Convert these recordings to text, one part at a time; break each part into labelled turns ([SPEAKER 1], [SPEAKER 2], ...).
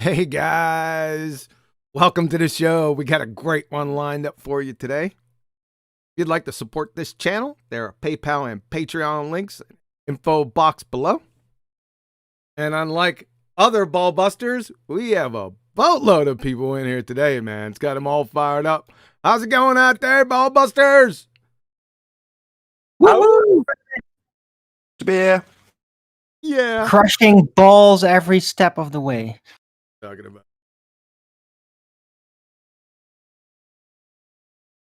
[SPEAKER 1] Hey guys, welcome to the show. We got a great one lined up for you today. If you'd like to support this channel, there are PayPal and Patreon links in the info box below. And unlike other ballbusters, we have a boatload of people in here today, man. It's got them all fired up. How's it going out there, ballbusters?
[SPEAKER 2] Woo! To be here.
[SPEAKER 1] Yeah.
[SPEAKER 3] Crushing balls every step of the way.
[SPEAKER 1] Talking about.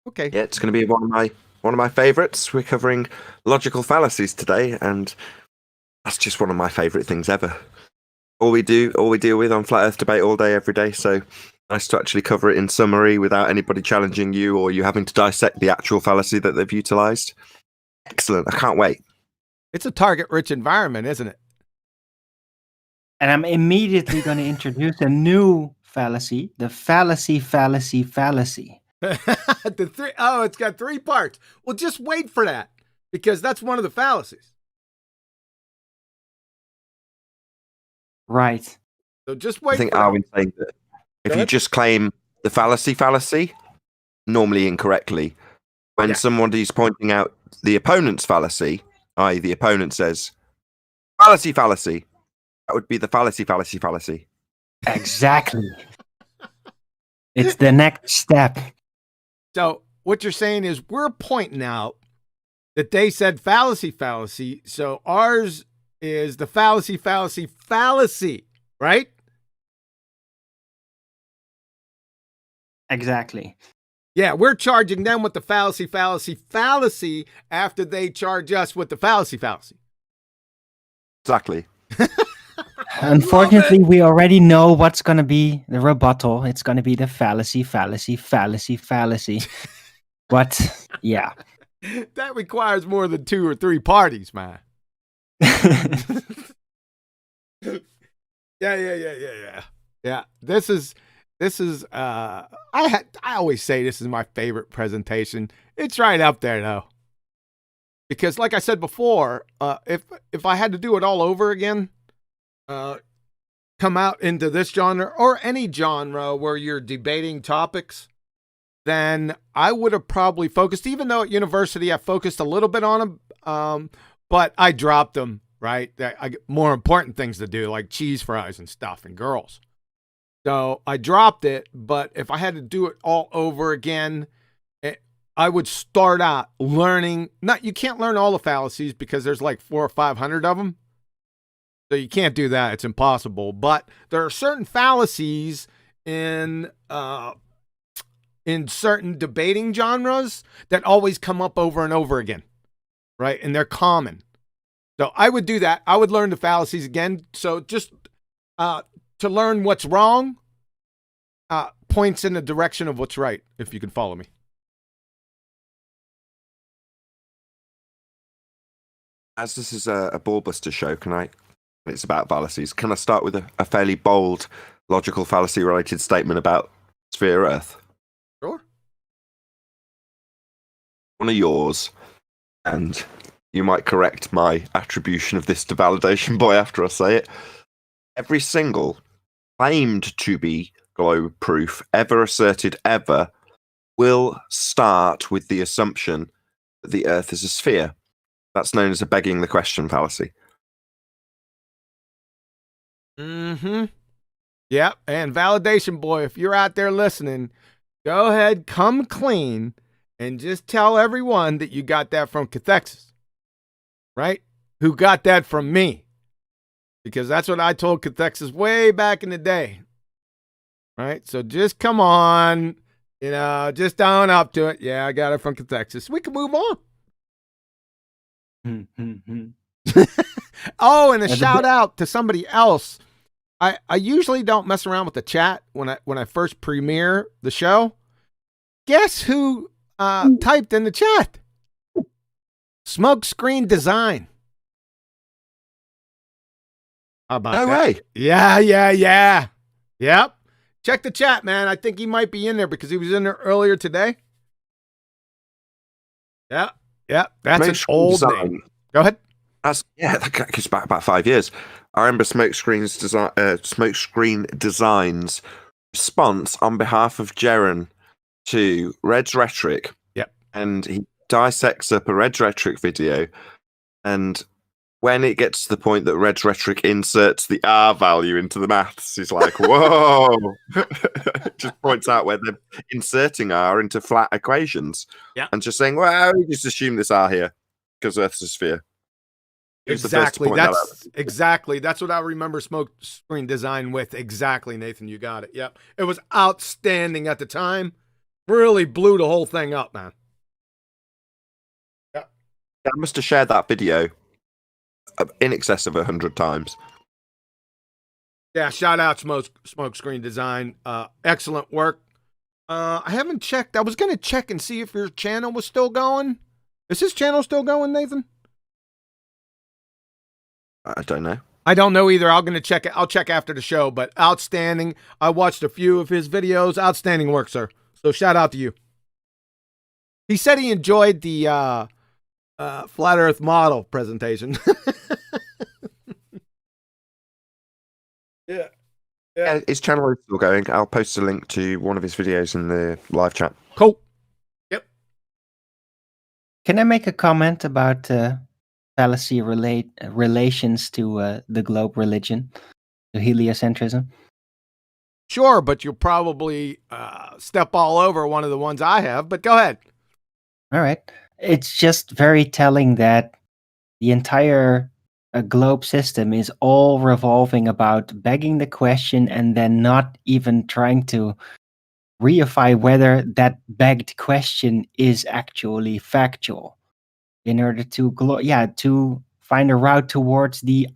[SPEAKER 1] Okay.
[SPEAKER 2] Yeah, it's going to be one of my favorites. We're covering logical fallacies today, and that's just one of my favorite things ever. All we deal with on Flat Earth Debate all day, every day. So nice to actually cover it in summary without anybody challenging you or you having to dissect the actual fallacy that they've utilized. Excellent. I can't wait.
[SPEAKER 1] It's a target-rich environment, isn't it?
[SPEAKER 3] And I'm immediately going to introduce a new fallacy, the fallacy.
[SPEAKER 1] It's got 3 parts. Well, just wait for that, because that's one of the fallacies.
[SPEAKER 3] Right.
[SPEAKER 1] So just wait.
[SPEAKER 2] I think Arwin's saying that if you just claim the fallacy, normally incorrectly, when somebody's pointing out the opponent's fallacy, i.e. the opponent says, fallacy, that would be the fallacy.
[SPEAKER 3] Exactly. It's the next step.
[SPEAKER 1] So what you're saying is we're pointing out that they said fallacy. So ours is the fallacy, right?
[SPEAKER 3] Exactly.
[SPEAKER 1] Yeah, we're charging them with the fallacy after they charge us with the fallacy.
[SPEAKER 2] Exactly.
[SPEAKER 3] Unfortunately, we already know what's going to be the rebuttal. It's going to be the fallacy. But yeah.
[SPEAKER 1] That requires more than 2 or 3 parties, man. Yeah. This is I always say this is my favorite presentation. It's right up there though. Because like I said before, if I had to do it all over again, come out into this genre or any genre where you're debating topics, then I would have probably focused, even though at university I focused a little bit on them, but I dropped them, right? I got more important things to do, like cheese fries and stuff and girls. So I dropped it, but if I had to do it all over again, I would start out learning. You can't learn all the fallacies because there's like 400 or 500 of them. So you can't do that. It's impossible. But there are certain fallacies in certain debating genres that always come up over and over again, right? And they're common. So I would do that. I would learn the fallacies again. So just to learn what's wrong points in the direction of what's right, if you can follow me.
[SPEAKER 2] As this is a ballbuster show, it's about fallacies. Can I start with a fairly bold, logical fallacy-related statement about sphere Earth?
[SPEAKER 1] Sure.
[SPEAKER 2] One of yours, and you might correct my attribution of this to Validation Boy after I say it. Every single claimed to be globe proof ever asserted ever will start with the assumption that the Earth is a sphere. That's known as a begging the question fallacy.
[SPEAKER 1] Mm-hmm. Yep. And Validation Boy, if you're out there listening, go ahead, come clean, and just tell everyone that you got that from Cathexis, right? Who got that from me. Because that's what I told Cathexis way back in the day. Right? So just come on, just own up to it. Yeah, I got it from Cathexis. We can move on. Oh, and a shout out to somebody else. I usually don't mess around with the chat when I first premiere the show. Guess who typed in the chat? Smokescreen Design. How about that?
[SPEAKER 2] Way.
[SPEAKER 1] Yeah. Yep. Check the chat, man. I think he might be in there because he was in there earlier today. Yeah. That's an old name. Go ahead.
[SPEAKER 2] That goes back about 5 years. I remember Smokescreen Design's response on behalf of Jeren to Red's Rhetoric.
[SPEAKER 1] Yep.
[SPEAKER 2] And he dissects up a Red's Rhetoric video, and when it gets to the point that Red's Rhetoric inserts the R value into the maths, he's like, whoa! Just points out where they're inserting R into flat equations.
[SPEAKER 1] Yeah.
[SPEAKER 2] And just saying, well, we just assume this R here because Earth's a sphere.
[SPEAKER 1] Exactly. That's what I remember Smoke Screen Design with. Exactly, Nathan. You got it. Yep. It was outstanding at the time. Really blew the whole thing up, man.
[SPEAKER 2] Yeah. I must have shared that video in excess of 100 times.
[SPEAKER 1] Yeah, shout out Smoke Screen Design. Excellent work. I haven't checked. I was going to check and see if your channel was still going. Is his channel still going, Nathan?
[SPEAKER 2] I don't know.
[SPEAKER 1] I don't know either. I'm going to check it. I'll check after the show, but outstanding. I watched a few of his videos. Outstanding work, sir. So shout out to you. He said he enjoyed the Flat Earth model presentation. Yeah.
[SPEAKER 2] His channel is still going. I'll post a link to one of his videos in the live chat.
[SPEAKER 1] Cool. Yep.
[SPEAKER 3] Can I make a comment about fallacy relations to the globe religion, to heliocentrism?
[SPEAKER 1] Sure, but you'll probably step all over one of the ones I have, but go ahead.
[SPEAKER 3] All right. It's just very telling that the entire globe system is all revolving about begging the question and then not even trying to reify whether that begged question is actually factual, in order to to find a route towards the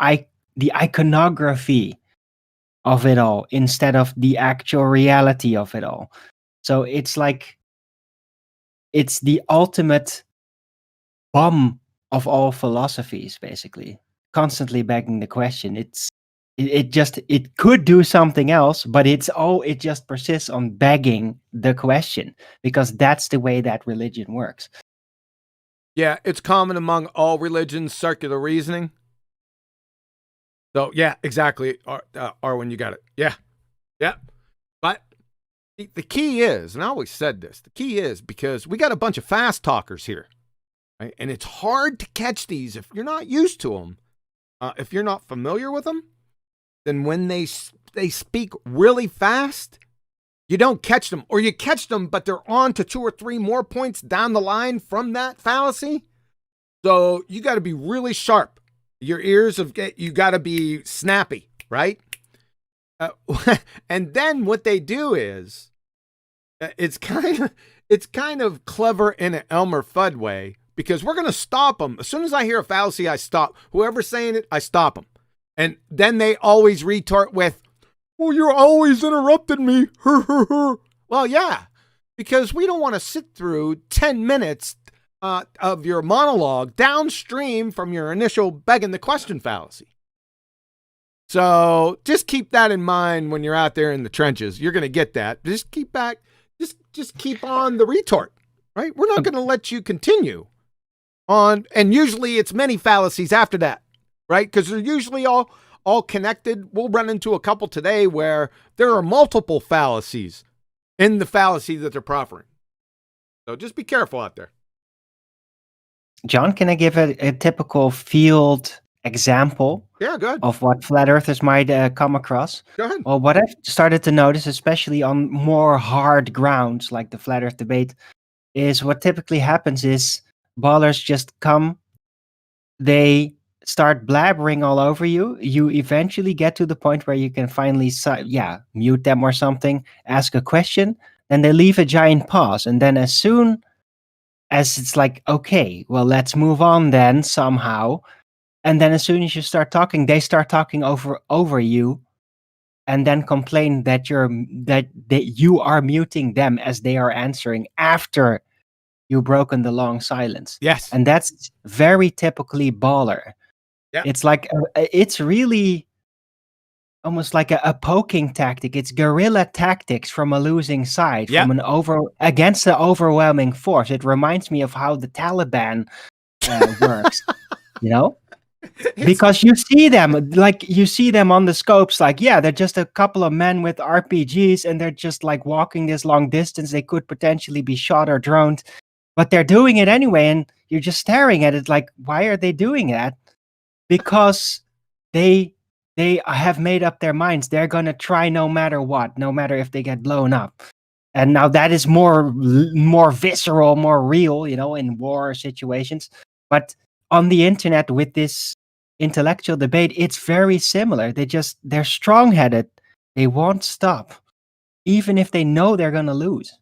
[SPEAKER 3] iconography of it all instead of the actual reality of it all. So it's like it's the ultimate bomb of all philosophies, basically. Constantly begging the question. It could do something else, but it just persists on begging the question, because that's the way that religion works.
[SPEAKER 1] Yeah, it's common among all religions, circular reasoning. So, yeah, exactly. Arwen, you got it. Yeah. But the key is, and I always said this, the key is because we got a bunch of fast talkers here, right? And it's hard to catch these if you're not used to them. If you're not familiar with them, then when they speak really fast, you don't catch them, or you catch them, but they're on to 2 or 3 more points down the line from that fallacy. So you got to be really sharp. Your ears you got to be snappy, right? And then what they do is, it's kind of clever in an Elmer Fudd way, because we're going to stop them. As soon as I hear a fallacy, I stop. Whoever's saying it, I stop them. And then they always retort with, well, you're always interrupting me. Well, yeah, because we don't want to sit through 10 minutes of your monologue downstream from your initial begging the question fallacy. So just keep that in mind when you're out there in the trenches. You're going to get that. Just keep back. Just keep on the retort, right? We're not going to let you continue on. And usually it's many fallacies after that, right? Because they're usually all connected. We'll run into a couple today where there are multiple fallacies in the fallacy that they're proffering. So just be careful out there.
[SPEAKER 3] John, can I give a typical field example?
[SPEAKER 1] Yeah, good.
[SPEAKER 3] Of what flat earthers might come across?
[SPEAKER 1] Go ahead.
[SPEAKER 3] Well, what I've started to notice, especially on more hard grounds like the flat earth debate, is what typically happens is ballers just come, they start blabbering all over you. You eventually get to the point where you can finally, mute them or something, ask a question, and they leave a giant pause. And then as soon as it's like, okay, well, let's move on then somehow. And then as soon as you start talking, they start talking over you, and then complain that you are muting them as they are answering after you've broken the long silence.
[SPEAKER 1] Yes.
[SPEAKER 3] And that's very typically baller.
[SPEAKER 1] Yeah.
[SPEAKER 3] It's like, it's really almost like a poking tactic. It's guerrilla tactics from a losing side, from against the overwhelming force. It reminds me of how the Taliban works, you know? Because you see them on the scopes, like, yeah, they're just a couple of men with RPGs and they're just like walking this long distance. They could potentially be shot or droned, but they're doing it anyway. And you're just staring at it like, why are they doing that? Because they have made up their minds. They're going to try no matter what, no matter if they get blown up. And now that is more visceral, more real, in war situations. But on the internet with this intellectual debate, it's very similar. They're strong-headed. They won't stop, even if they know they're going to lose.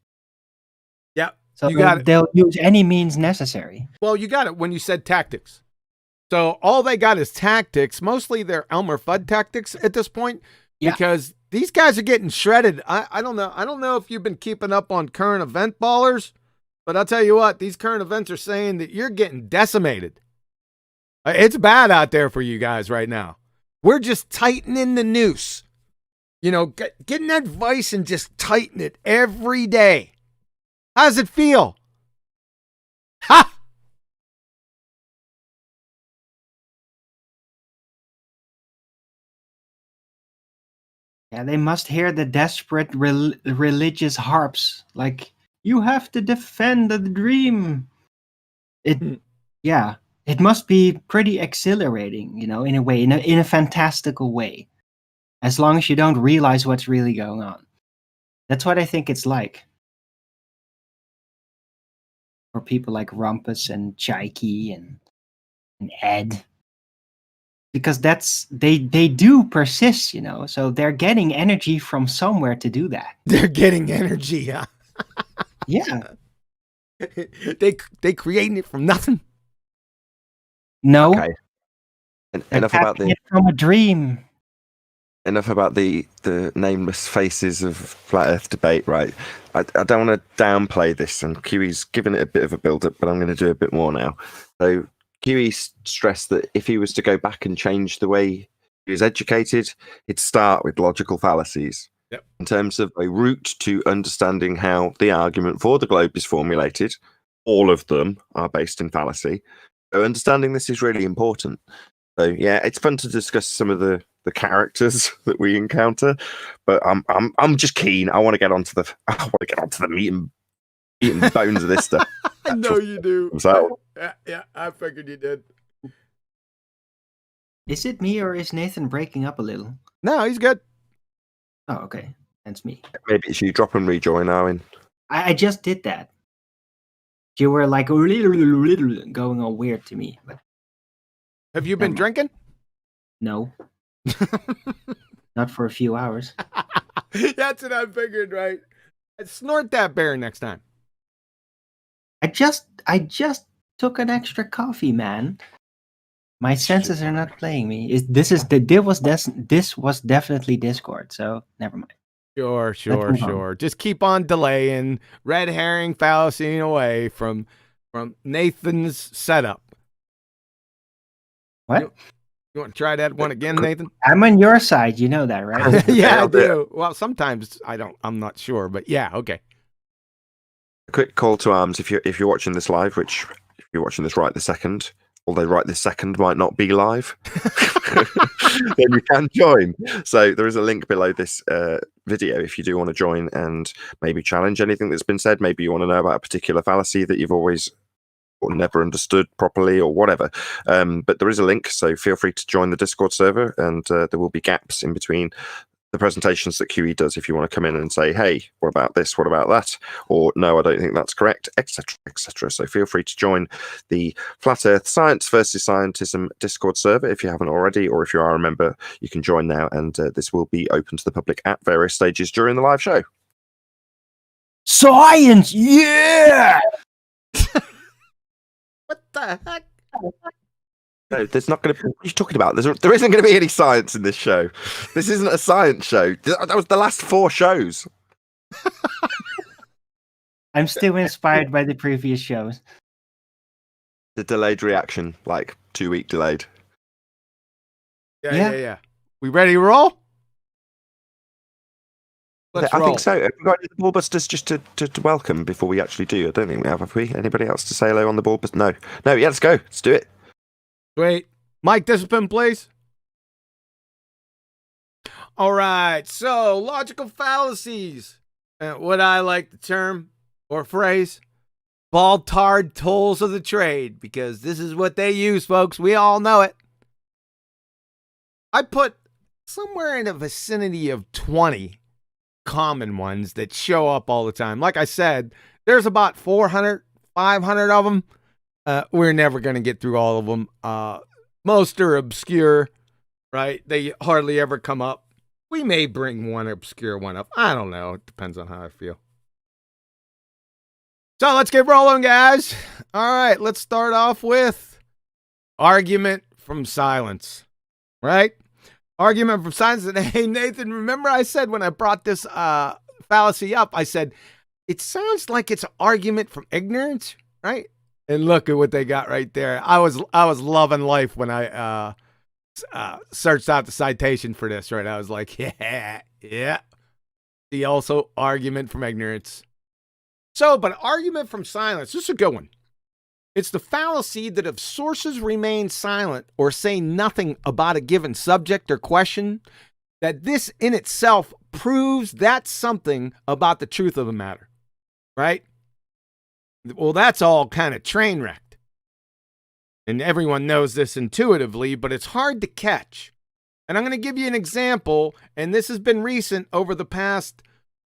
[SPEAKER 1] Yeah,
[SPEAKER 3] so
[SPEAKER 1] you got it.
[SPEAKER 3] They'll use any means necessary.
[SPEAKER 1] Well, you got it when you said tactics. So all they got is tactics. Mostly they're Elmer Fudd tactics at this point, because these guys are getting shredded. I don't know. I don't know if you've been keeping up on current event ballers, but I'll tell you what, these current events are saying that you're getting decimated. It's bad out there for you guys right now. We're just tightening the noose. Getting that vice and just tighten it every day. How does it feel? Ha!
[SPEAKER 3] Yeah, they must hear the desperate religious harps. Like, you have to defend the dream. It must be pretty exhilarating, in a way, in a fantastical way. As long as you don't realize what's really going on. That's what I think it's like. For people like Rumpus and Chaiki and Ed. Because they do persist, so they're getting energy from somewhere to do that.
[SPEAKER 1] They're getting energy, huh?
[SPEAKER 3] Yeah.
[SPEAKER 1] They creating it from nothing.
[SPEAKER 3] No.
[SPEAKER 2] Okay. Enough about
[SPEAKER 3] from a dream.
[SPEAKER 2] Enough about the nameless faces of flat Earth debate, right? I don't want to downplay this, and Kiwi's given it a bit of a build-up, but I'm going to do a bit more now. So Kiwi stressed that if he was to go back and change the way he was educated, he'd start with logical fallacies.
[SPEAKER 1] Yep.
[SPEAKER 2] In terms of a route to understanding how the argument for the globe is formulated, all of them are based in fallacy. So understanding this is really important. So yeah, it's fun to discuss some of the characters that we encounter, but I'm just keen. I want to get onto the meat and bones of this stuff.
[SPEAKER 1] I know you do.
[SPEAKER 2] So
[SPEAKER 1] yeah, I figured you did.
[SPEAKER 3] Is it me or is Nathan breaking up a little?
[SPEAKER 1] No, he's good.
[SPEAKER 3] Oh, okay. That's me.
[SPEAKER 2] Maybe it's you. Drop and rejoin, Owen.
[SPEAKER 3] I just did that. You were like going all weird to me. But
[SPEAKER 1] have you been drinking?
[SPEAKER 3] No. Not for a few hours.
[SPEAKER 1] That's what I figured, right? I'd snort that bear next time.
[SPEAKER 3] I just took an extra coffee, man. My senses are not playing me. This was definitely Discord, so never mind.
[SPEAKER 1] Sure. Just keep on delaying. Red Herring Fallacy away from Nathan's setup.
[SPEAKER 3] What?
[SPEAKER 1] You want to try that one again, Nathan?
[SPEAKER 3] I'm on your side. You know that, right?
[SPEAKER 1] Yeah, I do. Well, sometimes I'm not sure, but yeah, okay.
[SPEAKER 2] A quick call to arms if you're watching this live, which if you're watching this right this second, although right this second might not be live, then you can join. So there is a link below this video if you do want to join and maybe challenge anything that's been said. Maybe you want to know about a particular fallacy that you've always or never understood properly or whatever. But there is a link, so feel free to join the Discord server, and there will be gaps in between the presentations that QE does if you want to come in and say, hey, what about this, what about that, or no, I don't think that's correct, etc, etc. So feel free to join the Flat Earth Science versus Scientism Discord server if you haven't already, or if you are a member, you can join now, and this will be open to the public at various stages during the live show.
[SPEAKER 3] Science, yeah!
[SPEAKER 1] What the heck?
[SPEAKER 2] No, there's not going to be. What are you talking about? There isn't going to be any science in this show. This isn't a science show. That was the last 4 shows.
[SPEAKER 3] I'm still inspired by the previous shows.
[SPEAKER 2] The delayed reaction, like 2-week delayed.
[SPEAKER 1] Yeah. We ready to roll? Let's roll.
[SPEAKER 2] I think so. Have we got any BallBusters just to welcome before we actually do? I don't think we have we? Anybody else to say hello on the BallBusters? No. Yeah, let's go. Let's do it.
[SPEAKER 1] Wait. Mic discipline, please. All right, so logical fallacies. What I like the term or phrase, BallTARD tools of the trade, because this is what they use, folks. We all know it. I put somewhere in the vicinity of 20 common ones that show up all the time. Like I said, there's about 400, 500 of them. We're never going to get through all of them. Most are obscure, right? They hardly ever come up. We may bring one obscure one up. I don't know. It depends on how I feel. So let's get rolling, guys. All right, let's start off with argument from silence, right? Argument from silence. And hey, Nathan, remember I said when I brought this fallacy up, I said, it sounds like it's an argument from ignorance, right? And look at what they got right there. I was loving life when I searched out the citation for this, right? I was like, yeah. The also argument from ignorance. So, but argument from silence, this is a good one. It's the fallacy that if sources remain silent or say nothing about a given subject or question, that this in itself proves that something about the truth of the matter, right? Well, that's all kind of train wrecked. And everyone knows this intuitively, but it's hard to catch. And I'm going to give you an example, and this has been recent over the past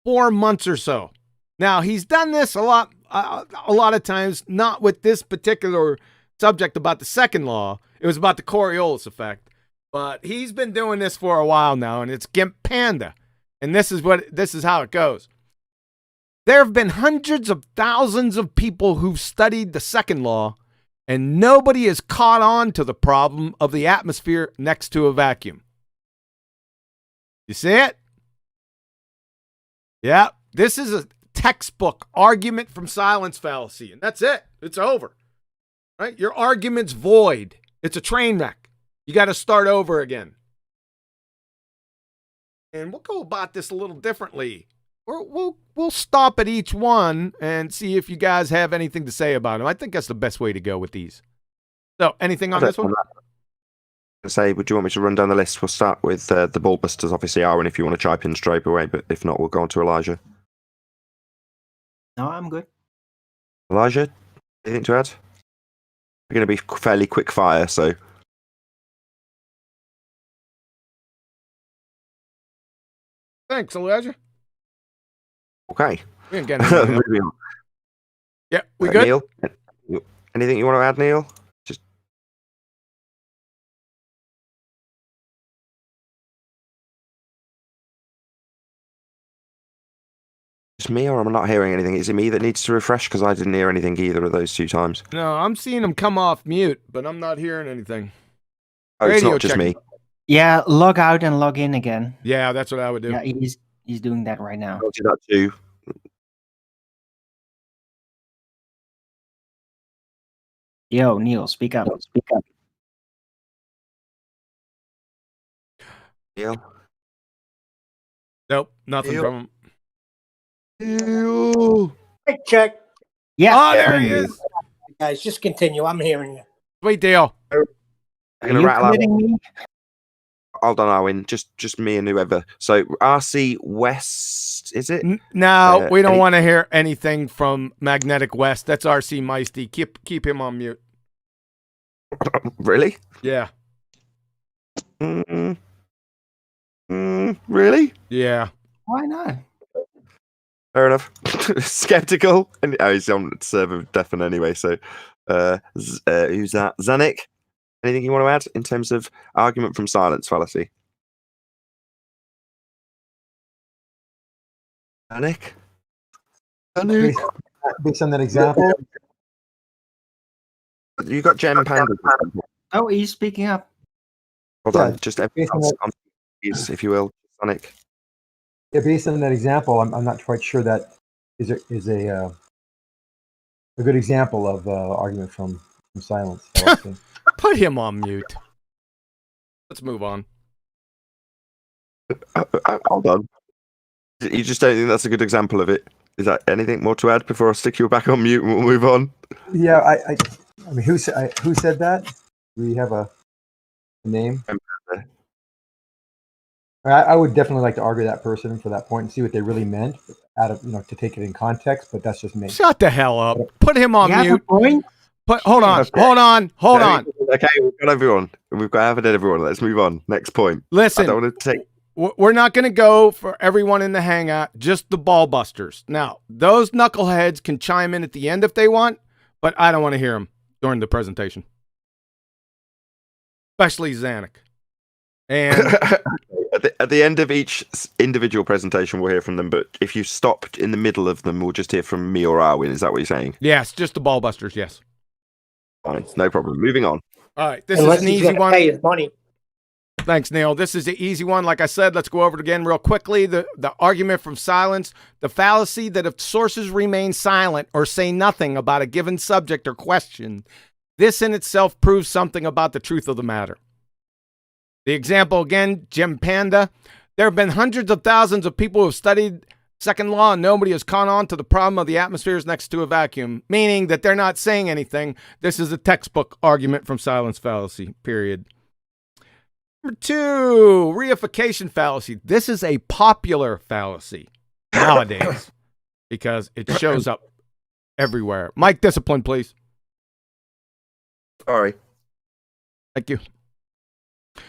[SPEAKER 1] 4 months or so. Now, he's done this a lot of times, not with this particular subject about the second law. It was about the Coriolis Effect. But he's been doing this for a while now, and it's Gimp Panda. And this is how it goes. There have been hundreds of thousands of people who've studied the second law, and nobody has caught on to the problem of the atmosphere next to a vacuum. You see it? Yeah, this is a textbook argument from silence fallacy, and that's it. It's over. Right? Your argument's void. It's a train wreck. You got to start over again. And we'll go about this a little differently. We'll stop at each one and see if you guys have anything to say about them. I think that's the best way to go with these. So, anything on this one?
[SPEAKER 2] Say, would you want me to run down the list? We'll start with the BallBusters, obviously, Aaron, if you want to chime in straight away, but if not, we'll go on to Elijah.
[SPEAKER 3] No, I'm good.
[SPEAKER 2] Elijah, anything to add? We're going to be fairly quick fire, so.
[SPEAKER 1] Thanks, Elijah.
[SPEAKER 2] Okay.
[SPEAKER 1] We ain't getting anything. Yeah, we good?
[SPEAKER 2] Neil, anything you want to add, Neil? Just me, or am I not hearing anything? Is it me that needs to refresh? Because I didn't hear anything either of those 2 times.
[SPEAKER 1] No, I'm seeing him come off mute, but I'm not hearing anything.
[SPEAKER 2] Oh, it's not just me.
[SPEAKER 3] Yeah, log out and log in again.
[SPEAKER 1] Yeah, that's what I would do.
[SPEAKER 3] Yeah, he's doing that right now.
[SPEAKER 2] I'll do that too.
[SPEAKER 3] Yo, Neil, speak up.
[SPEAKER 2] Neil?
[SPEAKER 1] Nope, nothing
[SPEAKER 2] Neil?
[SPEAKER 1] from him.
[SPEAKER 2] Neil?
[SPEAKER 4] Check.
[SPEAKER 3] Yeah.
[SPEAKER 1] Oh, there he is.
[SPEAKER 4] Guys, just continue. I'm hearing you.
[SPEAKER 1] Sweet deal.
[SPEAKER 3] Are
[SPEAKER 2] gonna
[SPEAKER 3] you
[SPEAKER 2] rattle out-
[SPEAKER 3] kidding me?
[SPEAKER 2] Hold on, Owen. Just me and whoever. So RC West, is it?
[SPEAKER 1] No, we don't
[SPEAKER 2] any-
[SPEAKER 1] want to hear anything from Magnetic West. That's RC Meisty. Keep him on mute.
[SPEAKER 2] Really?
[SPEAKER 1] Yeah.
[SPEAKER 2] Really?
[SPEAKER 1] Yeah.
[SPEAKER 3] Why not?
[SPEAKER 2] Fair enough. Skeptical. And he's on server deafen anyway. So, who's that? Zanik. Anything you want to add in terms of argument from silence fallacy? Zanik.
[SPEAKER 5] Based on that example,
[SPEAKER 2] You got Gem Panda.
[SPEAKER 3] Oh, he's speaking up.
[SPEAKER 2] Hold on, just
[SPEAKER 5] based on that-
[SPEAKER 2] if you will, Sonic.
[SPEAKER 5] yeah, based on that example, I'm not quite sure that is a good example of argument from silence. fallacy.
[SPEAKER 1] Put him on mute. Let's move on.
[SPEAKER 2] Hold on. You just don't think that's a good example of it? Is that anything more to add before I stick you back on mute and we'll move on?
[SPEAKER 5] Yeah, I mean, who said that? We have a the name. I would definitely like to argue that person for that point and see what they really meant out of, to take it in context, but that's just me.
[SPEAKER 1] Shut the hell up. Put him on
[SPEAKER 3] You have a
[SPEAKER 1] mute.
[SPEAKER 3] point?
[SPEAKER 1] Hold on.
[SPEAKER 2] Okay.
[SPEAKER 1] Hold on.
[SPEAKER 2] Okay, we've got everyone. We've got everyone. Let's move on. Next point.
[SPEAKER 1] Listen.
[SPEAKER 2] I don't want to take...
[SPEAKER 1] We're not going to go for everyone in the hangout, just the ballbusters. Now, those knuckleheads can chime in at the end if they want, but I don't want to hear them during the presentation. Especially Zanuck. And
[SPEAKER 2] at the end of each individual presentation, we'll hear from them. But if you stopped in the middle of them, we'll just hear from me or Arwin. Is that what you're saying?
[SPEAKER 1] yes, just the ballbusters, yes.
[SPEAKER 2] Fine, no problem. Moving on.
[SPEAKER 1] All right, this
[SPEAKER 4] Unless
[SPEAKER 1] is an
[SPEAKER 4] he's
[SPEAKER 1] easy
[SPEAKER 4] gonna
[SPEAKER 1] one.
[SPEAKER 4] pay his money.
[SPEAKER 1] Thanks, Neil. This is an easy one. Like I said, let's go over it again real quickly. The argument from silence, the fallacy that if sources remain silent or say nothing about a given subject or question, this in itself proves something about the truth of the matter. The example again, Jim Panda. There have been hundreds of thousands of people who have studied second law and nobody has caught on to the problem of the atmosphere is next to a vacuum, meaning that they're not saying anything. This is a textbook argument from silence fallacy, period. Number 2, reification fallacy. This is a popular fallacy nowadays because it shows up everywhere. Mike, discipline, please.
[SPEAKER 2] Sorry.
[SPEAKER 1] Thank you.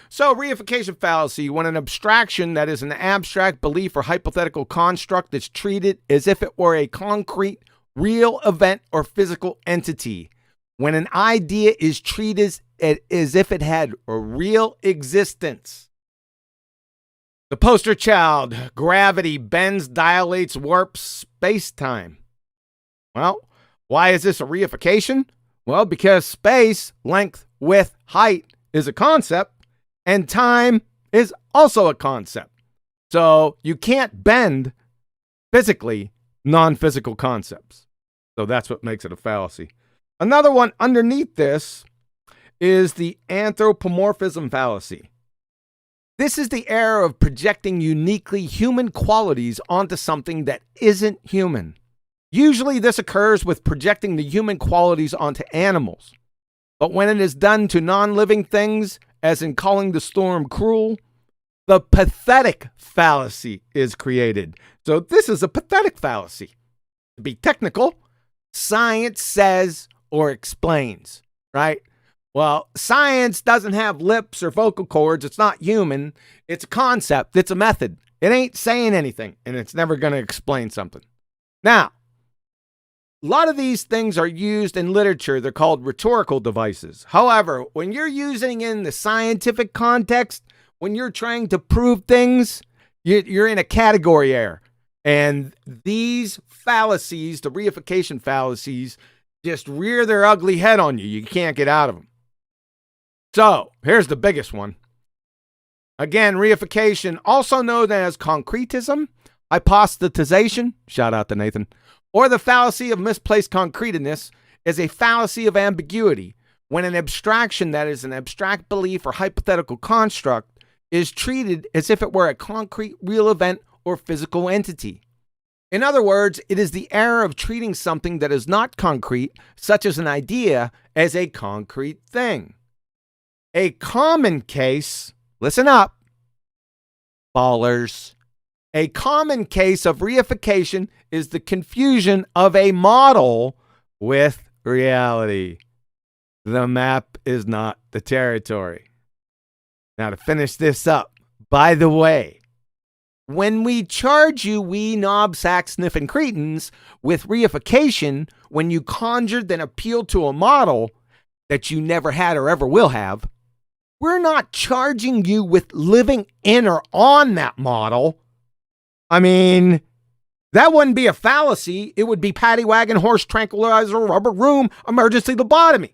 [SPEAKER 1] So, reification fallacy, when an abstraction that is an abstract belief or hypothetical construct is treated as if it were a concrete, real event or physical entity. When an idea is treated as if it had a real existence. The poster child, gravity bends, dilates, warps space-time. Well, why is this a reification? Well, because space, length, width, height is a concept, and time is also a concept. So you can't bend physically non-physical concepts. So that's what makes it a fallacy. Another one underneath this is the anthropomorphism fallacy. This is the error of projecting uniquely human qualities onto something that isn't human. Usually this occurs with projecting the human qualities onto animals. But when it is done to non-living things, as in calling the storm cruel, the pathetic fallacy is created. So this is a pathetic fallacy. To be technical, science says or explains, right? Well, science doesn't have lips or vocal cords. It's not human. It's a concept. It's a method. It ain't saying anything, and it's never going to explain something. Now, a lot of these things are used in literature. They're called rhetorical devices. However, when you're using in the scientific context, when you're trying to prove things, you're in a category error. And these fallacies, the reification fallacies, just rear their ugly head on you. You can't get out of them. So, here's the biggest one. Again, reification, also known as concretism, hypostatization, shout out to Nathan, or the fallacy of misplaced concreteness, is a fallacy of ambiguity when an abstraction that is an abstract belief or hypothetical construct is treated as if it were a concrete, real event or physical entity. In other words, it is the error of treating something that is not concrete, such as an idea, as a concrete thing. A common case, listen up, ballers. A common case of reification is the confusion of a model with reality. The map is not the territory. Now to finish this up, by the way, when we charge you, we knob-sack sniffing cretins, with reification, when you conjured then appealed to a model that you never had or ever will have, we're not charging you with living in or on that model. I mean, that wouldn't be a fallacy. It would be paddy wagon, horse tranquilizer, rubber room, emergency lobotomy.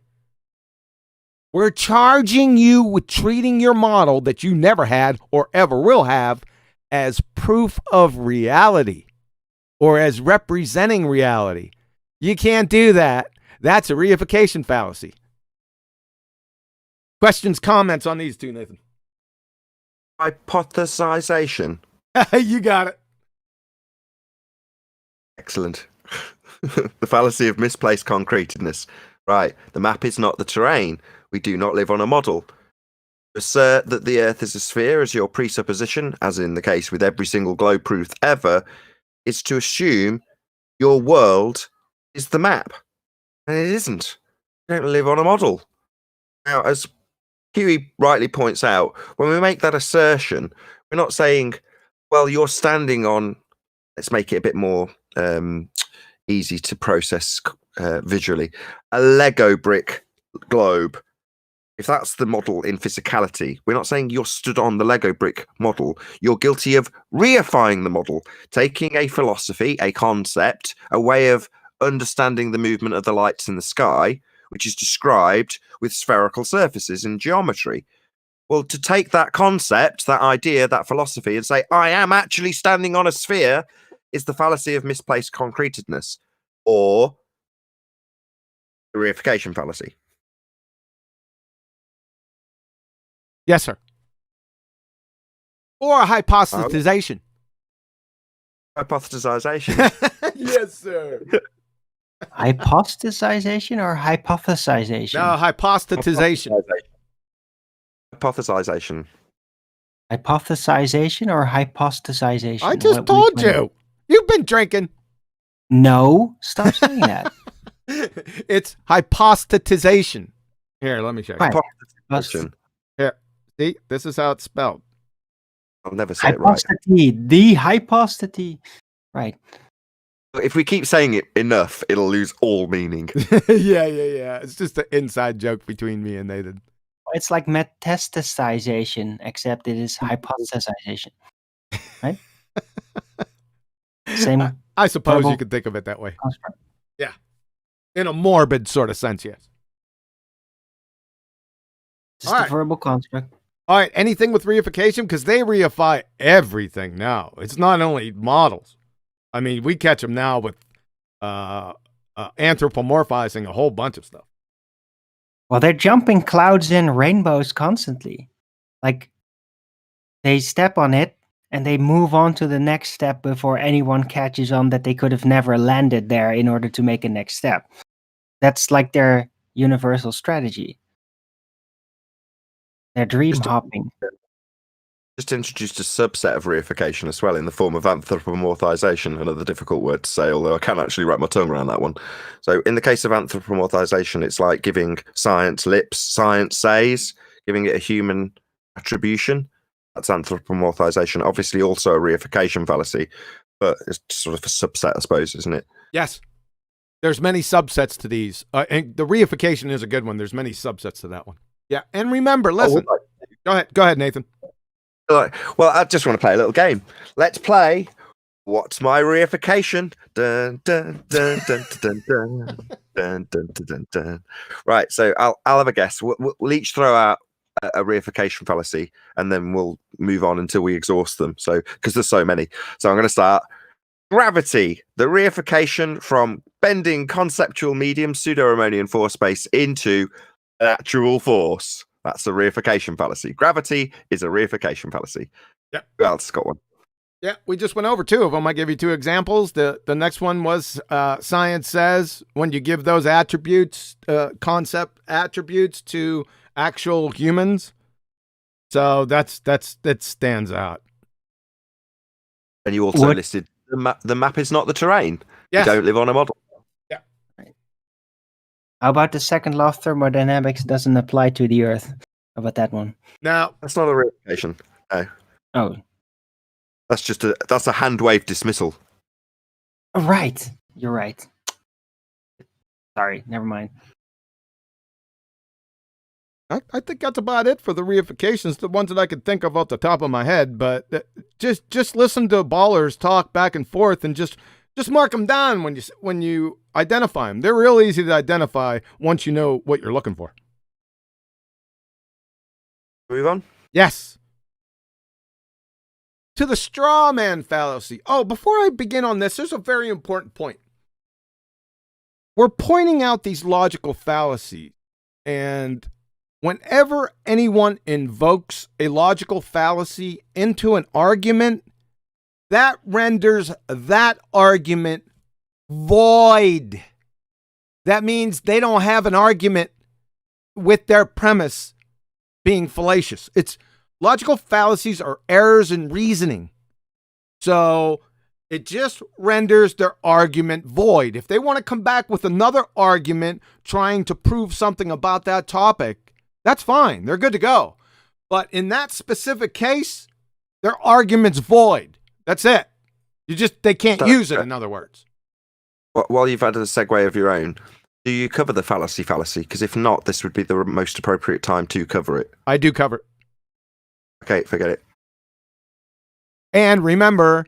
[SPEAKER 1] We're charging you with treating your model that you never had or ever will have as proof of reality or as representing reality. You can't do that. That's a reification fallacy. Questions, comments on these two, Nathan?
[SPEAKER 2] Hypothesization.
[SPEAKER 1] You got it.
[SPEAKER 2] Excellent. The fallacy of misplaced concreteness. Right. The map is not the terrain. We do not live on a model. Assert that the Earth is a sphere as your presupposition, as in the case with every single globe proof ever, is to assume your world is the map. And it isn't. You don't live on a model. Now, as Huey rightly points out, when we make that assertion, we're not saying, well, you're standing on, let's make it a bit more easy to process visually, a Lego brick globe. If that's the model in physicality, we're not saying you're stood on the Lego brick model. You're guilty of reifying the model, taking a philosophy, a concept, a way of understanding the movement of the lights in the sky, which is described with spherical surfaces in geometry. Well, to take that concept, that idea, that philosophy, and say, I am actually standing on a sphere, is the fallacy of misplaced concretedness, or the reification fallacy.
[SPEAKER 1] Yes, sir. Or a hypothesization.
[SPEAKER 2] Hypothesization.
[SPEAKER 1] Yes, sir.
[SPEAKER 3] Hypothesization or hypothesization?
[SPEAKER 1] No, hypothesization.
[SPEAKER 2] Hypothesization.
[SPEAKER 3] Hypothesization or hypothesization?
[SPEAKER 1] I just told you. You've been drinking.
[SPEAKER 3] No, stop saying that.
[SPEAKER 1] It's hypothesization. Here, let me check.
[SPEAKER 3] Right.
[SPEAKER 2] Hypothesization.
[SPEAKER 1] Here, see, this is how it's spelled.
[SPEAKER 2] I'll never say it right.
[SPEAKER 3] Hypostasy, the hypostasy. Right.
[SPEAKER 2] If we keep saying it enough, it'll lose all meaning.
[SPEAKER 1] Yeah. It's just an inside joke between me and Nathan.
[SPEAKER 3] It's like metastasization, except it is hypothesization. Right? Same.
[SPEAKER 1] I suppose
[SPEAKER 3] verbal
[SPEAKER 1] you could think of it that way.
[SPEAKER 3] construct.
[SPEAKER 1] Yeah. In a morbid sort of sense, yes.
[SPEAKER 3] Just
[SPEAKER 1] All
[SPEAKER 3] a
[SPEAKER 1] right.
[SPEAKER 3] verbal construct.
[SPEAKER 1] All right, anything with reification? Because they reify everything now. It's not only models. I mean, we catch them now with anthropomorphizing a whole bunch of stuff.
[SPEAKER 3] Well, they're jumping clouds and rainbows constantly. Like, they step on it and they move on to the next step before anyone catches on that they could have never landed there in order to make a next step. That's like their universal strategy. They're dream hopping.
[SPEAKER 2] Just introduced a subset of reification as well in the form of anthropomorphization, another difficult word to say, although I can't actually wrap my tongue around that one. So in the case of anthropomorphization, it's like giving science lips, science says, giving it a human attribution. That's anthropomorphization. Obviously also a reification fallacy, but it's sort of a subset, I suppose, isn't it?
[SPEAKER 1] Yes. There's many subsets to these. And the reification is a good one. There's many subsets to that one. Yeah. And remember, listen. Go ahead, Nathan.
[SPEAKER 2] Well, I just want to play a little game. Let's play What's My Reification? Dun, dun, dun, dun, dun, dun, dun, dun, dun, dun, dun. Right, so I'll have a guess. We'll each throw out a reification fallacy, and then we'll move on until we exhaust them. So, because there's so many. So I'm going to start. Gravity, the reification from bending conceptual medium pseudo-Riemannian force space into an actual force. That's a reification fallacy. Gravity is a reification fallacy.
[SPEAKER 1] Yeah.
[SPEAKER 2] Who else got one?
[SPEAKER 1] Yeah, we just went over two of them. I gave you two examples. The next one was science says when you give those attributes, concept attributes to actual humans. So that stands out.
[SPEAKER 2] And you also listed the map is not the terrain.
[SPEAKER 1] Yes.
[SPEAKER 2] You don't live on a model.
[SPEAKER 1] Yeah.
[SPEAKER 3] How about the second law of thermodynamics doesn't apply to the Earth? How about that one?
[SPEAKER 1] Now
[SPEAKER 2] That's not a reification. No.
[SPEAKER 3] Oh,
[SPEAKER 2] That's a hand wave dismissal.
[SPEAKER 3] right. You're right. Sorry, never mind.
[SPEAKER 1] I think that's about it for the reifications, the ones that I could think of off the top of my head. But just listen to ballers talk back and forth, and just mark them down when you identify them. They're real easy to identify once you know what you're looking for.
[SPEAKER 2] Move on.
[SPEAKER 1] Yes. To the straw man fallacy. Oh, before I begin on this, there's a very important point. We're pointing out these logical fallacies, and whenever anyone invokes a logical fallacy into an argument, that renders that argument void. That means they don't have an argument with their premise. being fallacious. It's logical fallacies are errors in reasoning. So it just renders their argument void. If they want to come back with another argument trying to prove something about that topic, that's fine. They're good to go. But in that specific case, their argument's void. That's it. They can't use it, in other words.
[SPEAKER 2] While you've added a segue of your own, do you cover the fallacy? Because if not, this would be the most appropriate time to cover it.
[SPEAKER 1] I do cover it.
[SPEAKER 2] Okay, forget it.
[SPEAKER 1] And remember,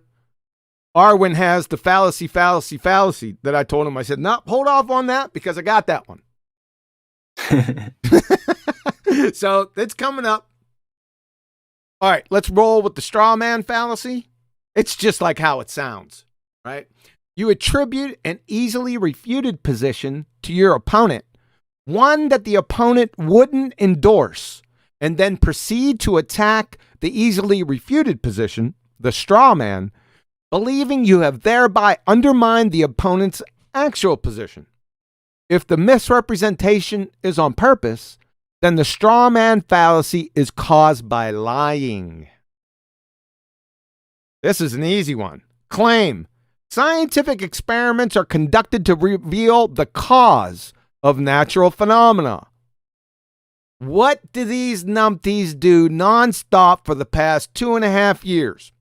[SPEAKER 1] Arwen has the fallacy that I told him. I said, no, hold off on that because I got that one. So it's coming up. All right, let's roll with the straw man fallacy. It's just like how it sounds, right? You attribute an easily refuted position to your opponent, one that the opponent wouldn't endorse, and then proceed to attack the easily refuted position, the straw man, believing you have thereby undermined the opponent's actual position. If the misrepresentation is on purpose, then the straw man fallacy is caused by lying. This is an easy one. Claim. Scientific experiments are conducted to reveal the cause of natural phenomena. What do these numpties do nonstop for the past 2.5 years?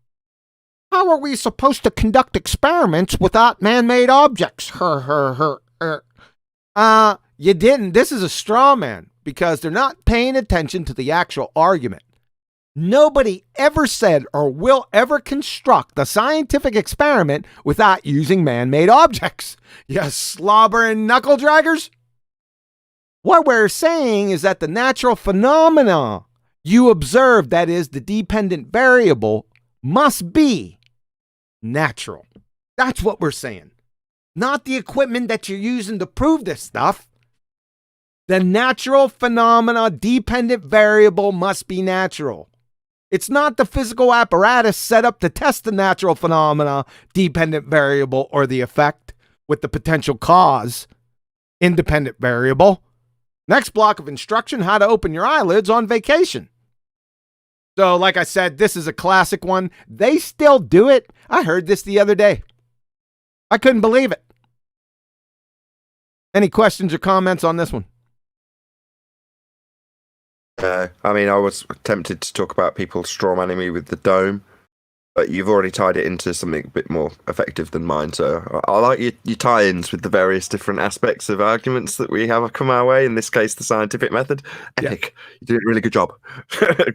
[SPEAKER 1] How are we supposed to conduct experiments without man-made objects? You didn't. This is a straw man because they're not paying attention to the actual argument. Nobody ever said or will ever construct a scientific experiment without using man-made objects. You slobbering knuckle draggers. What we're saying is that the natural phenomena you observe, that is the dependent variable, must be natural. That's what we're saying. Not the equipment that you're using to prove this stuff. The natural phenomena dependent variable must be natural. It's not the physical apparatus set up to test the natural phenomena dependent variable or the effect with the potential cause independent variable. Next block of instruction, how to open your eyelids on vacation. So like I said, this is a classic one. They still do it. I heard this the other day. I couldn't believe it. Any questions or comments on this one?
[SPEAKER 2] I mean, I was tempted to talk about people strawmanning me with the dome, but you've already tied it into something a bit more effective than mine. So I like your tie-ins with the various different aspects of arguments that we have come our way. In this case, the scientific method. Epic. Yeah. You did a really good job.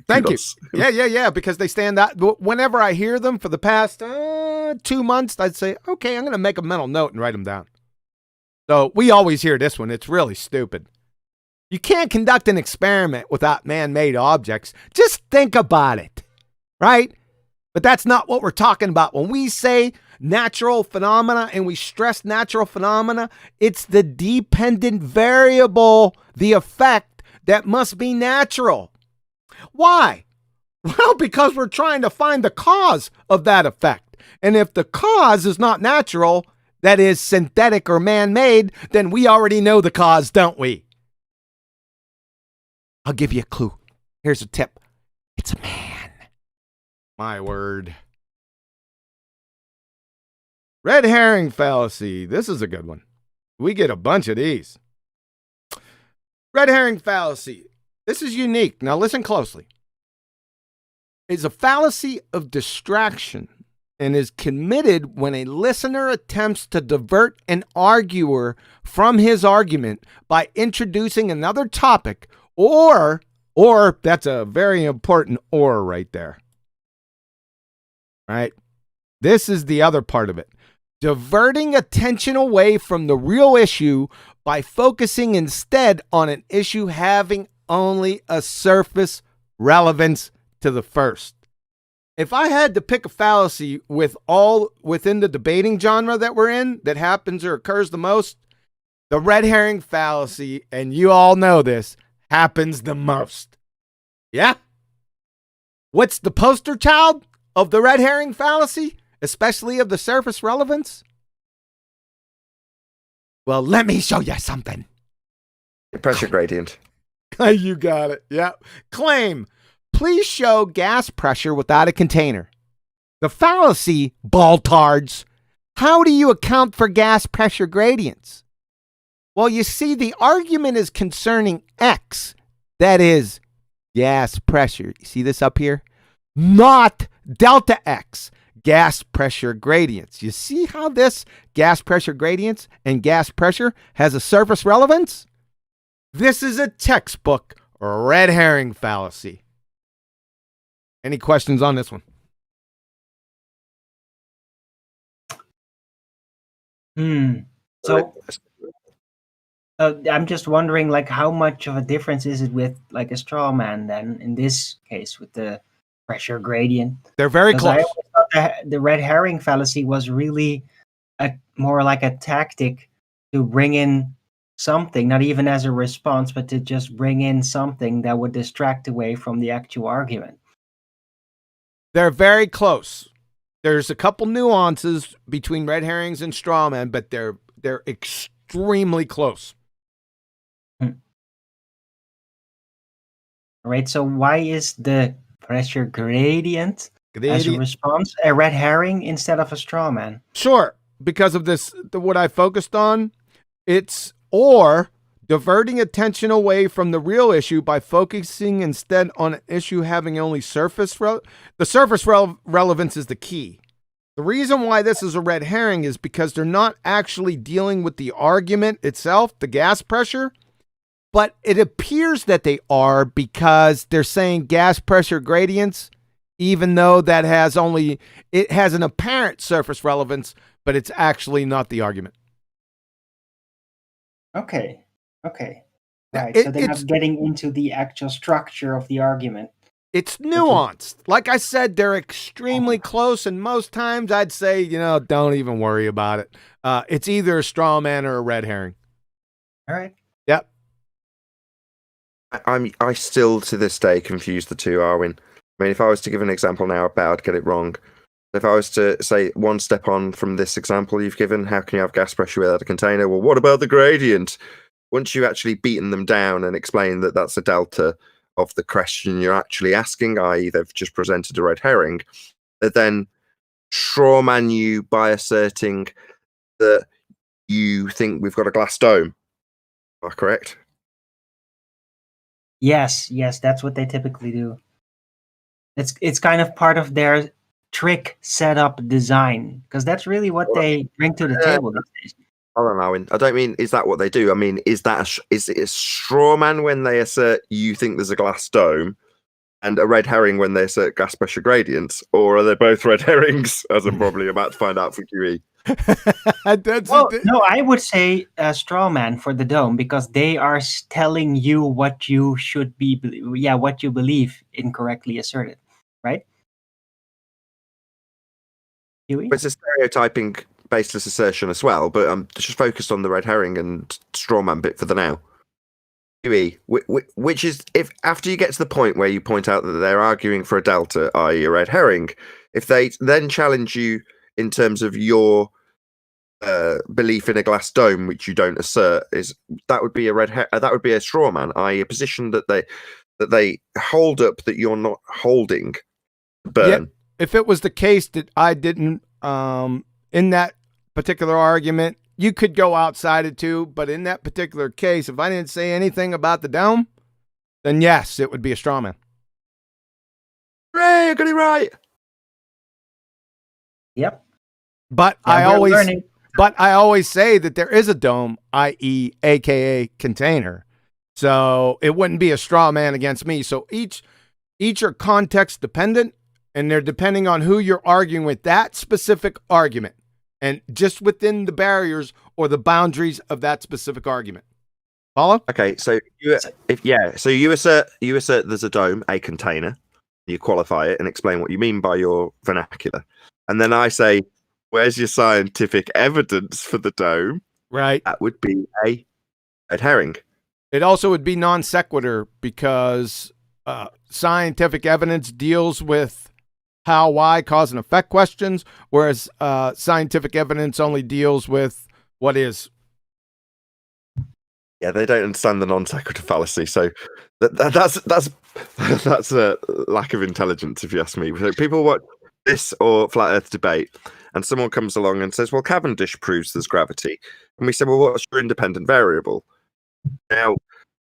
[SPEAKER 1] Thank you. Yeah. Because they stand out. Whenever I hear them for the past 2 months, I'd say, okay, I'm going to make a mental note and write them down. So we always hear this one. It's really stupid. You can't conduct an experiment without man-made objects. Just think about it, right? But that's not what we're talking about. When we say natural phenomena and we stress natural phenomena, it's the dependent variable, the effect, that must be natural. Why? Well, because we're trying to find the cause of that effect. And if the cause is not natural, that is synthetic or man-made, then we already know the cause, don't we? I'll give you a clue. Here's a tip. It's a man. My word. Red Herring Fallacy. This is a good one. We get a bunch of these. Red Herring Fallacy. This is unique. Now listen closely. It's a fallacy of distraction and is committed when a listener attempts to divert an arguer from his argument by introducing another topic or that's a very important or right there. Right? This is the other part of it. Diverting attention away from the real issue by focusing instead on an issue having only a surface relevance to the first. If I had to pick a fallacy within the debating genre that we're in, that happens or occurs the most, the red herring fallacy, and you all know this, happens the most. Yeah? What's the poster child of the red herring fallacy, especially of the surface relevance? Well, let me show you something.
[SPEAKER 2] Pressure gradient.
[SPEAKER 1] You got it. Yep. Claim. Please show gas pressure without a container. The fallacy, BallTARDs. How do you account for gas pressure gradients? Well, you see, the argument is concerning X. That is gas pressure. You see this up here? Not delta X, gas pressure gradients. You see how this gas pressure gradients and gas pressure has a surface relevance? This is a textbook red herring fallacy. Any questions on this one?
[SPEAKER 3] So I'm just wondering, like, how much of a difference is it with like a straw man then in this case with the pressure gradient?
[SPEAKER 1] They're very
[SPEAKER 3] 'Cause
[SPEAKER 1] close.
[SPEAKER 3] I always thought the red herring fallacy was really more like a tactic to bring in something, not even as a response, but to just bring in something that would distract away from the actual argument.
[SPEAKER 1] They're very close. There's a couple nuances between red herrings and straw men, but they're extremely close.
[SPEAKER 3] All right. So why is the pressure gradient as a response a red herring instead of a straw man?
[SPEAKER 1] Sure, because of this, what I focused on, it's or diverting attention away from the real issue by focusing instead on an issue having only surface relevance is the key. The reason why this is a red herring is because they're not actually dealing with the argument itself, the gas pressure, but it appears that they are because they're saying gas pressure gradients, even though that has it has an apparent surface relevance, but it's actually not the argument.
[SPEAKER 3] Okay. Right.
[SPEAKER 1] It-
[SPEAKER 3] So they're
[SPEAKER 1] it's-
[SPEAKER 3] not getting into the actual structure of the argument.
[SPEAKER 1] It's nuanced. Like I said, they're extremely close, and most times I'd say, don't even worry about it. It's either a straw man or a red herring.
[SPEAKER 3] All right.
[SPEAKER 1] Yep.
[SPEAKER 2] I still to this day confuse the two, Arwin. I mean, if I was to give an example now, I'd get it wrong. If I was to say one step on from this example you've given, how can you have gas pressure without a container? Well, what about the gradient? Once you've actually beaten them down and explained that that's a delta of the question you're actually asking, i.e. they've just presented a red herring, they then strawman you by asserting that you think we've got a glass dome. Am I correct?
[SPEAKER 3] Yes, that's what they typically do. It's kind of part of their trick setup design, because that's really what they bring to the table these days.
[SPEAKER 2] Hold on, Arwin. I don't mean is that what they do. I mean, is it a straw man when they assert you think there's a glass dome, and a red herring when they assert gas pressure gradients, or are they both red herrings? As I'm probably about to find out for QE.
[SPEAKER 3] No, I would say straw man for the dome, because they are telling you what you should be, what you believe incorrectly asserted, right? Huey?
[SPEAKER 2] It's a stereotyping baseless assertion as well, but I'm just focused on the red herring and straw man bit for the now. QE, which is if after you get to the point where you point out that they're arguing for a delta, i.e. a red herring, if they then challenge you in terms of your belief in a glass dome, which you don't assert, that would be that would be a straw man, i.e. a position that they hold up that you're not holding. Burn.
[SPEAKER 1] Yet, if it was the case that I didn't, in that particular argument, you could go outside it too, but in that particular case, if I didn't say anything about the dome, then yes, it would be a straw man.
[SPEAKER 2] Hooray, I got it right.
[SPEAKER 3] Yep.
[SPEAKER 1] But I always say that there is a dome, i.e. aka container. So it wouldn't be a straw man against me. So each are context dependent, and they're depending on who you're arguing with, that specific argument, and just within the barriers or the boundaries of that specific argument. Follow?
[SPEAKER 2] Okay, so you assert there's a dome, a container. You qualify it and explain what you mean by your vernacular, and then I say, "Where's your scientific evidence for the dome?"
[SPEAKER 1] Right.
[SPEAKER 2] That would be a red herring.
[SPEAKER 1] It also would be non sequitur, because scientific evidence deals with how, why, cause, and effect questions, whereas scientific evidence only deals with what is.
[SPEAKER 2] Yeah, they don't understand the non sequitur fallacy. So that's a lack of intelligence, if you ask me. So people watch this or flat Earth debate, and someone comes along and says, "Well, Cavendish proves there's gravity," and we say, "Well, what's your independent variable?" Now,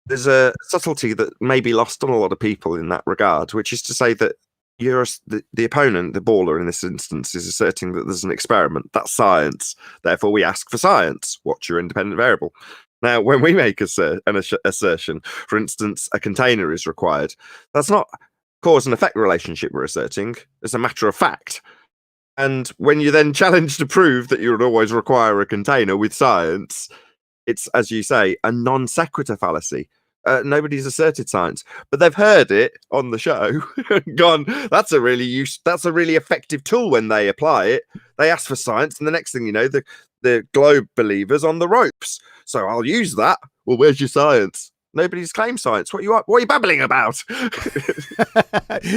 [SPEAKER 2] there's a subtlety that may be lost on a lot of people in that regard, which is to say that the opponent, the baller in this instance, is asserting that there's an experiment. That's science. Therefore, we ask for science. What's your independent variable? Now, when we make an assertion, for instance, a container is required, that's not cause and effect relationship we're asserting. It's a matter of fact. And when you then challenge to prove that you would always require a container with science, it's, as you say, a non sequitur fallacy. Nobody's asserted science, but they've heard it on the show and gone, that's a really effective tool when they apply it. They ask for science, and the next thing you know, the globe believers on the ropes. So I'll use that. Well, where's your science? Nobody's claimed science. What are you babbling about?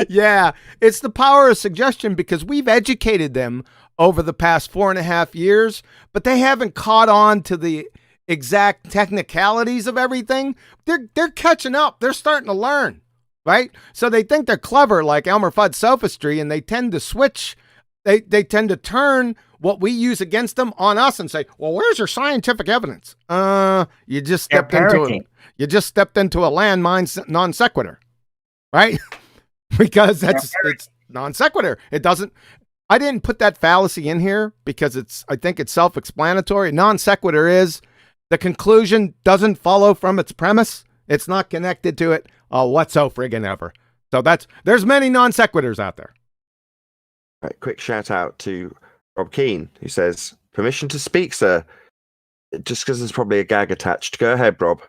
[SPEAKER 1] Yeah, it's the power of suggestion, because we've educated them over the past 4.5 years, but they haven't caught on to the exact technicalities of everything. They're catching up. They're starting to learn, right? So they think they're clever, like Elmer Fudd's sophistry, and they tend to switch. They tend to turn what we use against them on us and say, "Well, where's your scientific evidence?" You just stepped into a landmine non sequitur, right? Because it's non sequitur. It doesn't. I didn't put that fallacy in here because I think it's self-explanatory. Non sequitur is the conclusion doesn't follow from its premise. It's not connected to it whatsoever. So there's many non sequiturs out there.
[SPEAKER 2] Right, quick shout out to Rob Keane, who says, "Permission to speak, sir." Just because there's probably a gag attached. Go ahead, Rob.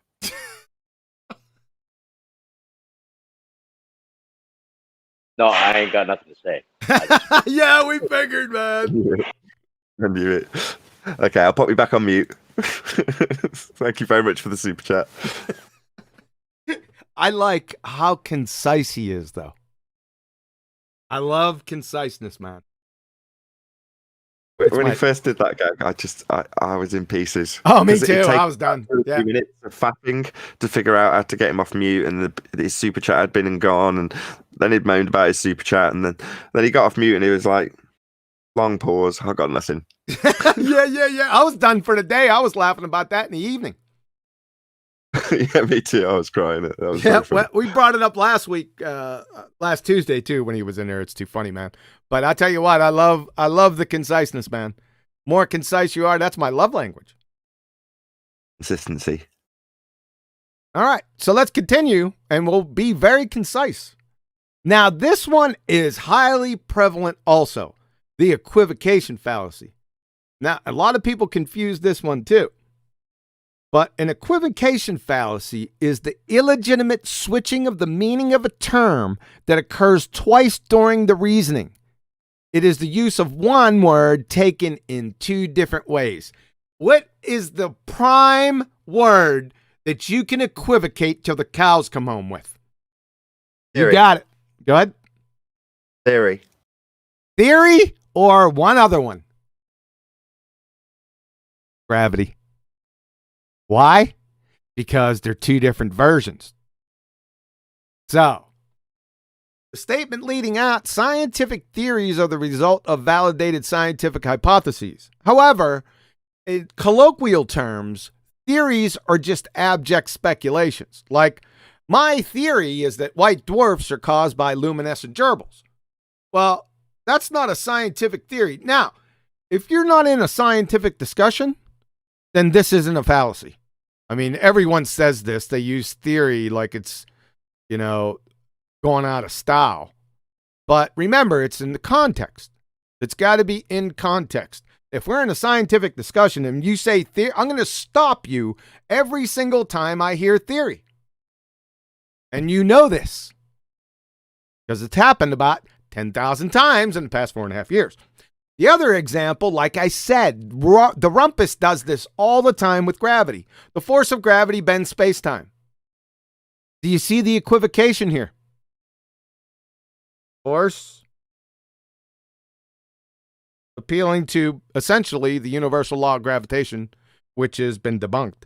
[SPEAKER 6] No, I ain't got nothing to say.
[SPEAKER 1] Yeah, we figured, man.
[SPEAKER 2] I knew it. Okay, I'll pop you back on mute. Thank you very much for the super chat.
[SPEAKER 1] I like how concise he is, though. I love conciseness, man.
[SPEAKER 2] When he first did that gag, I was in pieces.
[SPEAKER 1] Oh, me too. I was done.
[SPEAKER 2] 2 minutes of fapping to figure out how to get him off mute, and his super chat had been and gone, and then he'd moaned about his super chat, and then he got off mute, and he was like, "Long pause. I got nothing."
[SPEAKER 1] Yeah. I was done for the day. I was laughing about that in the evening.
[SPEAKER 2] Yeah, me too. I was crying.
[SPEAKER 1] We brought it up last week, last Tuesday too, when he was in there. It's too funny, man. But I tell you what, I love the conciseness, man. More concise you are, that's my love language.
[SPEAKER 2] Consistency.
[SPEAKER 1] All right, so let's continue, and we'll be very concise. Now, this one is highly prevalent also, the equivocation fallacy. Now, a lot of people confuse this one too. But an equivocation fallacy is the illegitimate switching of the meaning of a term that occurs twice during the reasoning. It is the use of one word taken in two different ways. What is the prime word that you can equivocate till the cows come home with?
[SPEAKER 2] Theory.
[SPEAKER 1] You got it. Go ahead.
[SPEAKER 2] Theory.
[SPEAKER 1] Theory or one other one? Gravity. Why? Because they're two different versions. So, the statement leading out, scientific theories are the result of validated scientific hypotheses. However, in colloquial terms, theories are just abject speculations. Like, my theory is that white dwarfs are caused by luminescent gerbils. Well, that's not a scientific theory. Now, if you're not in a scientific discussion, then this isn't a fallacy. I mean, everyone says this. They use theory like it's, going out of style. But remember, it's in the context. It's got to be in context. If we're in a scientific discussion and you say theory, I'm going to stop you every single time I hear theory. And you know this because it's happened about 10,000 times in the past 4.5 years. The other example, like I said, the rumpus does this all the time with gravity. The force of gravity bends space-time. Do you see the equivocation here? Force appealing to essentially the universal law of gravitation, which has been debunked.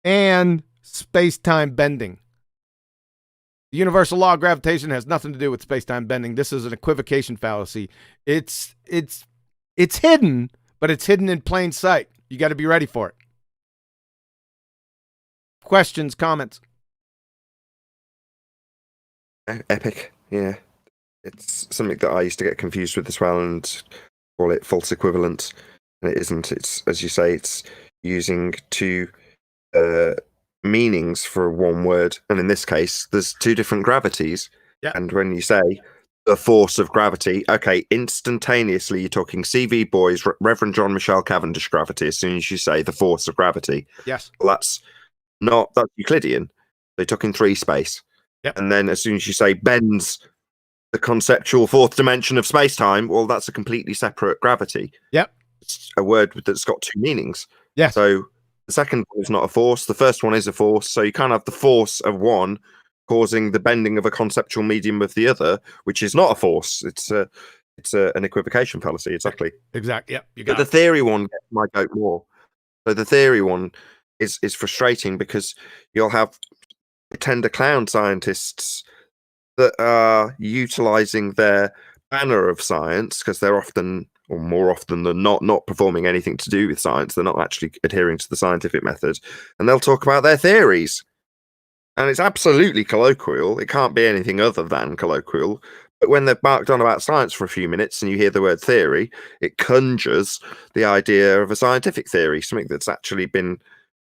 [SPEAKER 1] and space-time bending. The universal law of gravitation has nothing to do with space-time bending. This is an equivocation fallacy. It's hidden, but it's hidden in plain sight. You got to be ready for it. Questions, comments?
[SPEAKER 2] Epic, yeah. It's something that I used to get confused with as well and call it false equivalence. And it isn't. It's, as you say, it's using two meanings for one word. And in this case, there's two different gravities.
[SPEAKER 1] Yeah.
[SPEAKER 2] And when you say the force of gravity, okay, instantaneously you're talking CV Boys, Reverend John Michelle Cavendish gravity as soon as you say the force of gravity.
[SPEAKER 1] Yes.
[SPEAKER 2] Well, that's Euclidean. They're talking three space.
[SPEAKER 1] Yep.
[SPEAKER 2] And then as soon as you say bends the conceptual fourth dimension of space-time, well, that's a completely separate gravity.
[SPEAKER 1] Yep.
[SPEAKER 2] It's a word that's got two meanings.
[SPEAKER 1] Yes.
[SPEAKER 2] So the second one is not a force. The first one is a force. So you can't have the force of one causing the bending of a conceptual medium of the other, which is not a force. It's an equivocation fallacy. Exactly.
[SPEAKER 1] Exactly. Yep. You
[SPEAKER 2] But
[SPEAKER 1] got
[SPEAKER 2] the
[SPEAKER 1] it.
[SPEAKER 2] theory one gets my goat more. So the theory one is frustrating because you'll have pretender clown scientists that are utilizing their banner of science because they're often, or more often than not performing anything to do with science. They're not actually adhering to the scientific method, and they'll talk about their theories. And it's absolutely colloquial. It can't be anything other than colloquial. But when they've barked on about science for a few minutes and you hear the word theory, it conjures the idea of a scientific theory, something that's actually been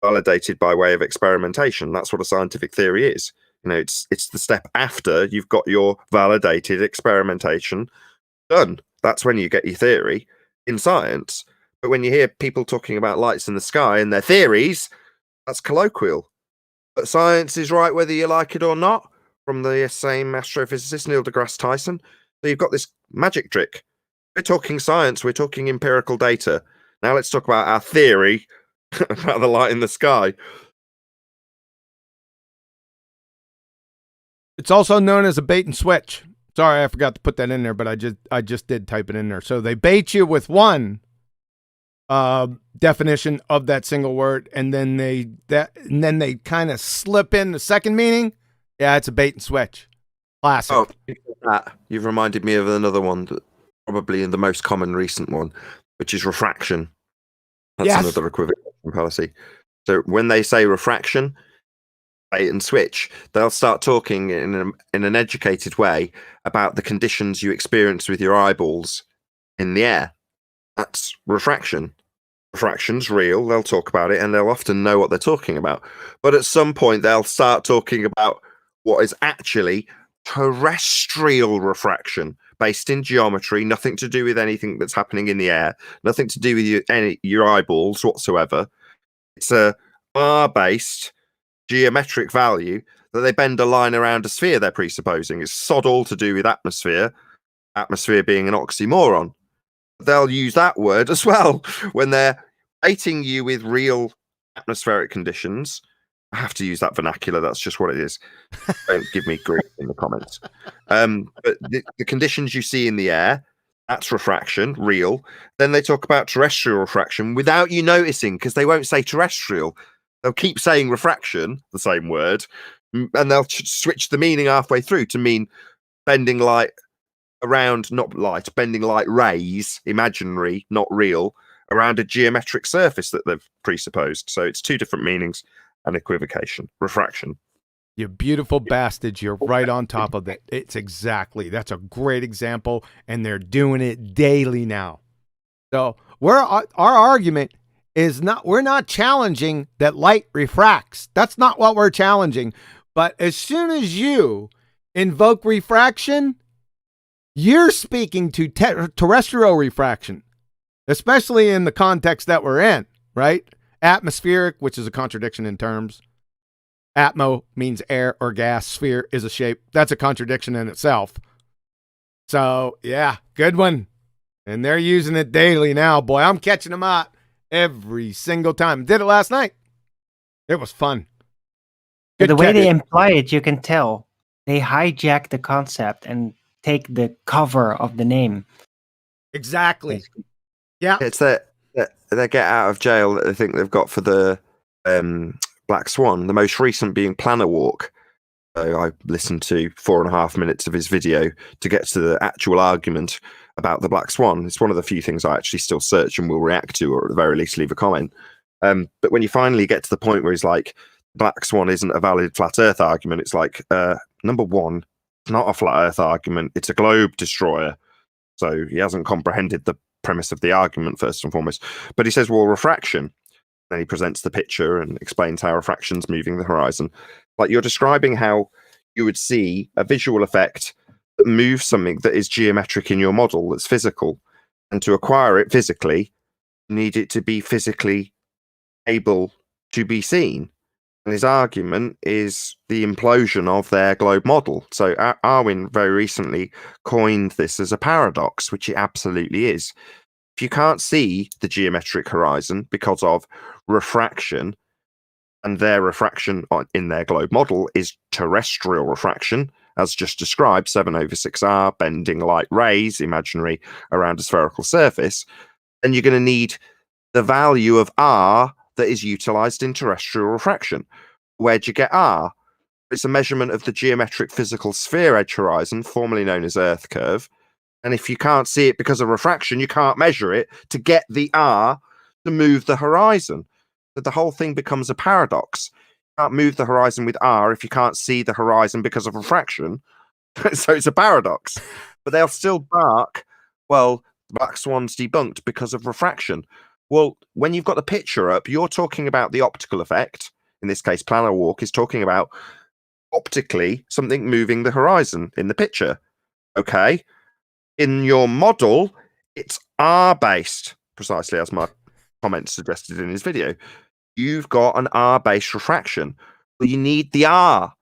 [SPEAKER 2] validated by way of experimentation. That's what a scientific theory is. You know, it's the step after you've got your validated experimentation done. That's when you get your theory in science. But when you hear people talking about lights in the sky and their theories, that's colloquial. But science is right whether you like it or not, from the same astrophysicist Neil deGrasse Tyson. So you've got this magic trick. We're talking science, we're talking empirical data. Now let's talk about our theory about the light in the sky.
[SPEAKER 1] It's also known as a bait and switch. Sorry, I forgot to put that in there, but I just did type it in there. So they bait you with one definition of that single word, and then they kind of slip in the second meaning. Yeah, it's a bait and switch. Classic.
[SPEAKER 2] Oh, you've reminded me of another one, that probably the most common recent one, which is refraction. That's
[SPEAKER 1] Yes.
[SPEAKER 2] another equivocation fallacy. So when they say refraction, bait and switch, they'll start talking in an educated way about the conditions you experience with your eyeballs in the air. That's refraction. Refraction's real. They'll talk about it and they'll often know what they're talking about. But at some point, they'll start talking about what is actually terrestrial refraction, based in geometry, nothing to do with anything that's happening in the air, nothing to do with your eyeballs whatsoever. It's a bar-based geometric value that they bend a line around a sphere they're presupposing. It's sod all to do with atmosphere being an oxymoron. They'll use that word as well when they're baiting you with real atmospheric conditions. I have to use that vernacular. That's just what it is. Don't give me grief in the comments. But the conditions you see in the air, that's refraction, real. Then they talk about terrestrial refraction without you noticing, because they won't say terrestrial. They'll keep saying refraction, the same word, and they'll switch the meaning halfway through to mean bending light around, not light, bending light rays, imaginary, not real, around a geometric surface that they've presupposed. So it's two different meanings. And equivocation, refraction.
[SPEAKER 1] You beautiful bastards, you're right on top of it. That's a great example, and they're doing it daily now. So our argument is we're not challenging that light refracts. That's not what we're challenging. But as soon as you invoke refraction, you're speaking to terrestrial refraction, especially in the context that we're in, right? Atmospheric, which is a contradiction in terms. Atmo means air or gas. Sphere is a shape. That's a contradiction in itself. So, yeah, good one. And they're using it daily now. Boy, I'm catching them out every single time. Did it last night. It was fun.
[SPEAKER 3] The way they imply it, you can tell. They hijack the concept and take the cover of the name.
[SPEAKER 1] Exactly. Yeah.
[SPEAKER 2] It's that get out of jail that they think they've got for the Black Swan, the most recent being Planner Walk. So I listened to 4.5 minutes of his video to get to the actual argument about the Black Swan. It's one of the few things I actually still search and will react to, or at the very least leave a comment. But when you finally get to the point where he's like, Black Swan isn't a valid flat Earth argument, it's like, number one, it's not a flat Earth argument, it's a globe destroyer. So he hasn't comprehended the premise of the argument, first and foremost. But he says, well, refraction. Then he presents the picture and explains how refraction's moving the horizon. Like, you're describing how you would see a visual effect that moves something that is geometric in your model, that's physical. And to acquire it physically, you need it to be physically able to be seen. And his argument is the implosion of their globe model. So Arwin very recently coined this as a paradox, which it absolutely is. If you can't see the geometric horizon because of refraction, and their refraction in their globe model is terrestrial refraction, as just described, 7/6R, bending light rays, imaginary, around a spherical surface, then you're going to need the value of R that is utilized in terrestrial refraction. Where'd you get R? It's a measurement of the geometric physical sphere edge horizon, formerly known as Earth curve. And if you can't see it because of refraction, you can't measure it to get the R to move the horizon. So the whole thing becomes a paradox. You can't move the horizon with R if you can't see the horizon because of refraction. So it's a paradox. But they'll still bark, well, Black Swan's debunked because of refraction. Well, when you've got the picture up, you're talking about the optical effect. In this case, Planner Walk is talking about optically something moving the horizon in the picture. Okay. In your model, it's R-based, precisely as my comments suggested in his video. You've got an R-based refraction. Well, you need the R,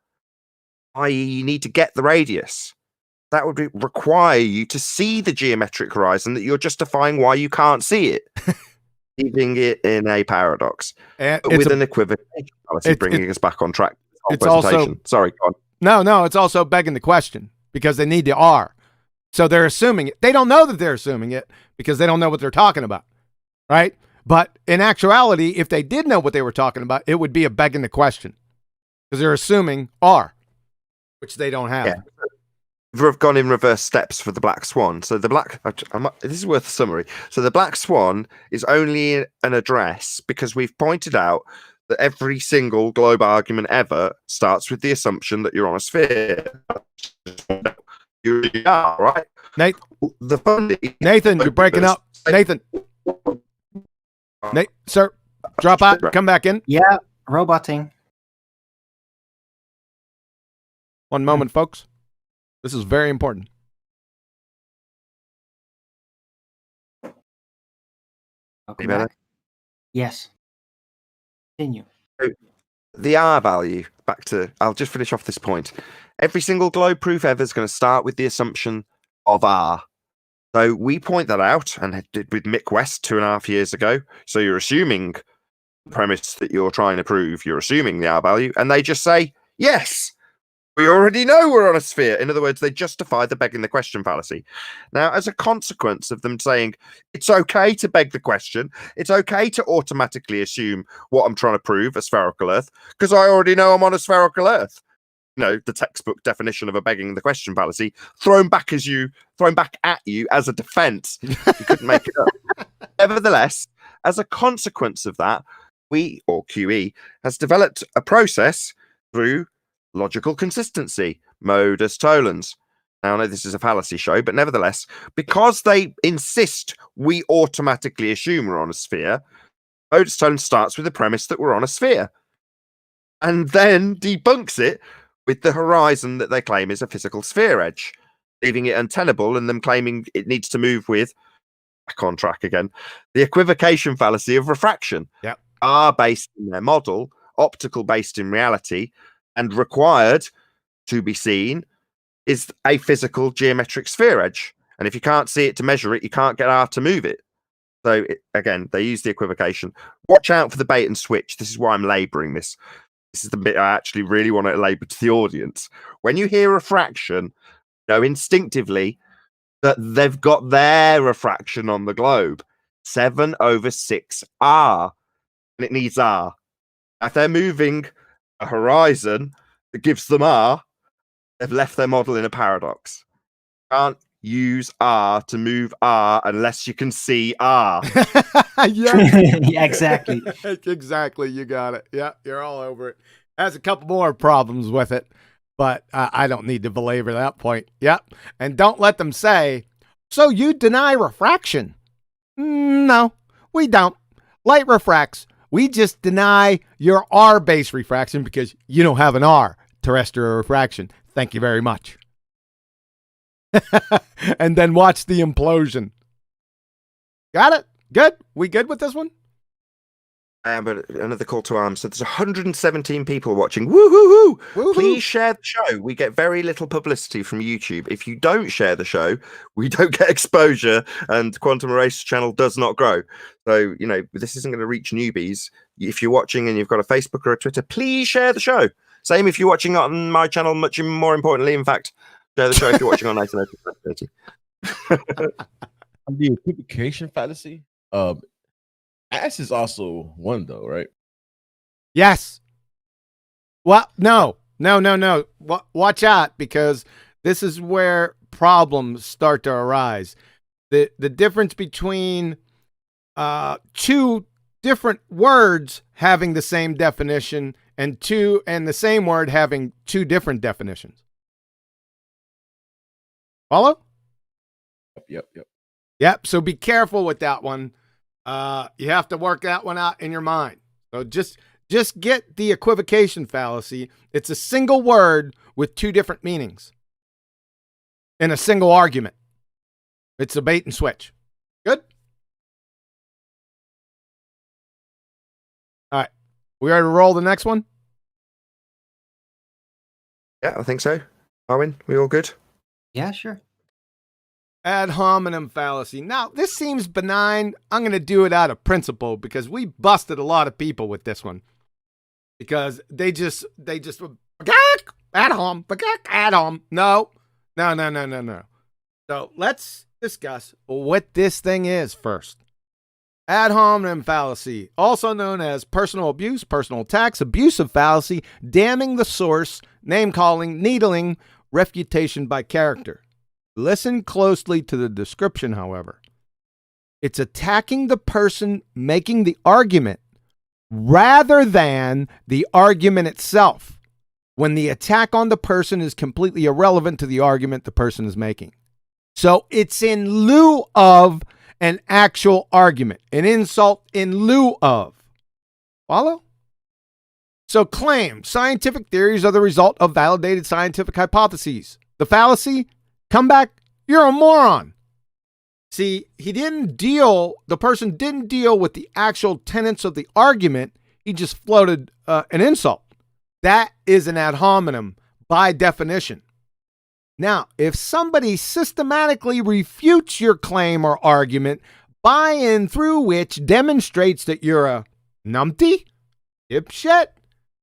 [SPEAKER 2] i.e. you need to get the radius. That would require you to see the geometric horizon that you're justifying why you can't see it. Leaving it in a paradox. But with an equivocation fallacy, bringing us back on track.
[SPEAKER 1] It's also,
[SPEAKER 2] sorry, go
[SPEAKER 1] No,
[SPEAKER 2] on.
[SPEAKER 1] it's also begging the question because they need the R. So they're assuming it. They don't know that they're assuming it because they don't know what they're talking about, right? But in actuality, if they did know what they were talking about, it would be a begging the question because they're assuming R, which they don't have.
[SPEAKER 2] Yeah. We've gone in reverse steps for the Black Swan. So the this is worth a summary. So the Black Swan is only an address because we've pointed out that every single globe argument ever starts with the assumption that you're on a sphere. You are, right?
[SPEAKER 1] Nathan, you're breaking up. Nathan. Sir, drop out, come back in.
[SPEAKER 3] Yeah, roboting.
[SPEAKER 1] One moment, folks. This is very important.
[SPEAKER 3] Welcome back. Yes. Continue.
[SPEAKER 2] So the R value, back to, I'll just finish off this point. Every single globe proof ever is going to start with the assumption of R. So we point that out and did with Mick West 2.5 years ago. So you're assuming the premise that you're trying to prove, you're assuming the R value, and they just say, yes, we already know we're on a sphere. In other words, they justify the begging the question fallacy. Now, as a consequence of them saying it's okay to beg the question, it's okay to automatically assume what I'm trying to prove, a spherical Earth, because I already know I'm on a spherical Earth. You know, the textbook definition of a begging the question fallacy, thrown back at you as a defense. You couldn't make it up. Nevertheless, as a consequence of that, we, or QE, has developed a process through logical consistency, modus tollens. Now, I know this is a fallacy show, but nevertheless, because they insist we automatically assume we're on a sphere, modus tollens starts with the premise that we're on a sphere and then debunks it with the horizon that they claim is a physical sphere edge, leaving it untenable and them claiming it needs to move with, back on track again, the equivocation fallacy of refraction.
[SPEAKER 1] Yep.
[SPEAKER 2] Are based in their model, optical based in reality, and required to be seen is a physical geometric sphere edge. And if you can't see it to measure it, you can't get R to move it. So again, they use the equivocation. Watch out for the bait and switch. This is why I'm laboring this. This is the bit I actually really want to labor to the audience. When you hear refraction, know instinctively that they've got their refraction on the globe, 7/6R, and it needs R. If they're moving a horizon that gives them R, they've left their model in a paradox. Can't use R to move R unless you can see R.
[SPEAKER 1] Yeah.
[SPEAKER 3] Yeah, exactly.
[SPEAKER 1] Exactly. You got it. Yeah, you're all over it. Has a couple more problems with it, but I don't need to belabor that point. Yep. And don't let them say, so you deny refraction. No, we don't. Light refracts. We just deny your R-based refraction because you don't have an R, terrestrial refraction. Thank you very much. And then watch the implosion. Got it? Good? We good with this one?
[SPEAKER 2] But another call to arms. So there's 117 people watching. Woo-hoo-hoo!
[SPEAKER 1] Woo-hoo.
[SPEAKER 2] Please share the show. We get very little publicity from YouTube. If you don't share the show, we don't get exposure, and Quantum Erase channel does not grow. So, you know, this isn't going to reach newbies. If you're watching and you've got a Facebook or a Twitter, please share the show. Same if you're watching on my channel, much more importantly, in fact, share the show if you're watching on 1930.
[SPEAKER 7] The Equivocation Fallacy. Ass is also one, though, right?
[SPEAKER 1] Yes. Well, no. Watch out, because this is where problems start to arise. The difference between two different words having the same definition and the same word having two different definitions. Follow? Yep. So be careful with that one. You have to work that one out in your mind. So just get the equivocation fallacy. It's a single word with two different meanings in a single argument. It's a bait and switch. Good? All right. We ready to roll the next one?
[SPEAKER 2] Yeah, I think so. Arwin, we all good?
[SPEAKER 3] Yeah, sure.
[SPEAKER 1] Ad hominem fallacy. Now, this seems benign. I'm going to do it out of principle because we busted a lot of people with this one. Because they just ad hom. No. So let's discuss what this thing is first. Ad hominem fallacy, also known as personal abuse, personal attacks, abusive fallacy, damning the source, name calling, needling, refutation by character. Listen closely to the description, however. It's attacking the person making the argument rather than the argument itself, when the attack on the person is completely irrelevant to the argument the person is making. So it's in lieu of an actual argument, an insult in lieu of. Follow? So claim scientific theories are the result of validated scientific hypotheses. The fallacy, come back, you're a moron. See, the person didn't deal with the actual tenets of the argument. He just floated an insult. That is an ad hominem by definition. Now, if somebody systematically refutes your claim or argument by and through which demonstrates that you're a numpty, dipshit,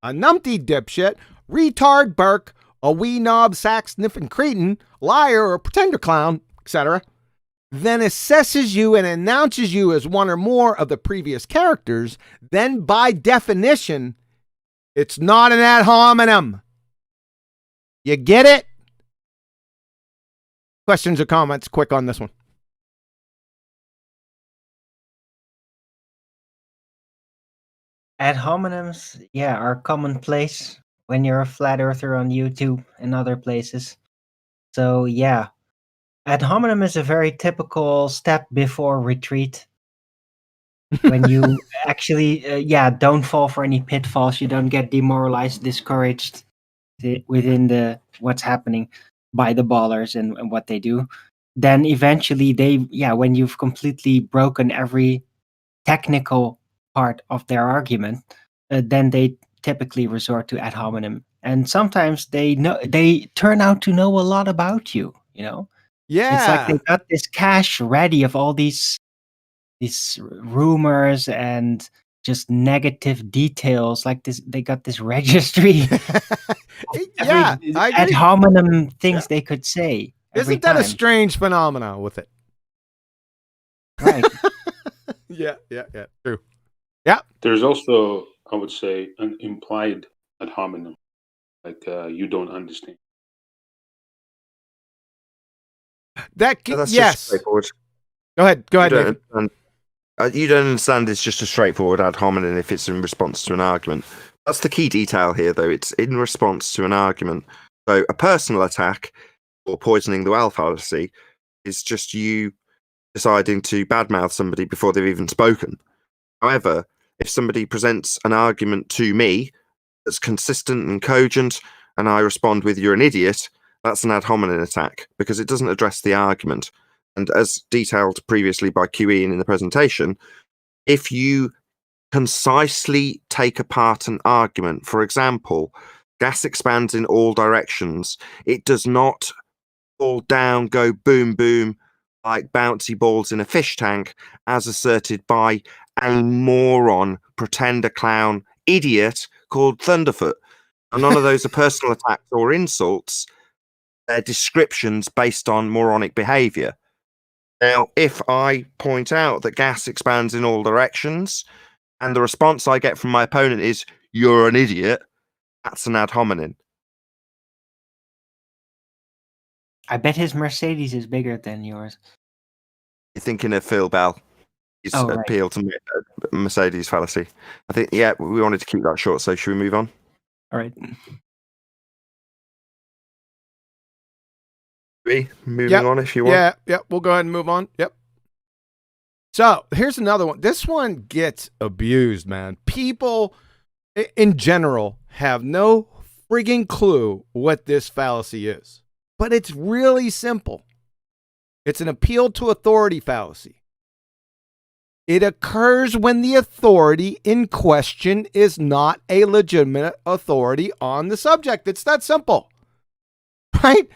[SPEAKER 1] a numpty dipshit, retard Burke, a wee knob sack sniffing cretin, liar or pretender clown, etc., then assesses you and announces you as one or more of the previous characters, then by definition, it's not an ad hominem. You get it? Questions or comments quick on this one?
[SPEAKER 3] Ad hominems, yeah, are commonplace when you're a flat earther on YouTube and other places. So yeah, ad hominem is a very typical step before retreat. When you actually, don't fall for any pitfalls, you don't get demoralized, discouraged within what's happening by the ballers and what they do. Then eventually when you've completely broken every technical part of their argument, then they typically resort to ad hominem. And sometimes they turn out to know a lot about you, you know?
[SPEAKER 1] Yeah.
[SPEAKER 3] It's like they got this cache ready of all these rumors and just negative details. Like this, they got this registry.
[SPEAKER 1] Yeah, I
[SPEAKER 3] ad
[SPEAKER 1] agree.
[SPEAKER 3] hominem things they could say.
[SPEAKER 1] Isn't that a strange phenomenon with it?
[SPEAKER 3] Right.
[SPEAKER 1] Yeah, true.
[SPEAKER 8] There's also, I would say, an implied ad hominem, like you don't understand.
[SPEAKER 1] That
[SPEAKER 2] So that's just
[SPEAKER 1] yes.
[SPEAKER 2] straightforward.
[SPEAKER 1] Go ahead,
[SPEAKER 2] You
[SPEAKER 1] Nathan.
[SPEAKER 2] don't understand, you don't understand it's just a straightforward ad hominem if it's in response to an argument. That's the key detail here, though. It's in response to an argument. So a personal attack or poisoning the well fallacy is just you deciding to badmouth somebody before they've even spoken. However, if somebody presents an argument to me that's consistent and cogent, and I respond with "you're an idiot," that's an ad hominem attack because it doesn't address the argument. And as detailed previously by QE in the presentation, if you concisely take apart an argument, for example, gas expands in all directions, it does not fall down, go boom, boom, like bouncy balls in a fish tank, as asserted by a moron, pretender clown, idiot called Thunderfoot. And none of those are personal attacks or insults. They're descriptions based on moronic behavior. Now, if I point out that gas expands in all directions, and the response I get from my opponent is, "You're an idiot," that's an ad hominem.
[SPEAKER 3] I bet his Mercedes is bigger than yours.
[SPEAKER 2] You're thinking of Phil Bell. His
[SPEAKER 3] Oh, right.
[SPEAKER 2] appeal to Mercedes fallacy. I think, yeah, we wanted to keep that short, so should we move on?
[SPEAKER 3] All right.
[SPEAKER 2] Moving on if you want.
[SPEAKER 1] Yeah, we'll go ahead and move on. Yep. So here's another one. This one gets abused, man. People in general have no frigging clue what this fallacy is, but it's really simple. It's an appeal to authority fallacy. It occurs when the authority in question is not a legitimate authority on the subject. It's that simple, right?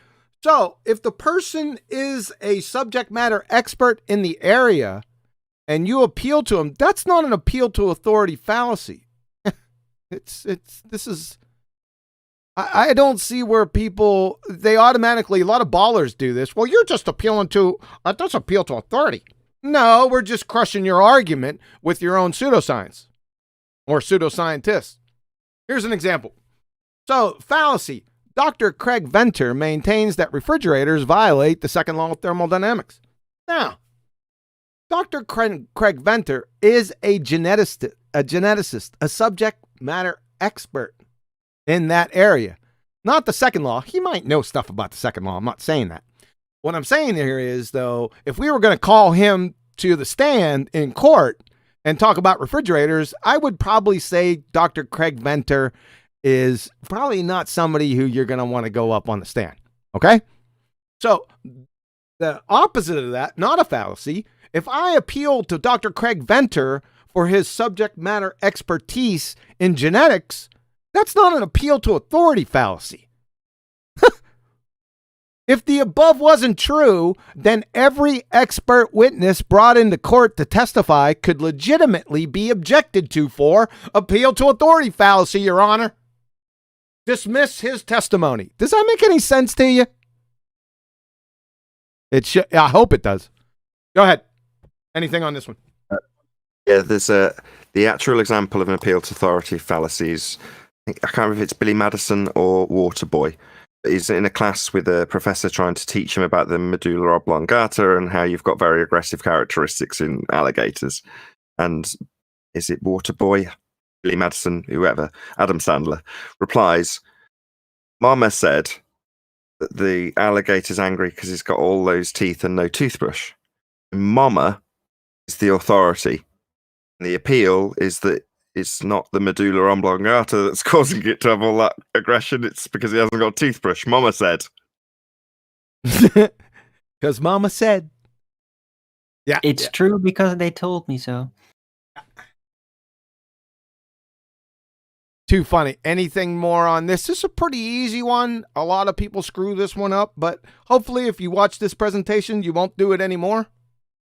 [SPEAKER 1] So if the person is a subject matter expert in the area and you appeal to him, that's not an appeal to authority fallacy. I don't see where people, they automatically, a lot of ballers do this. Well, you're just appealing to, that's appeal to authority. No, we're just crushing your argument with your own pseudoscience or pseudoscientists. Here's an example. So, fallacy. Dr. Craig Venter maintains that refrigerators violate the second law of thermodynamics. Now, Dr. Craig Venter is a geneticist, a subject matter expert in that area. Not the second law. He might know stuff about the second law. I'm not saying that. What I'm saying here is, though, if we were going to call him to the stand in court and talk about refrigerators, I would probably say Dr. Craig Venter is probably not somebody who you're going to want to go up on the stand. Okay? So the opposite of that, not a fallacy, if I appeal to Dr. Craig Venter for his subject matter expertise in genetics, that's not an appeal to authority fallacy. If the above wasn't true, then every expert witness brought into court to testify could legitimately be objected to for appeal to authority fallacy, Your Honor. Dismiss his testimony. Does that make any sense to you? I hope it does. Go ahead. Anything on this one?
[SPEAKER 2] Yeah, there's the actual example of an appeal to authority fallacies. I can't remember if it's Billy Madison or Waterboy. He's in a class with a professor trying to teach him about the medulla oblongata and how you've got very aggressive characteristics in alligators. And is it Waterboy, Billy Madison, whoever, Adam Sandler, replies, "Mama said that the alligator's angry because he's got all those teeth and no toothbrush. Mama is the authority. And the appeal is that it's not the medulla oblongata that's causing it to have all that aggression. It's because he hasn't got a toothbrush. Mama said."
[SPEAKER 1] Because Mama said. Yeah.
[SPEAKER 3] It's true because they told me so.
[SPEAKER 1] Too funny. Anything more on this? This is a pretty easy one. A lot of people screw this one up, but hopefully if you watch this presentation, you won't do it anymore.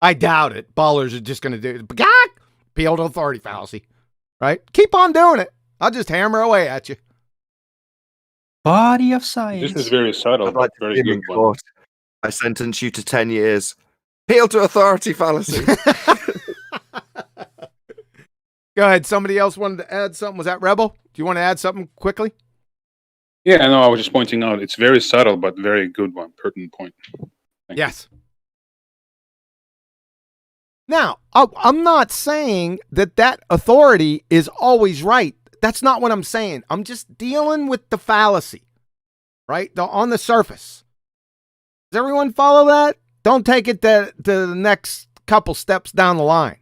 [SPEAKER 1] I doubt it. Ballers are just going to do it. Appeal to authority fallacy. Right? Keep on doing it. I'll just hammer away at you.
[SPEAKER 3] Body of science.
[SPEAKER 8] This is very subtle,
[SPEAKER 2] I'd like
[SPEAKER 8] but
[SPEAKER 2] to
[SPEAKER 8] very
[SPEAKER 2] see
[SPEAKER 8] good
[SPEAKER 2] in
[SPEAKER 8] one.
[SPEAKER 2] court. I sentence you to 10 years. Appeal to authority fallacy.
[SPEAKER 1] Go ahead. Somebody else wanted to add something. Was that Rebel? Do you want to add something quickly?
[SPEAKER 8] Yeah, no, I was just pointing out it's very subtle but very good one, pertinent point. Thank you.
[SPEAKER 1] Yes. Now, I'm not saying that authority is always right. That's not what I'm saying. I'm just dealing with the fallacy, right? On the surface. Does everyone follow that? Don't take it to the next couple steps down the line.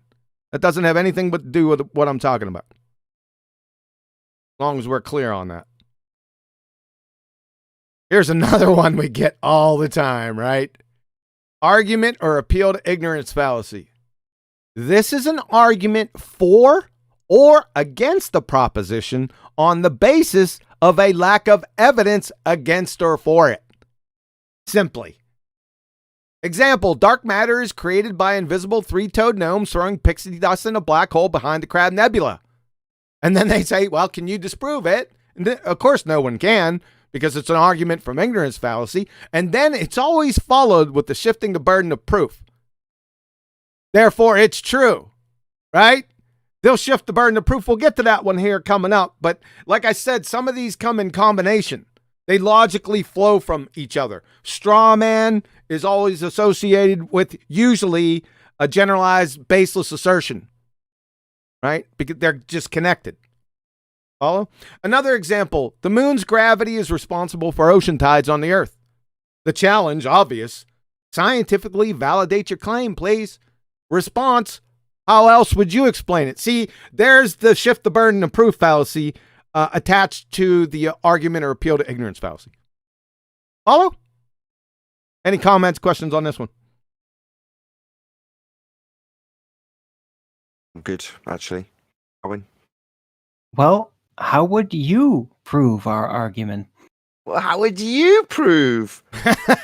[SPEAKER 1] That doesn't have anything but to do with what I'm talking about. As long as we're clear on that. Here's another one we get all the time, right? Argument or appeal to ignorance fallacy. This is an argument for or against the proposition on the basis of a lack of evidence against or for it. Simply. Example, dark matter is created by invisible three-toed gnomes throwing pixie dust in a black hole behind the Crab Nebula. And then they say, well, can you disprove it? And then, of course, no one can, because it's an argument from ignorance fallacy. And then it's always followed with the shifting the burden of proof. Therefore, it's true, right? They'll shift the burden of proof. We'll get to that one here coming up. But like I said, some of these come in combination. They logically flow from each other. Straw man is always associated with usually a generalized baseless assertion, right? Because they're just connected. Follow? Another example, the moon's gravity is responsible for ocean tides on the earth. The challenge, obvious. Scientifically validate your claim, please. Response, how else would you explain it? See, there's the shift the burden of proof fallacy attached to the argument or appeal to ignorance fallacy. Follow? Any comments, questions on this one?
[SPEAKER 2] I'm good, actually. Owen?
[SPEAKER 3] Well, how would you prove our argument?
[SPEAKER 2] Well, how would you prove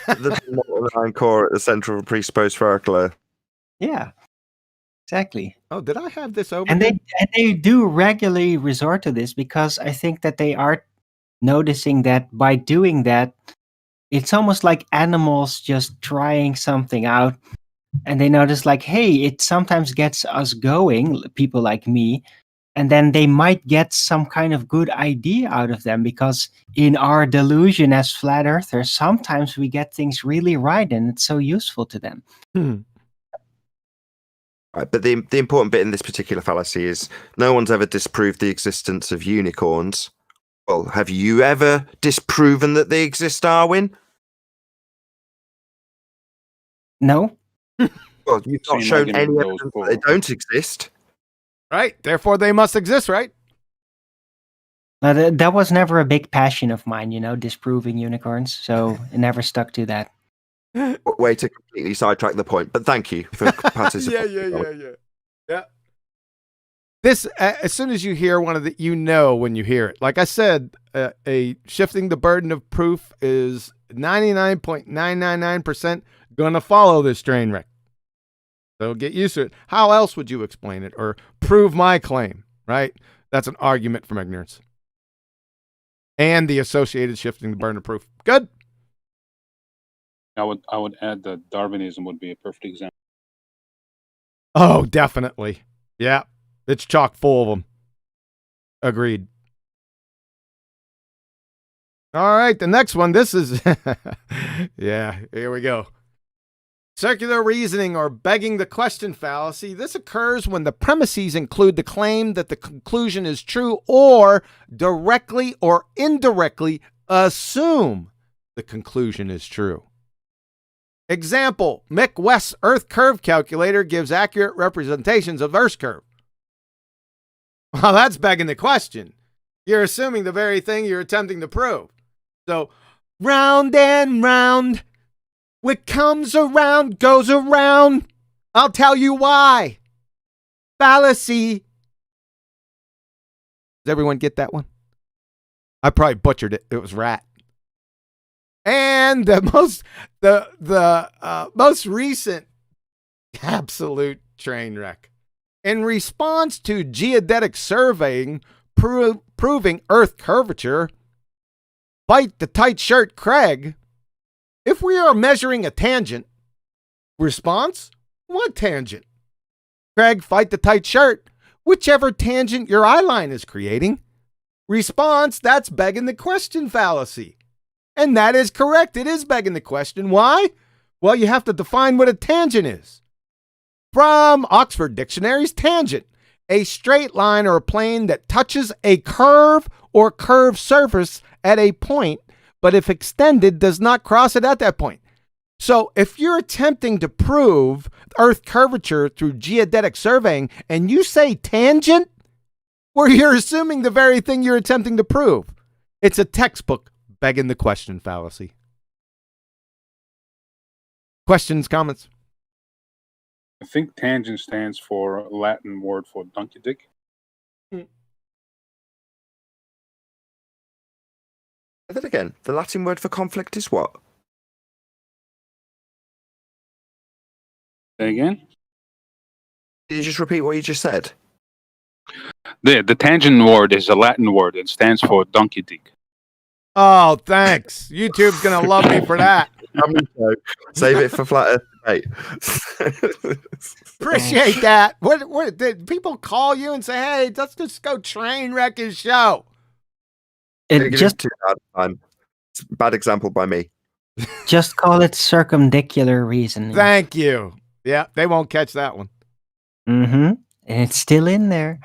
[SPEAKER 2] the line core at the center of a presupposed ferocler?
[SPEAKER 3] Yeah, exactly.
[SPEAKER 1] Oh, did I have this over?
[SPEAKER 3] And they do regularly resort to this because I think that they are noticing that by doing that, it's almost like animals just trying something out. And they notice like, hey, it sometimes gets us going, people like me. And then they might get some kind of good idea out of them because in our delusion as flat earthers, sometimes we get things really right and it's so useful to them.
[SPEAKER 2] Right, but the important bit in this particular fallacy is no one's ever disproved the existence of unicorns. Well, have you ever disproven that they exist, Darwin?
[SPEAKER 3] No?
[SPEAKER 2] Well, you've not
[SPEAKER 8] Same
[SPEAKER 2] shown
[SPEAKER 8] argument
[SPEAKER 2] any
[SPEAKER 8] goes
[SPEAKER 2] evidence that
[SPEAKER 8] for-
[SPEAKER 2] they don't exist.
[SPEAKER 1] Right. Therefore, they must exist, right?
[SPEAKER 3] But that was never a big passion of mine, disproving unicorns. So it never stuck to that.
[SPEAKER 2] Way to completely sidetrack the point, but thank you for participating.
[SPEAKER 1] Yeah. This, as soon as you hear one of the, when you hear it. Like I said, a shifting the burden of proof is 99.999% going to follow this train wreck. So get used to it. How else would you explain it or prove my claim, right? That's an argument from ignorance. And the associated shifting the burden of proof. Good.
[SPEAKER 8] I would add that Darwinism would be a perfect example.
[SPEAKER 1] Oh, definitely. Yeah. It's chock full of them. Agreed. All right. The next one. This is, yeah, here we go. Circular reasoning or begging the question fallacy. This occurs when the premises include the claim that the conclusion is true or directly or indirectly assume the conclusion is true. Example, Mick West's Earth curve calculator gives accurate representations of Earth's curve. Well, that's begging the question. You're assuming the very thing you're attempting to prove. So, round and round. What comes around goes around. I'll tell you why. Fallacy. Does everyone get that one? I probably butchered it. It was rat. And the most recent absolute train wreck. In response to geodetic surveying proving Earth curvature, bite the tight shirt, Craig. If we are measuring a tangent, response, what tangent? Craig, fight the tight shirt. whichever tangent your eye line is creating. Response, that's begging the question fallacy. And that is correct. It is begging the question. Why? Well, you have to define what a tangent is. From Oxford Dictionary's tangent, a straight line or a plane that touches a curve or curved surface at a point, but if extended, does not cross it at that point. So if you're attempting to prove Earth curvature through geodetic surveying and you say tangent, well, you're assuming the very thing you're attempting to prove. It's a textbook begging the question fallacy. Questions, comments?
[SPEAKER 8] I think tangent stands for a Latin word for donkey dick.
[SPEAKER 2] Say that again. The Latin word for conflict is what?
[SPEAKER 8] Say again?
[SPEAKER 2] Did you just repeat what you just said?
[SPEAKER 8] The tangent word is a Latin word. It stands for donkey dick.
[SPEAKER 1] Oh, thanks. YouTube's going to love me for that.
[SPEAKER 2] Save it for flat Earth debate.
[SPEAKER 1] Appreciate that. What did people call you and say, hey, let's just go train wreck his show?
[SPEAKER 3] It just
[SPEAKER 2] too bad time. It's a bad example by me.
[SPEAKER 3] just call it circumdicular reasoning.
[SPEAKER 1] Thank you. Yeah, they won't catch that one.
[SPEAKER 3] Mm-hmm. And it's still in there.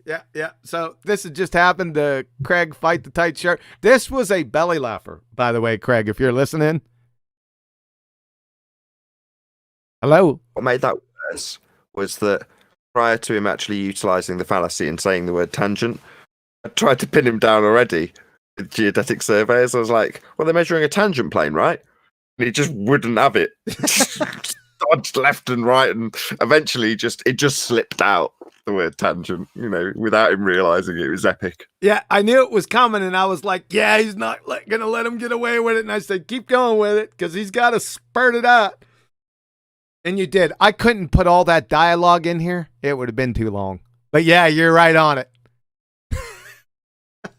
[SPEAKER 1] Yeah. So this had just happened to Craig Fight the Tight Shirt. This was a belly laugher, by the way, Craig, if you're listening. Hello?
[SPEAKER 2] What made that worse was that prior to him actually utilising the fallacy and saying the word tangent, I tried to pin him down already with geodetic surveyors. I was like, well, they're measuring a tangent plane, right? And he just wouldn't have it. Dodged left and right, and eventually it just slipped out, the word tangent, without him realising it. It was epic.
[SPEAKER 1] Yeah, I knew it was coming, and I was like, yeah, he's not going to let him get away with it. And I said, keep going with it, because he's got to spurt it out. And you did. I couldn't put all that dialogue in here. It would have been too long. But yeah, you're right on it.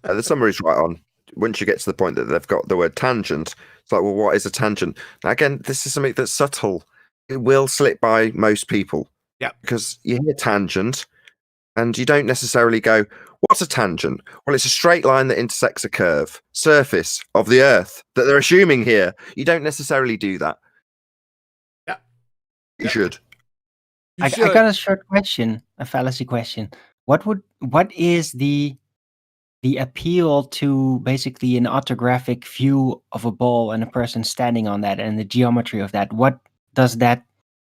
[SPEAKER 2] The summary's right on. Once you get to the point that they've got the word tangent, it's like, well, what is a tangent? Now, again, this is something that's subtle. It will slip by most people.
[SPEAKER 1] Yeah.
[SPEAKER 2] Because you hear tangent, and you don't necessarily go, what's a tangent? Well, it's a straight line that intersects a curve, surface of the Earth that they're assuming here. You don't necessarily do that.
[SPEAKER 1] Yeah.
[SPEAKER 2] You should.
[SPEAKER 3] I got a short question, a fallacy question. What is the appeal to basically an orthographic view of a ball and a person standing on that and the geometry of that? What does that,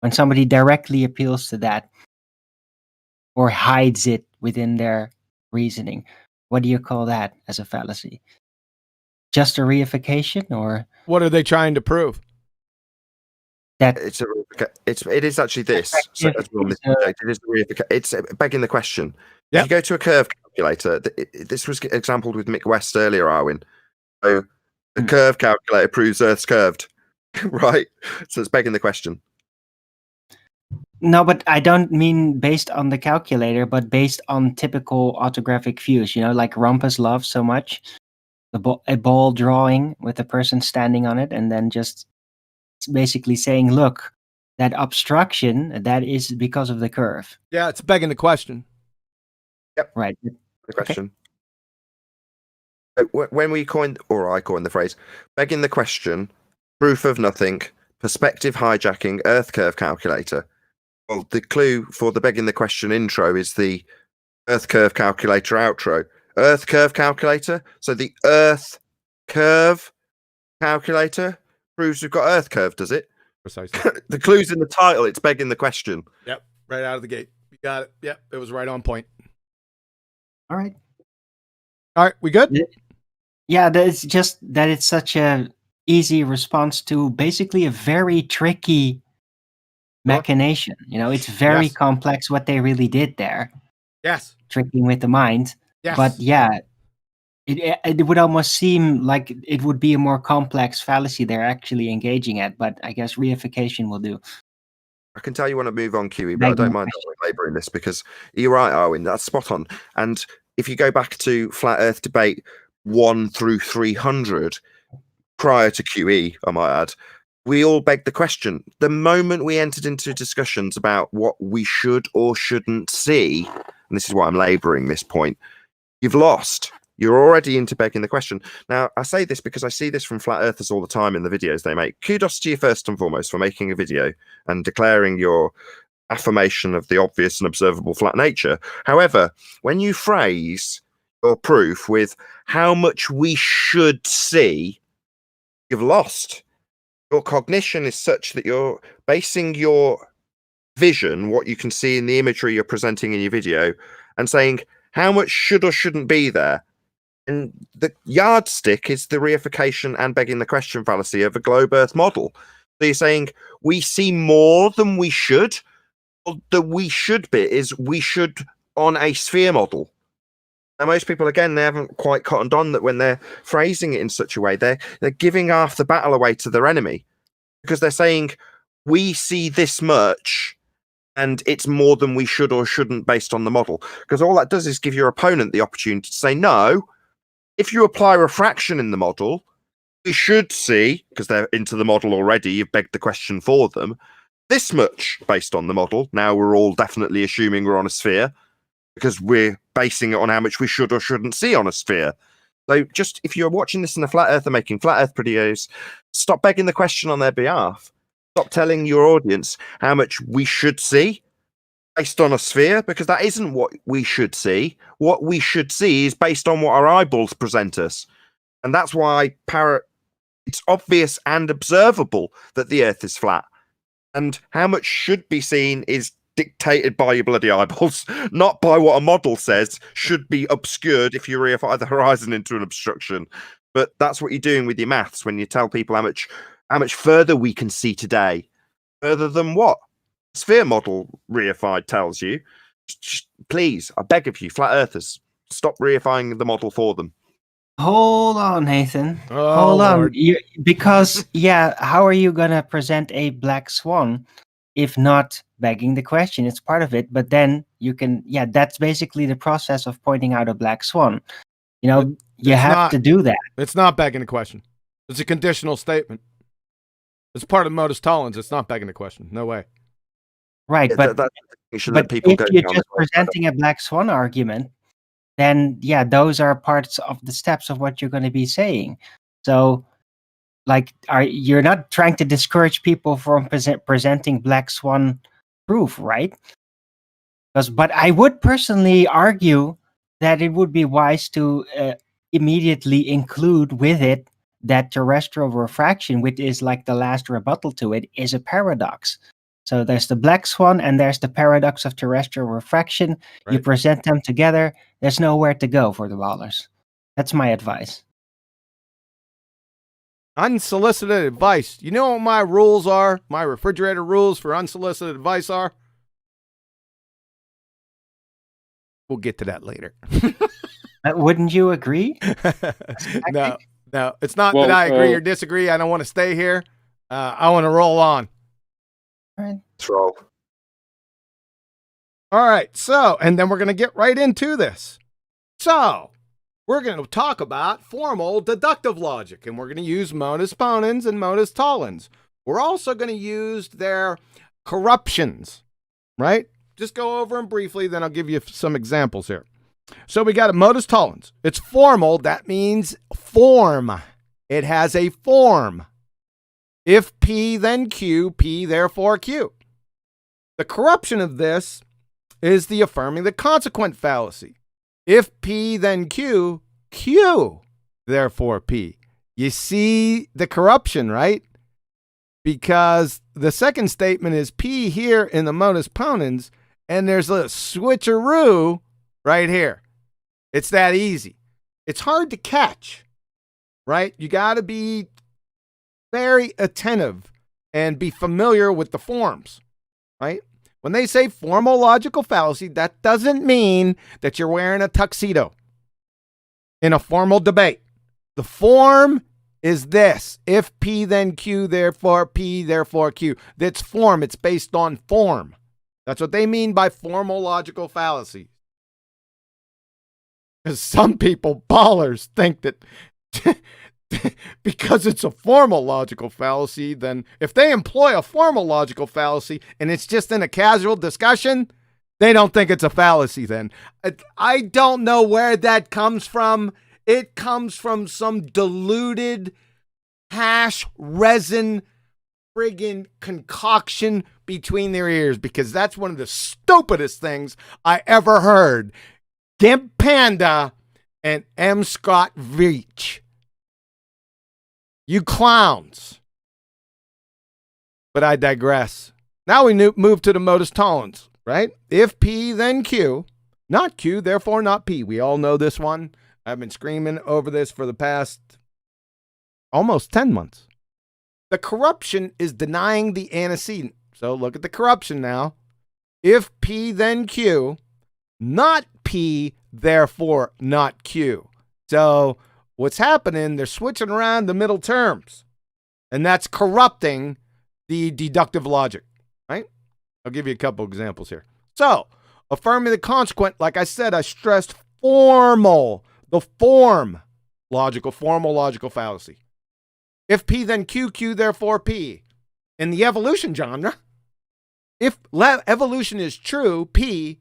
[SPEAKER 3] when somebody directly appeals to that or hides it within their reasoning, what do you call that as a fallacy? Just a reification, or
[SPEAKER 1] what are they trying to prove?
[SPEAKER 3] That
[SPEAKER 2] it is actually this. So as well, it is the reification. It's begging the question.
[SPEAKER 1] Yep.
[SPEAKER 2] If you go to a curve calculator, this was exampled with Mick West earlier, Arwin. So the curve calculator proves Earth's curved, right? So it's begging the question.
[SPEAKER 3] No, but I don't mean based on the calculator, but based on typical orthographic views. Like Rumpus loves so much a ball drawing with a person standing on it, and then just basically saying, "Look, that obstruction that is because of the curve."
[SPEAKER 1] Yeah, it's begging the question.
[SPEAKER 2] Yep.
[SPEAKER 3] Right.
[SPEAKER 2] The question. Okay. When I coined the phrase begging the question, proof of nothing, perspective hijacking, Earth curve calculator. Well, the clue for the begging the question intro is the Earth curve calculator outro. Earth curve calculator. So the Earth curve calculator proves we've got Earth curve, does it?
[SPEAKER 1] Precisely.
[SPEAKER 2] The clue's in the title. It's begging the question.
[SPEAKER 1] Yep. Right out of the gate. You got it. Yep. It was right on point.
[SPEAKER 3] All right.
[SPEAKER 1] We good?
[SPEAKER 3] Yeah, it's just that it's such a easy response to basically a very tricky machination. It's very complex what they really did there.
[SPEAKER 1] Yes.
[SPEAKER 3] Tricking with the mind.
[SPEAKER 1] Yes.
[SPEAKER 3] But yeah, it would almost seem like it would be a more complex fallacy they're actually engaging at, but I guess reification will do.
[SPEAKER 2] I can tell you want to move on, QE, but I don't mind labouring this because you're right, Arwin. That's spot on. And if you go back to Flat Earth Debate 1 through 300, prior to QE, I might add, we all beg the question. The moment we entered into discussions about what we should or shouldn't see, and this is why I'm labouring this point, you've lost. You're already into begging the question. Now, I say this because I see this from flat earthers all the time in the videos they make. Kudos to you first and foremost for making a video and declaring your affirmation of the obvious and observable flat nature. However, when you phrase your proof with how much we should see, you've lost. Your cognition is such that you're basing your vision, what you can see in the imagery you're presenting in your video, and saying how much should or shouldn't be there. And the yardstick is the reification and begging the question fallacy of a globe earth model. So you're saying we see more than we should. Well, the we should bit is we should on a sphere model. Now, most people, again, they haven't quite cottoned on that when they're phrasing it in such a way, they're giving half the battle away to their enemy, because they're saying we see this much and it's more than we should or shouldn't based on the model. Because all that does is give your opponent the opportunity to say, no, if you apply refraction in the model, we should see, because they're into the model already, you've begged the question for them, this much based on the model. Now we're all definitely assuming we're on a sphere, because we're basing it on how much we should or shouldn't see on a sphere. So just, if you're watching this in the flat earth and making flat earth videos, stop begging the question on their behalf. Stop telling your audience how much we should see based on a sphere, because that isn't what we should see. What we should see is based on what our eyeballs present us. And that's why it's obvious and observable that the earth is flat. And how much should be seen is dictated by your bloody eyeballs, not by what a model says should be obscured if you reify the horizon into an obstruction. But that's what you're doing with your maths when you tell people how much further we can see today. Further than what sphere model reified tells you. Just, please, I beg of you, flat earthers, stop reifying the model for them.
[SPEAKER 3] Hold on, Nathan.
[SPEAKER 1] Oh,
[SPEAKER 3] Hold on.
[SPEAKER 1] Lord.
[SPEAKER 3] Because, how are you going to present a black swan if not begging the question? It's part of it, but then you can, that's basically the process of pointing out a black swan. You have to do that.
[SPEAKER 1] It's not begging the question. It's a conditional statement. It's part of modus tollens. It's not begging the question. No way.
[SPEAKER 3] Right,
[SPEAKER 2] Yeah,
[SPEAKER 3] but if you're just presenting a black swan argument, then those are parts of the steps of what you're going to be saying. So, you're not trying to discourage people from presenting black swan proof, right? But I would personally argue that it would be wise to immediately include with it that terrestrial refraction, which is like the last rebuttal to it, is a paradox. So there's the black swan and there's the paradox of terrestrial refraction. Right. You present them together, there's nowhere to go for the ballers. That's my advice.
[SPEAKER 1] Unsolicited advice. You know what my rules are? My refrigerator rules for unsolicited advice are? We'll get to that later.
[SPEAKER 3] Wouldn't you agree?
[SPEAKER 1] No, it's not that I agree or disagree. I don't want to stay here. I want to roll on.
[SPEAKER 2] Let's roll.
[SPEAKER 1] All right. So, and then we're going to get right into this. So, we're going to talk about formal deductive logic, and we're going to use modus ponens and modus tollens. We're also going to use their corruptions, right? Just go over them briefly, then I'll give you some examples here. So we got a modus tollens. It's formal. That means form. It has a form. If P, then Q, P, therefore Q. The corruption of this is the affirming the consequent fallacy. If P, then Q, Q, therefore P. You see the corruption, right? Because the second statement is P here in the modus ponens, and there's a switcheroo right here. It's that easy. It's hard to catch, right? You got to be very attentive and be familiar with the forms, right? When they say formal logical fallacy, that doesn't mean that you're wearing a tuxedo in a formal debate. The form is this. If P, then Q, therefore P, therefore Q. That's form. It's based on form. That's what they mean by formal logical fallacy. Because some people, ballers, think that because it's a formal logical fallacy, then if they employ a formal logical fallacy and it's just in a casual discussion, they don't think it's a fallacy then. I don't know where that comes from. It comes from some diluted hash resin friggin' concoction between their ears, because that's one of the stupidest things I ever heard. Gimp Panda and M. Scott Veach. You clowns. But I digress. Now we move to the modus tollens, right? If P, then Q. Not Q, therefore not P. We all know this one. I've been screaming over this for the past almost 10 months. The corruption is denying the antecedent. So look at the corruption now. If P, then Q. Not P, therefore not Q. So what's happening, they're switching around the middle terms. And that's corrupting the deductive logic, right? I'll give you a couple examples here. So, affirming the consequent, like I said, I stressed formal, the formal logical fallacy. If P, then Q, Q, therefore P. In the evolution genre, if evolution is true, P,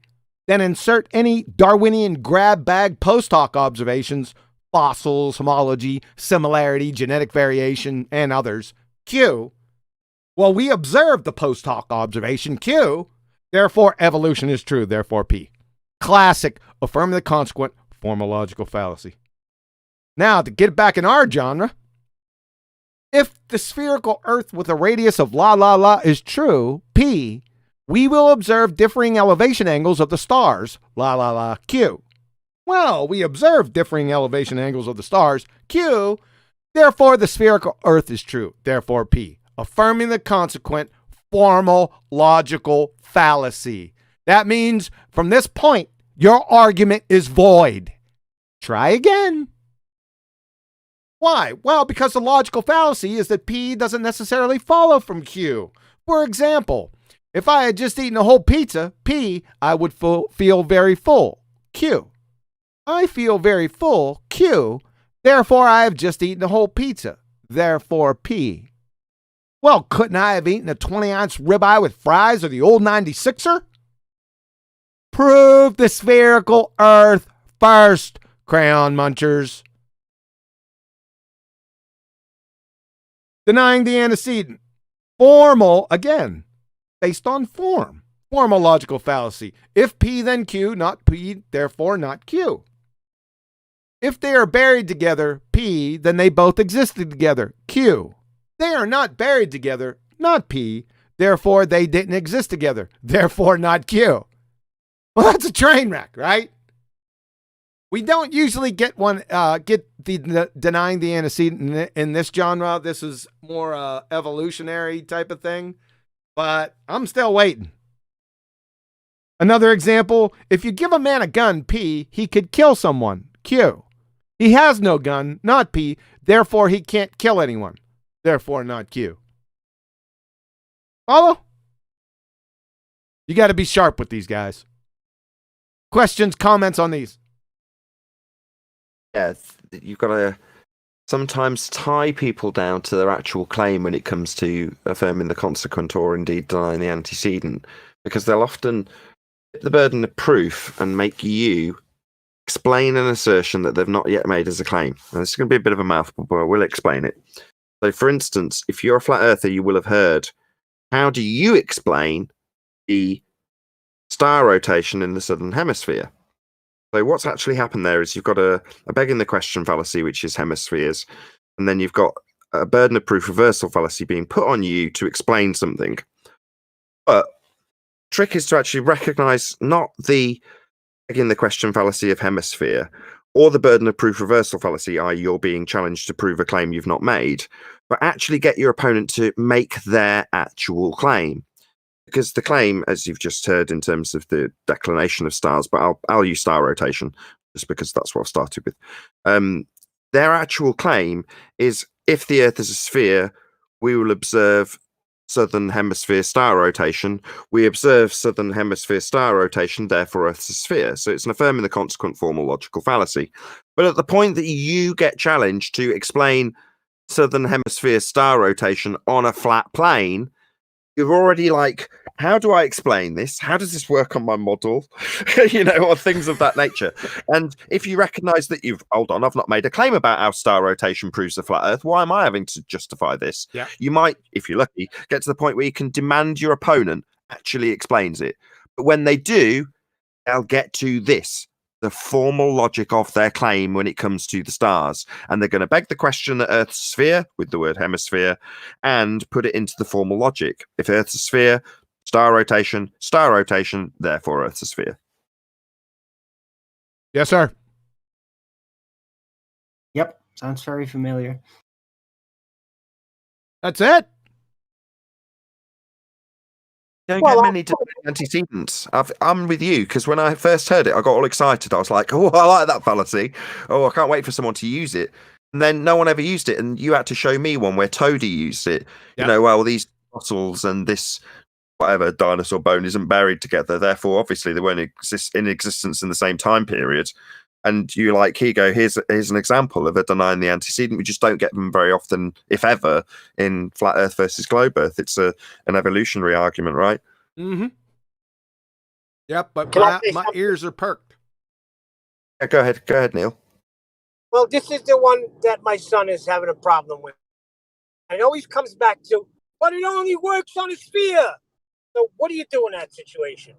[SPEAKER 1] then insert any Darwinian grab bag post hoc observations, fossils, homology, similarity, genetic variation, and others, Q. Well, we observed the post hoc observation, Q. Therefore, evolution is true, therefore P. Classic affirming the consequent formal logical fallacy. Now, to get back in our genre, if the spherical Earth with a radius of la la la is true, P, we will observe differing elevation angles of the stars, la la la, Q. Well, we observe differing elevation angles of the stars, Q. Therefore, the spherical Earth is true, therefore P. Affirming the consequent formal logical fallacy. That means from this point, your argument is void. Try again. Why? Well, because the logical fallacy is that P doesn't necessarily follow from Q. For example, if I had just eaten a whole pizza, P, I would feel very full. Q. I feel very full. Q. Therefore, I have just eaten a whole pizza. Therefore, P. Well, couldn't I have eaten a 20-ounce ribeye with fries or the old 96er? Prove the spherical Earth first, crayon munchers. Denying the antecedent. Formal, again, based on form. Formal logical fallacy. If P, then Q, not P, therefore not Q. If they are buried together, P, then they both existed together, Q. They are not buried together, not P, therefore they didn't exist together, therefore not Q. Well, that's a train wreck, right? We don't usually get the denying the antecedent in this genre. This is more evolutionary type of thing, but I'm still waiting. Another example, if you give a man a gun, P, he could kill someone, Q. He has no gun, not P, therefore he can't kill anyone, therefore not Q. Follow? You got to be sharp with these guys. Questions, comments on these?
[SPEAKER 2] Yeah, you've got to sometimes tie people down to their actual claim when it comes to affirming the consequent or indeed denying the antecedent, because they'll often hit the burden of proof and make you explain an assertion that they've not yet made as a claim. Now, this is going to be a bit of a mouthful, but I will explain it. So, for instance, if you're a flat earther, you will have heard, how do you explain the star rotation in the southern hemisphere? So what's actually happened there is you've got a begging the question fallacy, which is hemispheres, and then you've got a burden of proof reversal fallacy being put on you to explain something. But the trick is to actually recognize not the begging the question fallacy of hemisphere or the burden of proof reversal fallacy, i.e. you're being challenged to prove a claim you've not made, but actually get your opponent to make their actual claim. Because the claim, as you've just heard in terms of the declination of stars, but I'll use star rotation just because that's what I've started with. Their actual claim is, if the Earth is a sphere, we will observe southern hemisphere star rotation. We observe southern hemisphere star rotation, therefore Earth's a sphere. So it's an affirming the consequent formal logical fallacy. But at the point that you get challenged to explain Southern Hemisphere star rotation on a flat plane, you're already like, how do I explain this? How does this work on my model? Or things of that nature. And if you recognize that hold on, I've not made a claim about how star rotation proves the flat Earth. Why am I having to justify this?
[SPEAKER 1] Yeah.
[SPEAKER 2] You might, if you're lucky, get to the point where you can demand your opponent actually explains it. But when they do, they'll get to this, the formal logic of their claim when it comes to the stars. And they're going to beg the question that Earth's a sphere with the word hemisphere and put it into the formal logic. If Earth's a sphere, star rotation, therefore Earth's a sphere.
[SPEAKER 1] Yes, sir.
[SPEAKER 3] Yep, sounds very familiar.
[SPEAKER 1] That's it.
[SPEAKER 2] Don't
[SPEAKER 4] Well,
[SPEAKER 2] get many antecedents. I'm with you, because when I first heard it, I got all excited. I was like, oh, I like that fallacy. Oh, I can't wait for someone to use it. And then no one ever used it. And you had to show me one where Toady used it.
[SPEAKER 1] Yeah.
[SPEAKER 2] Well, these fossils and this whatever dinosaur bone isn't buried together. Therefore, obviously, they weren't in existence in the same time period. And you're like, here you go, here's an example of a denying the antecedent. We just don't get them very often, if ever, in flat Earth versus globe Earth. It's an evolutionary argument, right?
[SPEAKER 1] Mm-hmm. Yep, but
[SPEAKER 4] Can I
[SPEAKER 1] my
[SPEAKER 4] say something?
[SPEAKER 1] ears are perked.
[SPEAKER 2] Yeah, go ahead, Neil.
[SPEAKER 4] Well, this is the one that my son is having a problem with. And it always comes back to, but it only works on a sphere. So what do you do in that situation?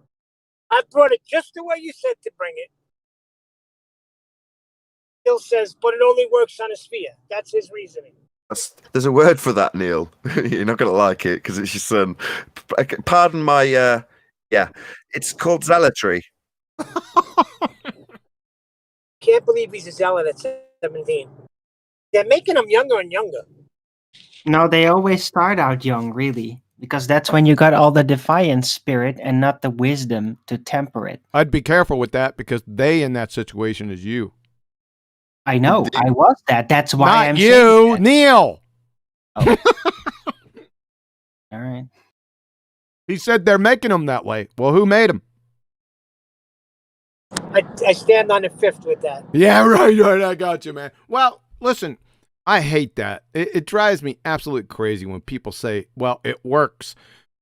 [SPEAKER 4] I brought it just the way you said to bring it. Still says, but it only works on a sphere. That's his reasoning.
[SPEAKER 2] There's a word for that, Neil. You're not going to like it because it's your son. Pardon my, it's called zealotry.
[SPEAKER 4] Can't believe he's a zealot at 17. They're making him younger and younger.
[SPEAKER 3] No, they always start out young, really, because that's when you got all the defiance spirit and not the wisdom to temper it.
[SPEAKER 1] I'd be careful with that because they in that situation is you.
[SPEAKER 3] I know, I was that. That's why
[SPEAKER 1] Not
[SPEAKER 3] I'm
[SPEAKER 1] you,
[SPEAKER 3] saying that.
[SPEAKER 1] Neil.
[SPEAKER 3] Oh. All right.
[SPEAKER 1] He said they're making them that way. Well, who made them?
[SPEAKER 4] I stand on the fifth with that.
[SPEAKER 1] Yeah, right. I got you, man. Well, listen, I hate that. It drives me absolutely crazy when people say, well, it works.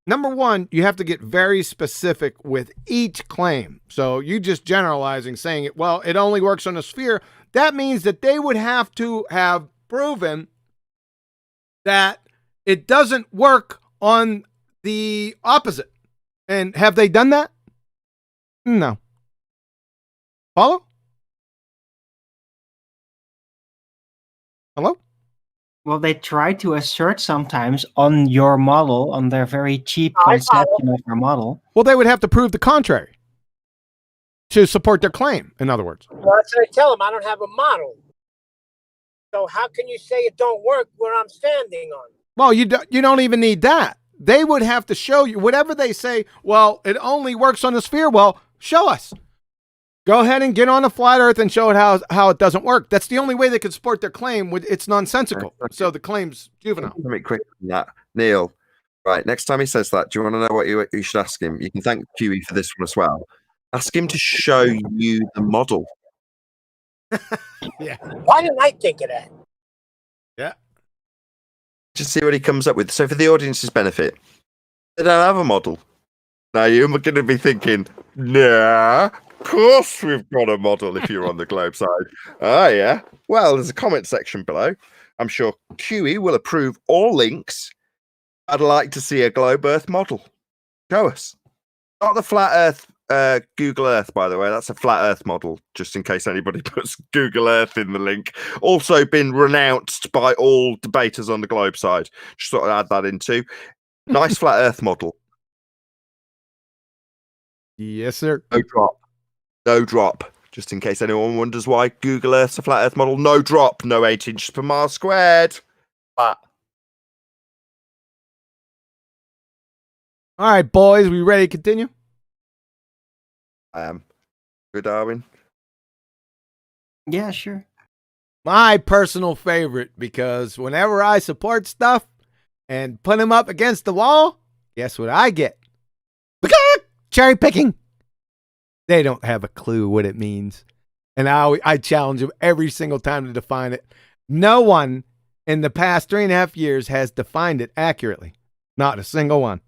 [SPEAKER 1] Number one, you have to get very specific with each claim. So you just generalizing, saying it, well, it only works on a sphere. That means that they would have to have proven that it doesn't work on the opposite. And have they done that? No. Follow? Hello?
[SPEAKER 3] Well, they try to assert sometimes on your model, on their very cheap
[SPEAKER 4] I
[SPEAKER 3] conception of your model.
[SPEAKER 1] Well, they would have to prove the contrary to support their claim, in other words.
[SPEAKER 4] Well, that's what I tell him. I don't have a model. So how can you say it don't work where I'm standing on?
[SPEAKER 1] Well, you don't even need that. They would have to show you whatever they say. Well, it only works on the sphere. Well, show us. Go ahead and get on a flat Earth and show it how it doesn't work. That's the only way they could support their claim. It's nonsensical. So the claim's juvenile.
[SPEAKER 2] Let me quick on that, Neil. Right, next time he says that, do you want to know what you should ask him? You can thank QE for this one as well. Ask him to show you the model.
[SPEAKER 1] Yeah.
[SPEAKER 4] Why didn't I think of that?
[SPEAKER 1] Yeah.
[SPEAKER 2] Just see what he comes up with. So for the audience's benefit, they don't have a model. Now you're going to be thinking, nah, of course we've got a model if you're on the globe side. Oh, yeah. Well, there's a comment section below. I'm sure QE will approve all links. I'd like to see a globe Earth model. Show us. Not the flat Earth Google Earth, by the way. That's a flat Earth model, just in case anybody puts Google Earth in the link. Also been renounced by all debaters on the globe side. Just thought I'd add that in too. Nice flat Earth model.
[SPEAKER 1] Yes, sir.
[SPEAKER 2] No drop. No drop. Just in case anyone wonders why Google Earth's a flat Earth model. No drop. No 8 inches per mile squared. Flat.
[SPEAKER 1] All right, boys. We ready to continue?
[SPEAKER 2] I am. Good, Darwin.
[SPEAKER 3] Yeah, sure.
[SPEAKER 1] My personal favorite, because whenever I support stuff and put them up against the wall, guess what I get? Cherry picking. They don't have a clue what it means. And I challenge him every single time to define it. No one in the past 3.5 years has defined it accurately. Not a single one.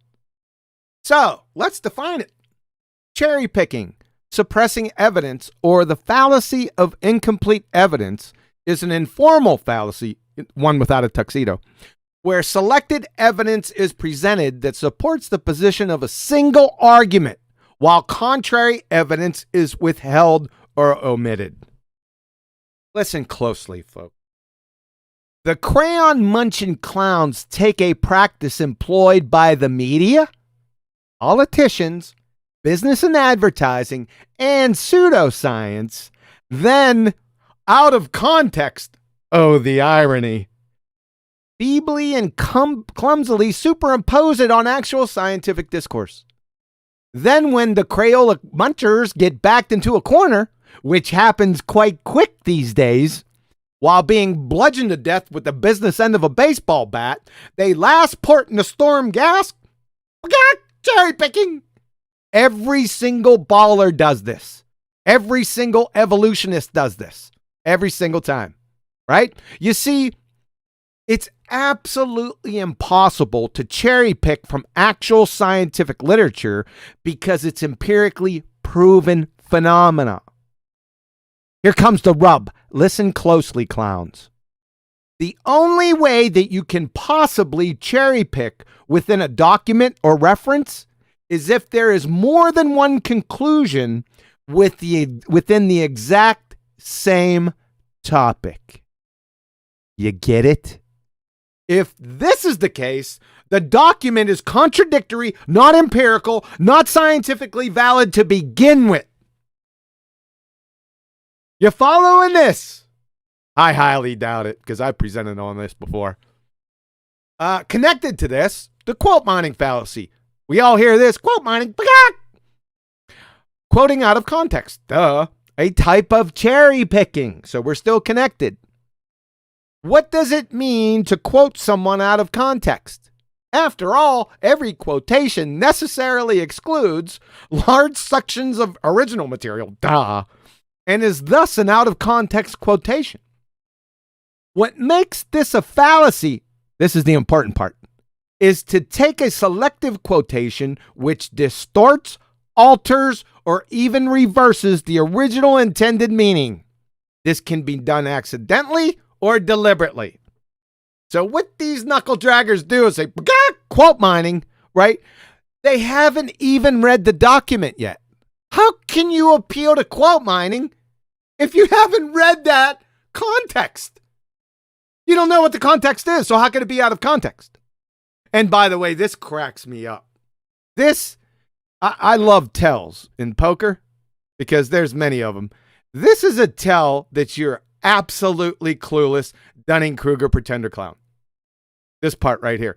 [SPEAKER 1] So let's define it. Cherry picking, suppressing evidence, or the fallacy of incomplete evidence is an informal fallacy, one without a tuxedo, where selected evidence is presented that supports the position of a single argument, while contrary evidence is withheld or omitted. Listen closely, folks. The crayon munching clowns take a practice employed by the media, politicians, business and advertising, and pseudoscience, then, out of context, oh, the irony, feebly and clumsily superimpose it on actual scientific discourse. Then when the Crayola munchers get backed into a corner, which happens quite quick these days, while being bludgeoned to death with the business end of a baseball bat, they last port in the storm gasp, cherry picking. Every single baller does this. Every single evolutionist does this. Every single time, right? You see, it's absolutely impossible to cherry pick from actual scientific literature because it's empirically proven phenomena. Here comes the rub. Listen closely, clowns. The only way that you can possibly cherry pick within a document or reference is if there is more than one conclusion within the exact same topic. You get it? If this is the case, the document is contradictory, not empirical, not scientifically valid to begin with. You following this? I highly doubt it because I presented on this before. Connected to this, the quote mining fallacy. We all hear this, quote mining, quoting out of context. Duh. A type of cherry picking. So we're still connected. What does it mean to quote someone out of context? After all, every quotation necessarily excludes large sections of original material, and is thus an out-of-context quotation. What makes this a fallacy, this is the important part, is to take a selective quotation which distorts, alters, or even reverses the original intended meaning. This can be done accidentally or deliberately. So what these knuckle draggers do is they quote mining, right? They haven't even read the document yet. How can you appeal to quote mining if you haven't read that context? You don't know what the context is, so how can it be out of context? And by the way, this cracks me up. I love tells in poker because there's many of them. This is a tell that you're absolutely clueless, Dunning-Kruger pretender clown. This part right here.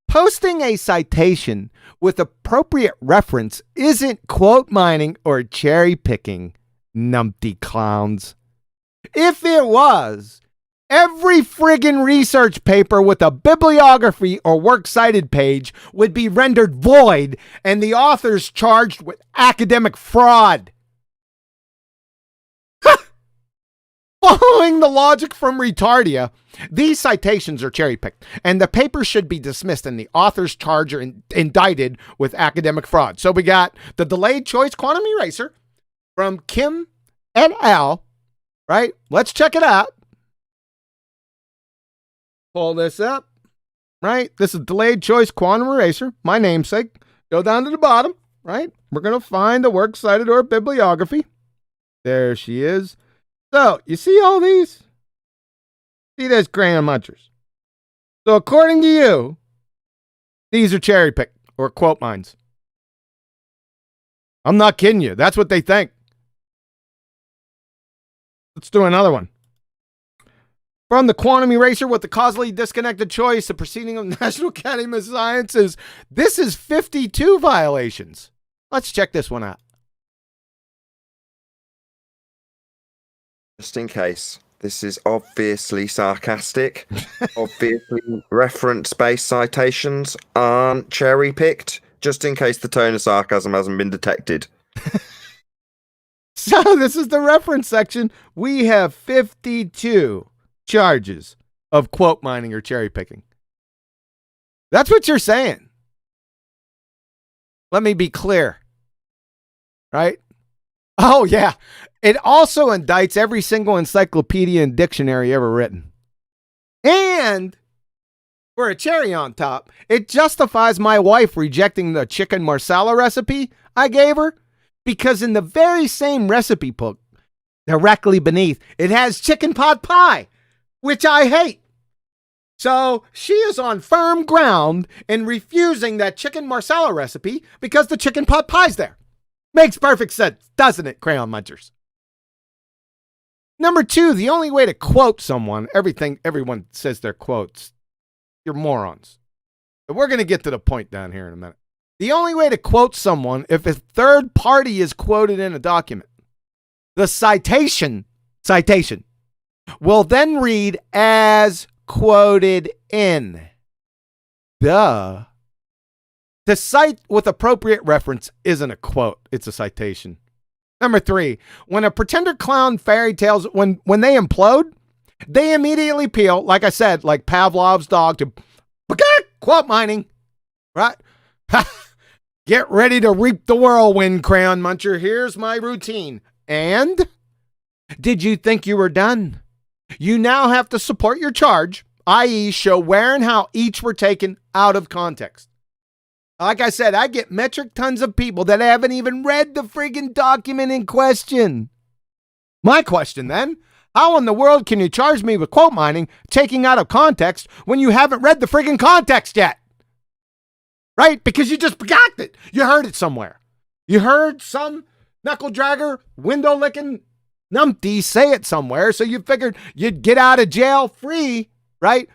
[SPEAKER 1] Posting a citation with appropriate reference isn't quote mining or cherry picking, numpty clowns. If it was, every friggin' research paper with a bibliography or works cited page would be rendered void and the authors charged with academic fraud. Following the logic from Retardia, these citations are cherry-picked, and the paper should be dismissed and the author's charge are indicted with academic fraud. So we got the delayed choice quantum eraser from Kim et al., right? Let's check it out. Pull this up, right? This is delayed choice quantum eraser, my namesake. Go down to the bottom, right? We're going to find the works cited or bibliography. There she is. So, you see all these? See, there's crayon munchers. So, according to you, these are cherry picked or quote mines. I'm not kidding you. That's what they think. Let's do another one. From the quantum eraser with the causally disconnected choice, the proceeding of the National Academy of Sciences. This is 52 violations. Let's check this one out.
[SPEAKER 2] Just in case, this is obviously sarcastic. Obviously, reference-based citations aren't cherry-picked, just in case the tone of sarcasm hasn't been detected.
[SPEAKER 1] So this is the reference section. We have 52 charges of quote mining or cherry picking. That's what you're saying. Let me be clear. Right? Oh, yeah. It also indicts every single encyclopedia and dictionary ever written. And for a cherry on top, it justifies my wife rejecting the chicken marsala recipe I gave her, because in the very same recipe book, directly beneath, it has chicken pot pie, which I hate. So she is on firm ground in refusing that chicken marsala recipe because the chicken pot pie's there. Makes perfect sense, doesn't it, Crayon Munchers? Number 2, the only way to quote someone, everyone says their quotes. You're morons. But we're going to get to the point down here in a minute. The only way to quote someone if a third party is quoted in a document. The citation will then read as quoted in. Duh. To cite with appropriate reference isn't a quote, it's a citation. Number 3, when a pretender clown fairy tales, when they implode, they immediately peel, like I said, like Pavlov's dog, to quote mining, right? Get ready to reap the whirlwind, Crayon Muncher. Here's my routine. And did you think you were done? You now have to support your charge, i.e. show where and how each were taken out of context. Like I said, I get metric tons of people that haven't even read the friggin' document in question. My question then, how in the world can you charge me with quote mining, taking out of context, when you haven't read the friggin' context yet? Right? Because you just forgot it. You heard it somewhere. You heard some knuckle dragger, window licking numpty say it somewhere, so you figured you'd get out of jail free, right?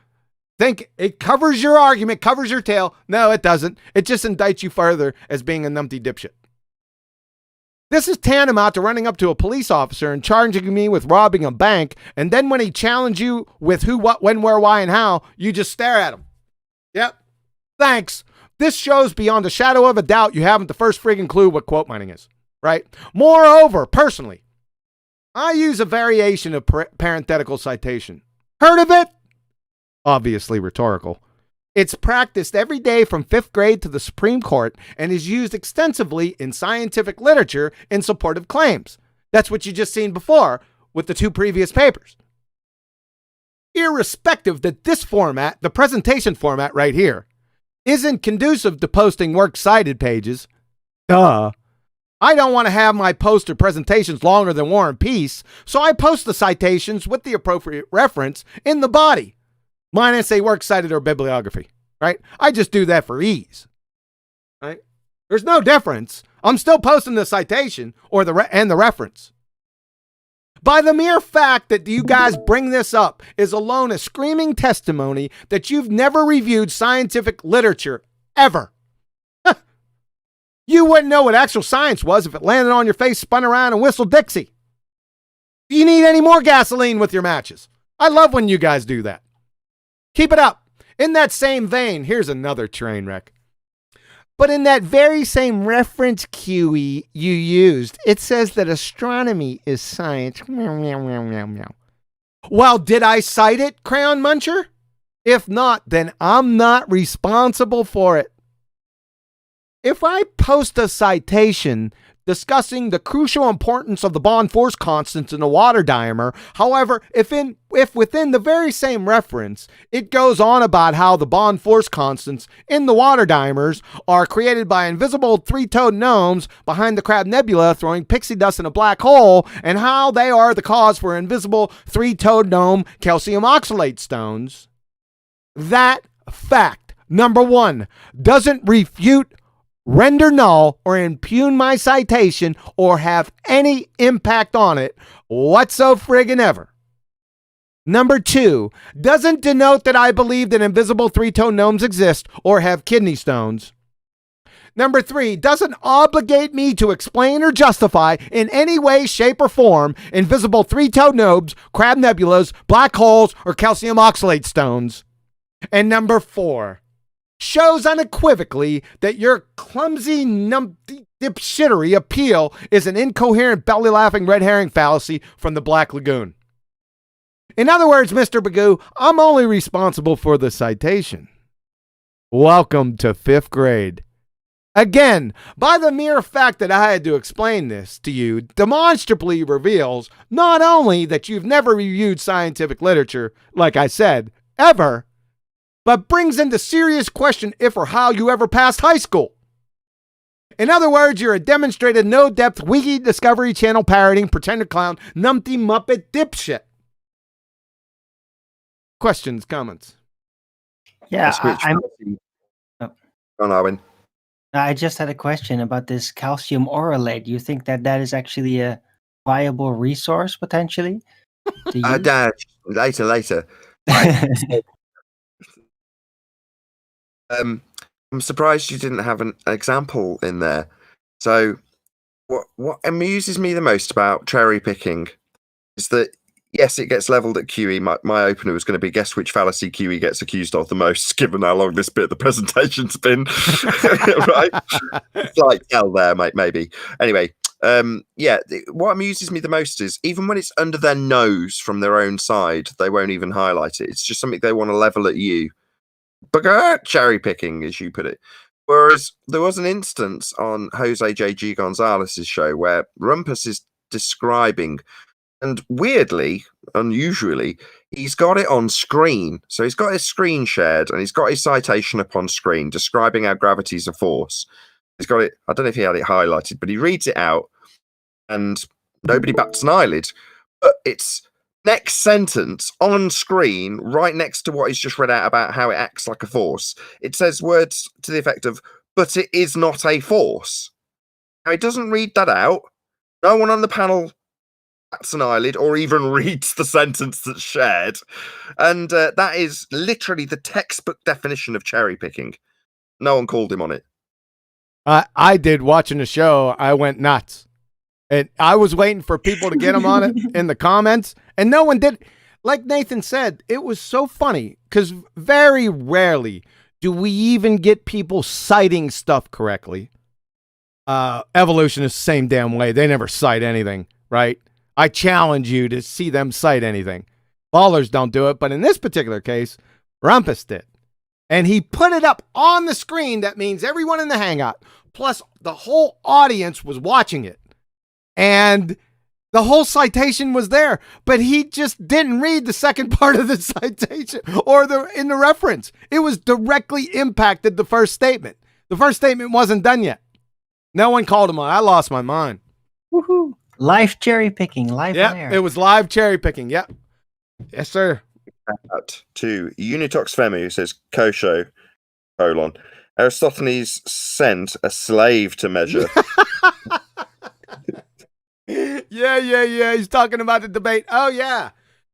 [SPEAKER 1] Think it covers your argument, covers your tale. No, it doesn't. It just indicts you further as being a numpty dipshit. This is tantamount to running up to a police officer and charging me with robbing a bank, and then when he challenges you with who, what, when, where, why, and how, you just stare at him. Yep. Thanks. This shows beyond a shadow of a doubt you haven't the first friggin' clue what quote mining is, right? Moreover, personally, I use a variation of parenthetical citation. Heard of it? Obviously rhetorical. It's practiced every day from 5th grade to the Supreme Court and is used extensively in scientific literature in support of claims. That's what you just seen before with the 2 previous papers. Irrespective that this format, the presentation format right here, isn't conducive to posting works cited pages. Duh. I don't want to have my post or presentations longer than War and Peace, so I post the citations with the appropriate reference in the body, minus a works cited or bibliography, right? I just do that for ease, right? There's no difference. I'm still posting the citation or the reference. By the mere fact that you guys bring this up is alone a screaming testimony that you've never reviewed scientific literature ever. You wouldn't know what actual science was if it landed on your face, spun around, and whistled Dixie. Do you need any more gasoline with your matches? I love when you guys do that. Keep it up. In that same vein, here's another train wreck. But in that very same reference QE you used, it says that astronomy is science. Meow, meow, meow, meow, meow. Well, did I cite it, Crayon Muncher? If not, then I'm not responsible for it. If I post a citation discussing the crucial importance of the bond force constants in a water diameter, however, if within the very same reference, it goes on about how the bond force constants in the water diameters are created by invisible 3-toed gnomes behind the Crab Nebula throwing pixie dust in a black hole, and how they are the cause for invisible 3-toed gnome calcium oxalate stones, that fact, number 1, doesn't refute, render null, or impugn my citation or have any impact on it whatsoever. Number 2, doesn't denote that I believe that invisible 3-toed gnomes exist or have kidney stones. Number 3, doesn't obligate me to explain or justify in any way, shape, or form invisible 3-toed gnomes, crab nebulas, black holes, or calcium oxalate stones. And number 4, shows unequivocally that your clumsy numpty dipshittery appeal is an incoherent belly-laughing red herring fallacy from the Black Lagoon. In other words, Mr. Bagoo, I'm only responsible for the citation. Welcome to 5th grade. Again, by the mere fact that I had to explain this to you demonstrably reveals not only that you've never reviewed scientific literature, like I said, ever, but brings into serious question if or how you ever passed high school. In other words, you're a demonstrated no-depth Wiki Discovery Channel parodying pretender clown numpty muppet dipshit. Questions, comments?
[SPEAKER 3] Yeah,
[SPEAKER 2] Go on, Arwin.
[SPEAKER 3] I just had a question about this calcium oralate. Do you think that that is actually a viable resource potentially to use?
[SPEAKER 2] Dad, later. I'm surprised you didn't have an example in there. So, what amuses me the most about cherry picking is that yes, it gets leveled at QE. My opener was going to be guess which fallacy QE gets accused of the most, given how long this bit of the presentation's been. Right? It's like hell there, mate. Maybe. Anyway, what amuses me the most is even when it's under their nose from their own side, they won't even highlight it. It's just something they want to level at you. Cherry picking, as you put it. Whereas there was an instance on Jose J.G. Gonzalez's show where Rumpus is describing, and weirdly, unusually, he's got it on screen. So he's got his screen shared and he's got his citation up on screen describing how gravity is a force. He's got it, I don't know if he had it highlighted, but he reads it out and nobody bats an eyelid. But it's next sentence on screen, right next to what he's just read out about how it acts like a force. It says words to the effect of, but it is not a force. Now, he doesn't read that out. No one on the panel bats an eyelid or even reads the sentence that's shared. And that is literally the textbook definition of cherry picking. No one called him on it.
[SPEAKER 1] I did watching the show. I went nuts. And I was waiting for people to get him on it in the comments, and no one did. Like Nathan said, it was so funny because very rarely do we even get people citing stuff correctly. Evolutionists, same damn way. They never cite anything, right? I challenge you to see them cite anything. Ballers don't do it, but in this particular case, Rumpus did. And he put it up on the screen. That means everyone in the Hangout, plus the whole audience was watching it. And the whole citation was there, but he just didn't read the second part of the citation or in the reference. It was directly impacted the first statement. The first statement wasn't done yet. No one called him on. I lost my mind.
[SPEAKER 3] Woohoo! Live cherry picking, live on air.
[SPEAKER 1] It was live cherry picking. Yep. Yes, sir.
[SPEAKER 2] Out to Unitox Femi, who says Kosho, Aristophanes sent a slave to measure.
[SPEAKER 1] Yeah. He's talking about the debate. Oh, yeah.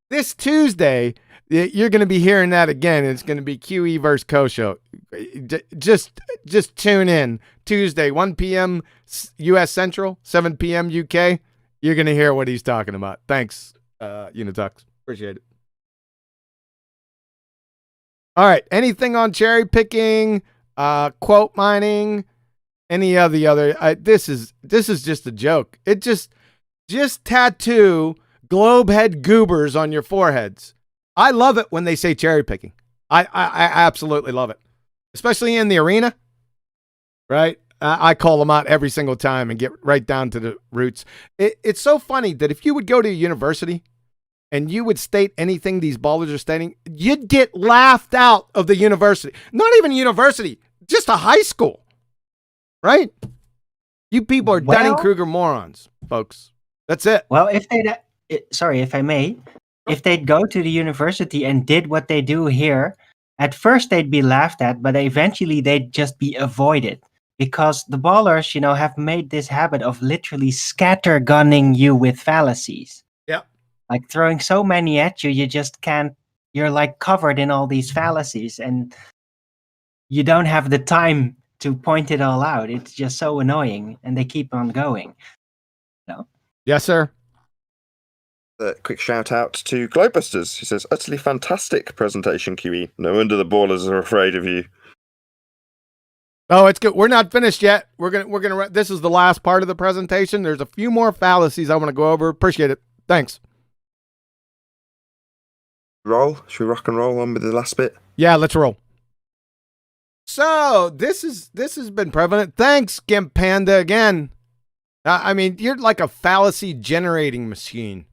[SPEAKER 1] This Tuesday, you're going to be hearing that again. It's going to be QE versus Kosho. Just tune in. Tuesday, 1 p.m. U.S. Central, 7 p.m. UK. You're going to hear what he's talking about. Thanks, Unitox. Appreciate it. All right. Anything on cherry picking, quote mining, any of the other? This is just a joke. It just tattoo globe head goobers on your foreheads. I love it when they say cherry picking. I absolutely love it, especially in the arena. Right? I call them out every single time and get right down to the roots. It's so funny that if you would go to a university and you would state anything these ballers are stating, you'd get laughed out of the university. Not even a university, just a high school. Right? You people are Dunning-Kruger morons, folks. That's it.
[SPEAKER 3] Well, if I may, if they'd go to the university and did what they do here, at first they'd be laughed at, but eventually they'd just be avoided. Because the ballers, have made this habit of literally scattergunning you with fallacies.
[SPEAKER 1] Yeah.
[SPEAKER 3] Like throwing so many at you, you just can't, you're like covered in all these fallacies and you don't have the time to point it all out. It's just so annoying and they keep on going. No?
[SPEAKER 1] Yes, sir.
[SPEAKER 2] A quick shout out to Globebusters. He says, utterly fantastic presentation, QE. No wonder the ballers are afraid of you.
[SPEAKER 1] Oh, it's good. We're not finished yet. This is the last part of the presentation. There's a few more fallacies I want to go over. Appreciate it. Thanks.
[SPEAKER 2] Roll? Should we rock and roll on with the last bit?
[SPEAKER 1] Yeah, let's roll. So this has been prevalent. Thanks, Gimp Panda, again. I mean, you're like a fallacy generating machine.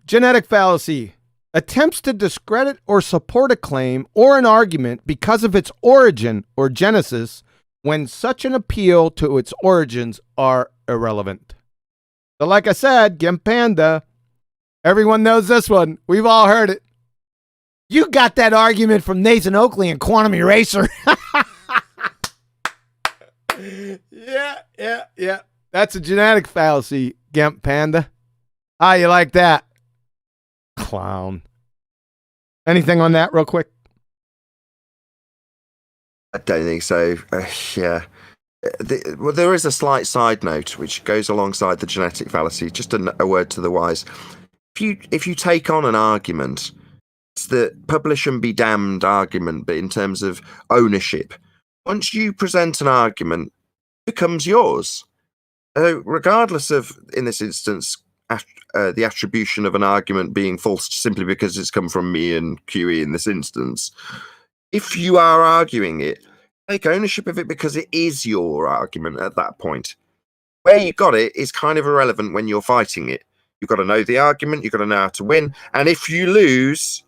[SPEAKER 1] Genetic fallacy. Attempts to discredit or support a claim or an argument because of its origin or genesis when such an appeal to its origins are irrelevant. So like I said, Gimp Panda, everyone knows this one. We've all heard it. You got that argument from Nathan Oakley in Quantum Eraser. Yeah. That's a genetic fallacy, Gimp Panda. How you like that? Clown. Anything on that real quick?
[SPEAKER 2] I don't think so. Yeah. Well, there is a slight side note which goes alongside the genetic fallacy. Just a word to the wise. If you take on an argument, it's the publish and be damned argument, but in terms of ownership, once you present an argument, it becomes yours. Regardless of, in this instance, the attribution of an argument being false simply because it's come from me and QE in this instance. If you are arguing it, take ownership of it because it is your argument at that point. Where you got it is kind of irrelevant when you're fighting it. You've got to know the argument, you've got to know how to win, and if you lose,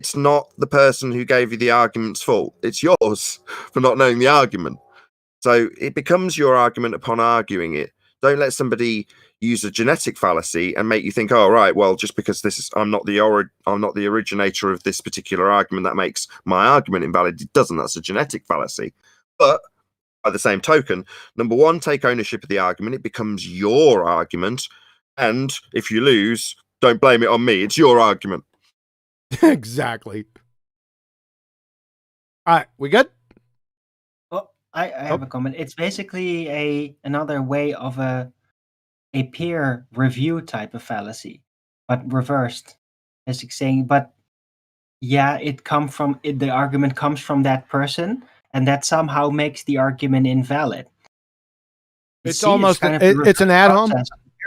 [SPEAKER 2] it's not the person who gave you the argument's fault. It's yours for not knowing the argument. So it becomes your argument upon arguing it. Don't let somebody use a genetic fallacy and make you think, oh, right, well, just because I'm not the originator of this particular argument, that makes my argument invalid. It doesn't. That's a genetic fallacy. But by the same token, number one, take ownership of the argument. It becomes your argument. And if you lose, don't blame it on me. It's your argument.
[SPEAKER 1] Exactly. All right, we good?
[SPEAKER 3] Well, I have a comment. It's basically another way of a peer review type of fallacy, but reversed. As it's saying, but yeah, the argument comes from that person, and that somehow makes the argument invalid.
[SPEAKER 1] It's almost it's an ad hom.
[SPEAKER 3] Peer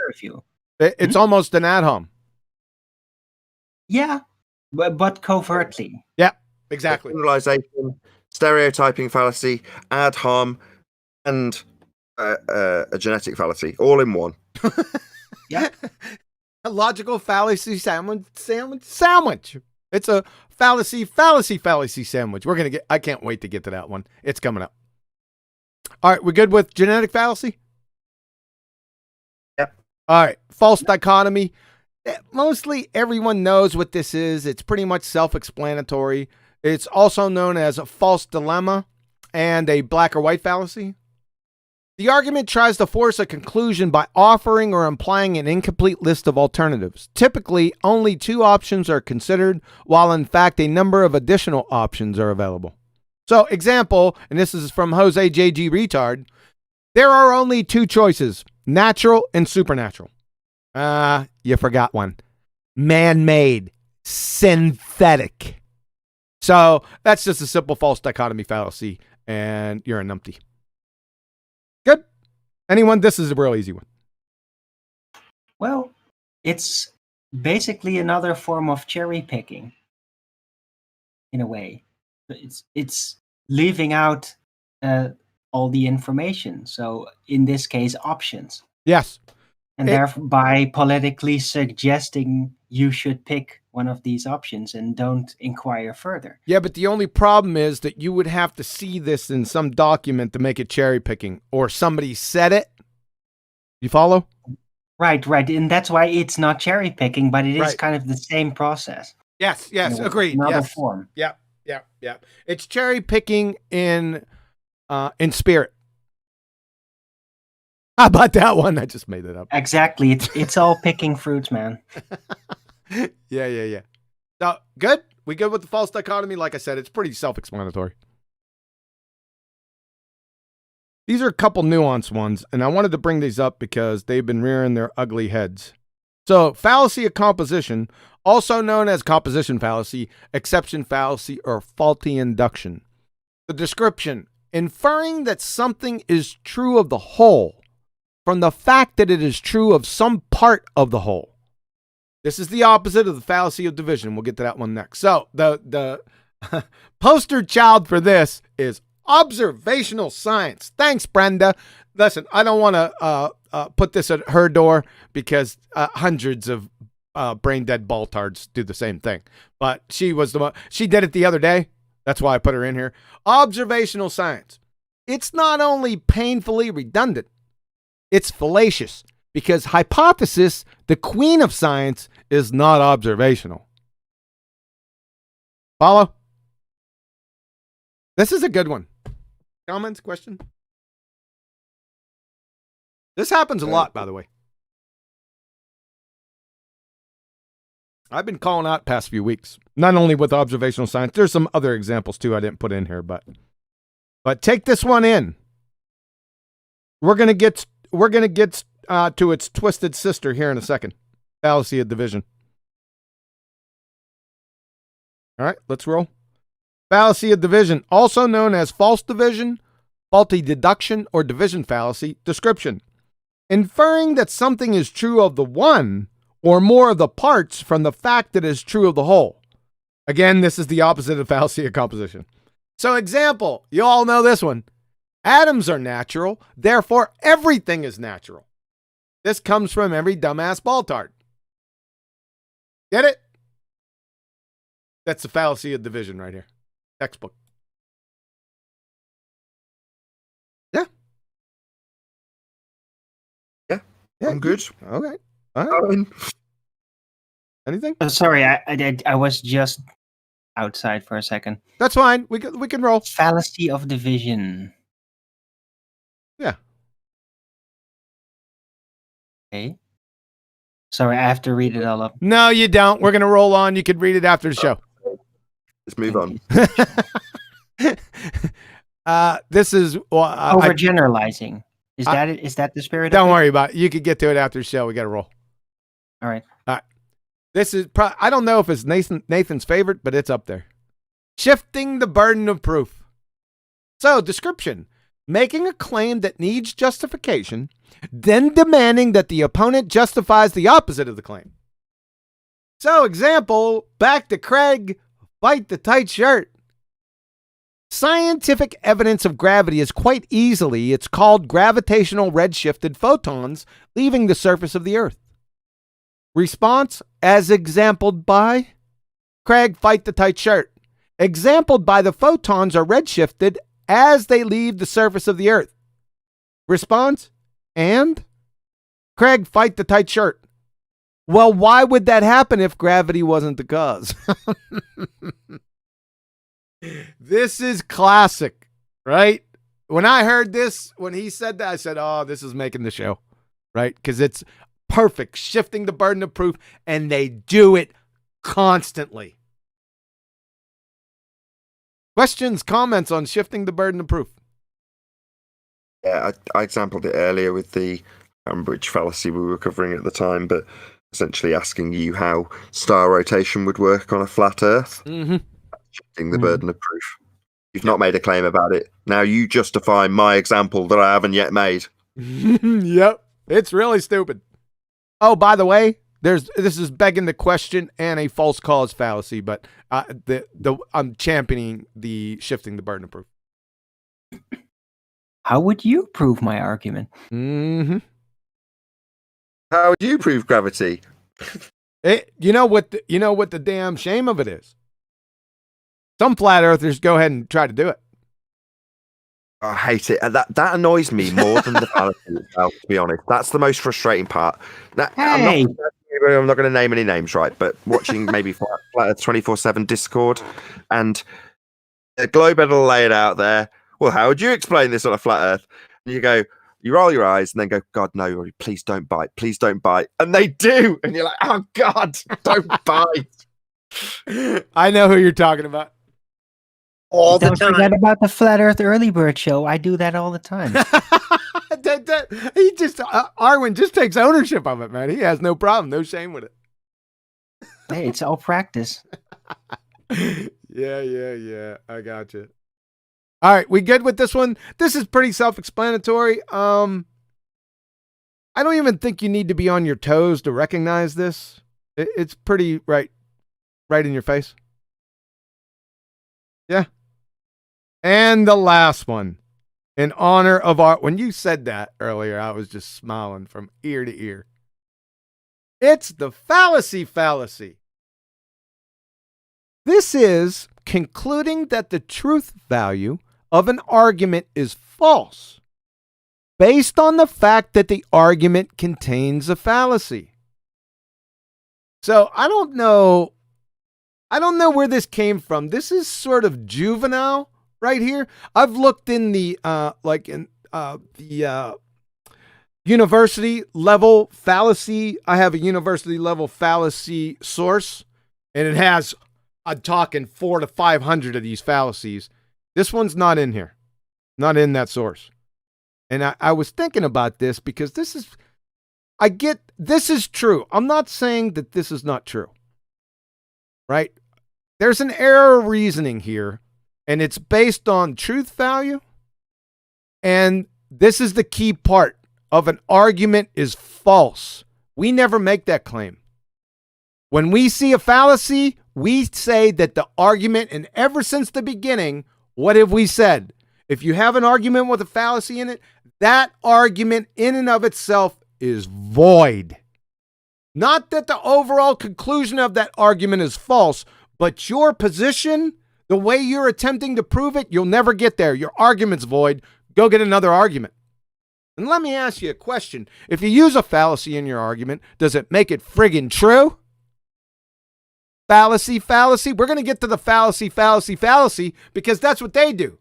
[SPEAKER 3] review.
[SPEAKER 1] It's almost an ad hom.
[SPEAKER 3] Yeah, but covertly.
[SPEAKER 1] Yeah, exactly.
[SPEAKER 2] Generalization, stereotyping fallacy, ad hom, and a genetic fallacy, all in one.
[SPEAKER 3] Yeah.
[SPEAKER 1] A logical fallacy sandwich. It's a fallacy sandwich. I can't wait to get to that one. It's coming up. All right, we good with genetic fallacy?
[SPEAKER 2] Yep.
[SPEAKER 1] All right, false dichotomy. Mostly everyone knows what this is. It's pretty much self-explanatory. It's also known as a false dilemma and a black or white fallacy. The argument tries to force a conclusion by offering or implying an incomplete list of alternatives. Typically, only two options are considered, while in fact a number of additional options are available. So, example, and this is from Jose JG Retard, there are only two choices, natural and supernatural. You forgot one. Man-made, synthetic. So, that's just a simple false dichotomy fallacy, and you're a numpty. Good. Anyone? This is a real easy one.
[SPEAKER 3] Well, it's basically another form of cherry picking, in a way. It's leaving out all the information. So in this case, options.
[SPEAKER 1] Yes.
[SPEAKER 3] And thereby politically suggesting you should pick one of these options and don't inquire further.
[SPEAKER 1] Yeah, but the only problem is that you would have to see this in some document to make it cherry picking, or somebody said it. You follow?
[SPEAKER 3] Right. And that's why it's not cherry picking, but it is kind of the same process.
[SPEAKER 1] Yes, agreed.
[SPEAKER 3] Another
[SPEAKER 1] yes.
[SPEAKER 3] form.
[SPEAKER 1] Yeah. It's cherry picking in spirit. How about that one? I just made it up.
[SPEAKER 3] Exactly. It's all picking fruits, man.
[SPEAKER 1] Yeah. So, good? We good with the false dichotomy? Like I said, it's pretty self-explanatory. These are a couple nuanced ones, and I wanted to bring these up because they've been rearing their ugly heads. So, fallacy of composition, also known as composition fallacy, exception fallacy, or faulty induction. The description, inferring that something is true of the whole from the fact that it is true of some part of the whole. This is the opposite of the fallacy of division. We'll get to that one next. So the poster child for this is observational science. Thanks, Brenda. Listen, I don't want to put this at her door because hundreds of brain dead BallTARDs do the same thing. But she did it the other day. That's why I put her in here. Observational science. It's not only painfully redundant, it's fallacious because hypothesis, the queen of science, is not observational. Follow? This is a good one. Comments, question? This happens a lot, by the way. I've been calling out past few weeks, not only with observational science. There's some other examples too I didn't put in here, but take this one in. We're gonna get to its twisted sister here in a second. Fallacy of division. All right, let's roll. Fallacy of division, also known as false division, faulty deduction, or division fallacy. Description: inferring that something is true of the one or more of the parts from the fact that it is true of the whole. Again, this is the opposite of fallacy of composition. So example, you all know this one. Atoms are natural, therefore everything is natural. This comes from every dumbass BallTARD. Get it? That's the fallacy of division right here. Textbook. Yeah.
[SPEAKER 2] Yeah,
[SPEAKER 1] Yeah,
[SPEAKER 2] I'm good.
[SPEAKER 1] Okay. All right. Anything?
[SPEAKER 3] Sorry, I was just outside for a second.
[SPEAKER 1] That's fine. We can roll.
[SPEAKER 3] Fallacy of division.
[SPEAKER 1] Yeah.
[SPEAKER 3] Okay. Sorry, I have to read it all up.
[SPEAKER 1] No, you don't. We're gonna roll on. You can read it after the show.
[SPEAKER 2] Let's move on.
[SPEAKER 1] This is
[SPEAKER 3] Overgeneralizing. Is that it? Is that the spirit?
[SPEAKER 1] Don't
[SPEAKER 3] of it?
[SPEAKER 1] worry about it. You could get to it after the show. We got to roll.
[SPEAKER 3] All right.
[SPEAKER 1] This is I don't know if it's Nathan's favorite, but it's up there. Shifting the burden of proof. So, description: making a claim that needs justification, then demanding that the opponent justifies the opposite of the claim. So, example, back to Craig, fight the tight shirt. Scientific evidence of gravity is quite easily, it's called gravitational redshifted photons leaving the surface of the Earth. Response, as exampled by Craig, fight the tight shirt. Exampled by the photons are redshifted as they leave the surface of the Earth. Response, and Craig, fight the tight shirt. Well, why would that happen if gravity wasn't the cause? This is classic, right? When I heard this, when he said that, I said, oh, this is making the show, right? Because it's perfect, shifting the burden of proof, and they do it constantly. Questions, comments on shifting the burden of proof?
[SPEAKER 2] Yeah, I exampled it earlier with the Ambridge fallacy we were covering at the time, but essentially asking you how star rotation would work on a flat Earth.
[SPEAKER 1] Mm-hmm.
[SPEAKER 2] Shifting the burden of proof. You've not made a claim about it. Now you justify my example that I haven't yet made.
[SPEAKER 1] Yep. It's really stupid. Oh, by the way, this is begging the question and a false cause fallacy, but I'm championing the shifting the burden of proof.
[SPEAKER 3] How would you prove my argument?
[SPEAKER 1] Mm-hmm.
[SPEAKER 2] How would you prove gravity?
[SPEAKER 1] You know what the damn shame of it is? Some flat earthers go ahead and try to do it.
[SPEAKER 2] I hate it. That annoys me more than the fallacy itself, to be honest. That's the most frustrating part.
[SPEAKER 3] Hey!
[SPEAKER 2] I'm not going to name any names, right? But watching maybe Flat Earth 24/7 Discord, and the Globe will lay it out there. Well, how would you explain this on a flat Earth? And you roll your eyes and then go, God, no, please don't bite. Please don't bite. And they do. And you're like, oh, God, don't bite.
[SPEAKER 1] I know who you're talking about.
[SPEAKER 4] All the
[SPEAKER 3] Don't
[SPEAKER 4] time.
[SPEAKER 3] forget about the Flat Earth Early Bird Show. I do that all the time.
[SPEAKER 1] Arwen just takes ownership of it, man. He has no problem, no shame with it.
[SPEAKER 3] Hey, it's all practice.
[SPEAKER 1] Yeah. I got you. All right, we good with this one? This is pretty self-explanatory. I don't even think you need to be on your toes to recognize this. It's pretty right in your face. Yeah. And the last one, in honor of our, when you said that earlier, I was just smiling from ear to ear. It's the fallacy fallacy. This is concluding that the truth value of an argument is false based on the fact that the argument contains a fallacy. So I don't know where this came from. This is sort of juvenile right here. I've looked in the university level fallacy. I have a university level fallacy source, and it has, I'm talking 400 to 500 of these fallacies. This one's not in here, not in that source. And I was thinking about this because this is true. I'm not saying that this is not true, right? There's an error of reasoning here, and it's based on truth value. And this is the key part of an argument is false. We never make that claim. When we see a fallacy, we say that the argument, and ever since the beginning, what have we said? If you have an argument with a fallacy in it, that argument in and of itself is void. Not that the overall conclusion of that argument is false, but your position, the way you're attempting to prove it, you'll never get there. Your argument's void. Go get another argument. And let me ask you a question. If you use a fallacy in your argument, does it make it friggin' true? Fallacy. We're going to get to the fallacy, because that's what they do.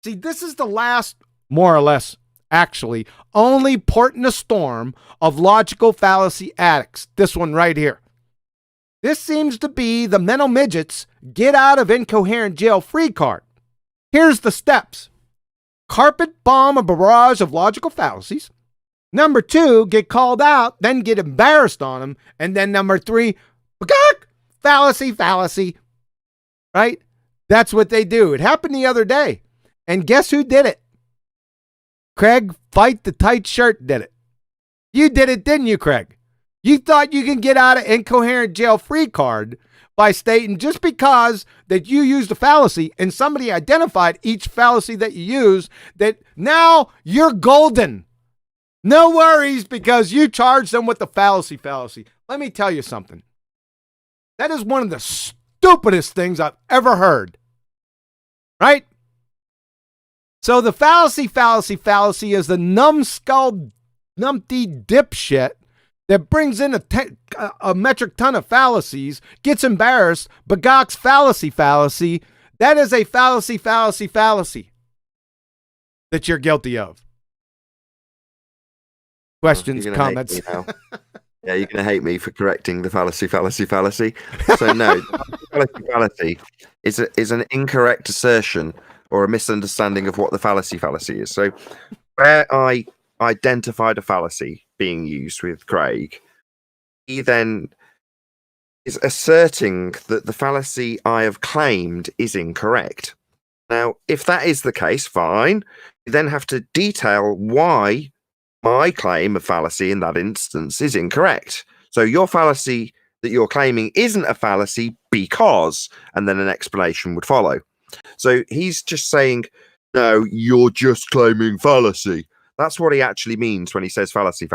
[SPEAKER 1] See, this is the last, more or less, actually, only port in the storm of logical fallacy addicts. This one right here. This seems to be the mental midget's get out of incoherent jail free card. Here's the steps. Carpet bomb a barrage of logical fallacies. Number 2, get called out, then get embarrassed on them. And then number 3, fallacy. Right? That's what they do. It happened the other day. And guess who did it? Craig, Fight the Tight Shirt did it. You did it, didn't you, Craig? You thought you can get out of incoherent jail free card by stating just because that you used a fallacy and somebody identified each fallacy that you used, that now you're golden. No worries, because you charged them with the fallacy. Let me tell you something. That is one of the stupidest things I've ever heard. Right? So the fallacy is the numbskull, numpty dipshit that brings in a metric ton of fallacies, gets embarrassed, begocks fallacy. That is a fallacy that you're guilty of. Questions, comments?
[SPEAKER 2] Yeah, you're going to hate me for correcting the fallacy. So no, the fallacy is an incorrect assertion or a misunderstanding of what the fallacy is. So where I identified a fallacy being used with Craig, he then is asserting that the fallacy I have claimed is incorrect. Now, if that is the case, fine. You then have to detail why my claim of fallacy in that instance is incorrect. So your fallacy that you're claiming isn't a fallacy because, and then an explanation would follow. So he's just saying, no, you're just claiming fallacy. That's what he actually means when he says fallacy.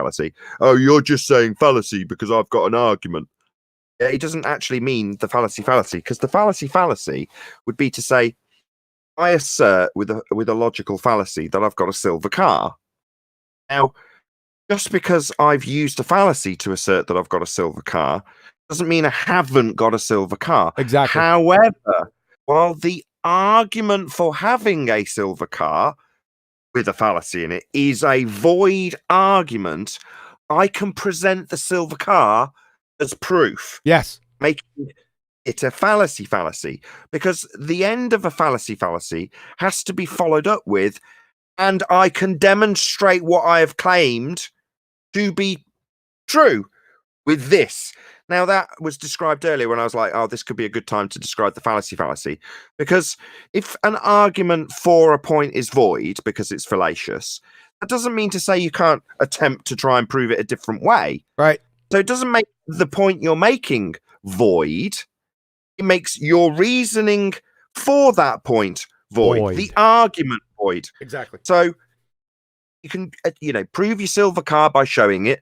[SPEAKER 2] Oh, you're just saying fallacy because I've got an argument. Yeah, he doesn't actually mean the fallacy, because the fallacy would be to say, I assert with a logical fallacy that I've got a silver car. Now, just because I've used a fallacy to assert that I've got a silver car doesn't mean I haven't got a silver car.
[SPEAKER 1] Exactly.
[SPEAKER 2] However, while the argument for having a silver car with a fallacy in it is a void argument, I can present the silver car as proof.
[SPEAKER 1] Yes.
[SPEAKER 2] Making it a fallacy, because the end of a fallacy has to be followed up with, and I can demonstrate what I have claimed to be true with this. Now, that was described earlier when I was like, oh, this could be a good time to describe the fallacy, because if an argument for a point is void because it's fallacious, that doesn't mean to say you can't attempt to try and prove it a different way.
[SPEAKER 1] Right.
[SPEAKER 2] So it doesn't make the point you're making void. It makes your reasoning for that point void. The argument void.
[SPEAKER 1] Exactly.
[SPEAKER 2] So you can, prove your silver car by showing it.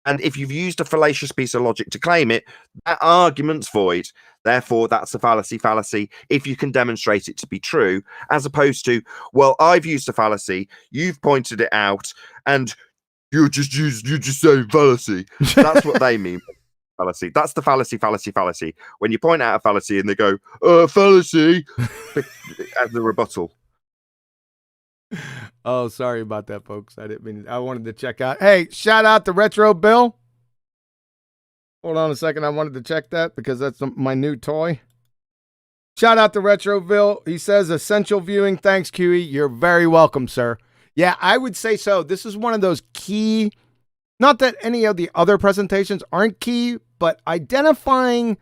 [SPEAKER 2] And if you've used a fallacious piece of logic to claim it, that argument's void. Therefore, that's a fallacy if you can demonstrate it to be true, as opposed to, well, I've used a fallacy, you've pointed it out, and you just say fallacy. That's what they mean. Fallacy. That's the fallacy. When you point out a fallacy and they go, fallacy, as the rebuttal.
[SPEAKER 1] Oh, sorry about that, folks. I didn't mean. I wanted to check out. Hey, shout out to Retro Bill. Hold on a second. I wanted to check that because that's my new toy. Shout out to Retro Bill. He says essential viewing. Thanks, QE. You're very welcome, sir. Yeah, I would say so. This is one of those key. Not that any of the other presentations aren't key, but identifying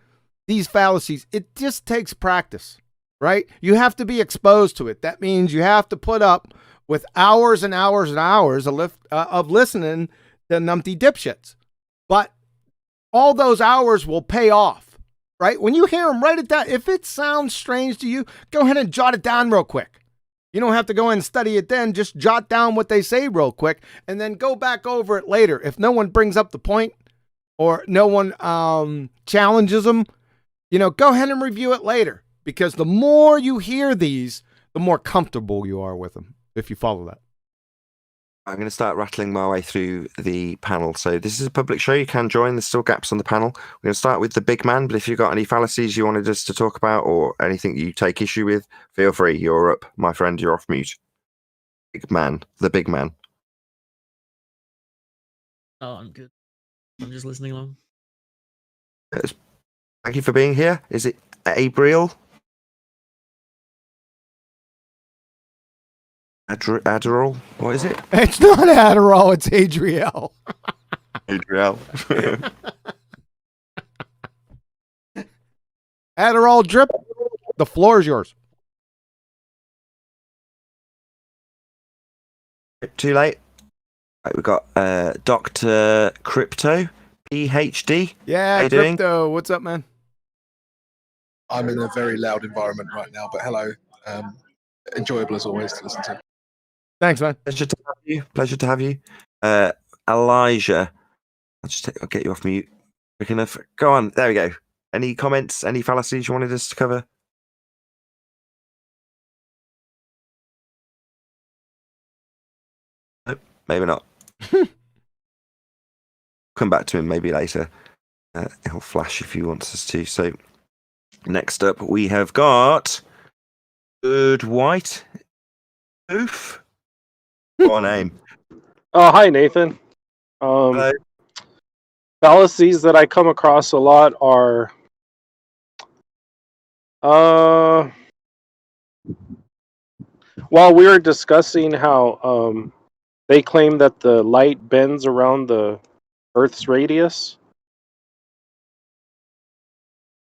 [SPEAKER 1] these fallacies, it just takes practice, right? You have to be exposed to it. That means you have to put up with hours and hours and hours of listening to numpty dipshits. But all those hours will pay off, right? When you hear them, write it down. If it sounds strange to you, go ahead and jot it down real quick. You don't have to go in and study it then. Just jot down what they say real quick and then go back over it later. If no one brings up the point or no one challenges them, go ahead and review it later. Because the more you hear these, the more comfortable you are with them, if you follow that.
[SPEAKER 2] I'm going to start rattling my way through the panel. So this is a public show. You can join. There's still gaps on the panel. We're going to start with the big man, but if you've got any fallacies you wanted us to talk about or anything you take issue with, feel free. You're up, my friend. You're off mute. Big man. The big man.
[SPEAKER 9] Oh, I'm good. I'm just listening along.
[SPEAKER 2] Thank you for being here. Is it Abriel? Adderall? What is it?
[SPEAKER 1] It's not Adderall, it's Adriel.
[SPEAKER 2] Adriel.
[SPEAKER 1] Adderall drip. The floor is yours.
[SPEAKER 2] Too late. Right, we've got Dr. Crypto, PhD.
[SPEAKER 1] Yeah,
[SPEAKER 2] How you doing?
[SPEAKER 1] Crypto. What's up, man?
[SPEAKER 10] I'm in a very loud environment right now, but hello. Enjoyable as always to listen to.
[SPEAKER 1] Thanks, man.
[SPEAKER 2] Pleasure to have you. Elijah. I'll get you off mute. Quick enough. Go on. There we go. Any comments? Any fallacies you wanted us to cover? Nope, maybe not. Come back to him maybe later. He'll flash if he wants us to. So next up we have got Good White. Oof. What a name.
[SPEAKER 11] Oh, hi, Nathan.
[SPEAKER 2] Hello.
[SPEAKER 11] Fallacies that I come across a lot are while we were discussing how they claim that the light bends around the Earth's radius.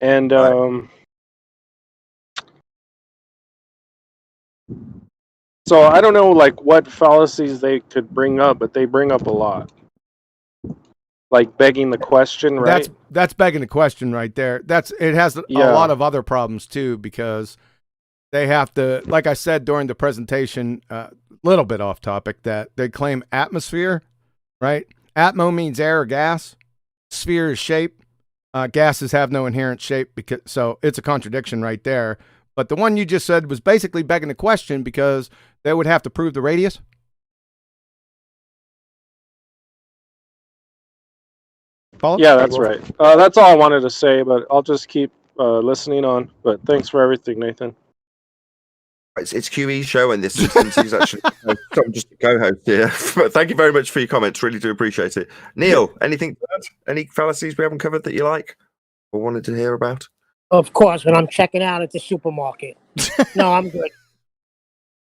[SPEAKER 11] And so I don't know like what fallacies they could bring up, but they bring up a lot. Like begging the question, right?
[SPEAKER 1] That's begging the question right there. It has a lot of other problems too, because they have to, like I said during the presentation, little bit off topic, that they claim atmosphere, right? Atmo means air or gas. Sphere is shape. Gases have no inherent shape, so it's a contradiction right there. But the one you just said was basically begging the question because they would have to prove the radius. Paul?
[SPEAKER 11] Yeah, that's right. That's all I wanted to say, but I'll just keep listening on. But thanks for everything, Nathan.
[SPEAKER 2] It's QE's show in this instance. He's actually I'm just a co-host here. But thank you very much for your comments. Really do appreciate it. Neil, anything to add? Any fallacies we haven't covered that you like or wanted to hear about?
[SPEAKER 4] Of course, when I'm checking out at the supermarket. No, I'm good.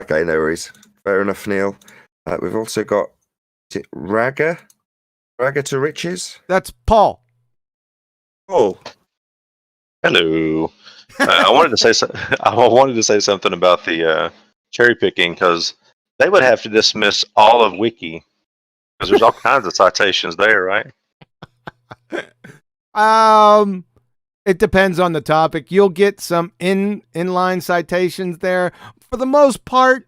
[SPEAKER 2] Okay, no worries. Fair enough, Neil. We've also got Raga to Riches.
[SPEAKER 1] That's Paul.
[SPEAKER 2] Oh,
[SPEAKER 12] Hello. I wanted to say I wanted to say something about the cherry picking because they would have to dismiss all of Wiki because there's all kinds of citations there, right?
[SPEAKER 1] It depends on the topic. You'll get some inline citations there. For the most part,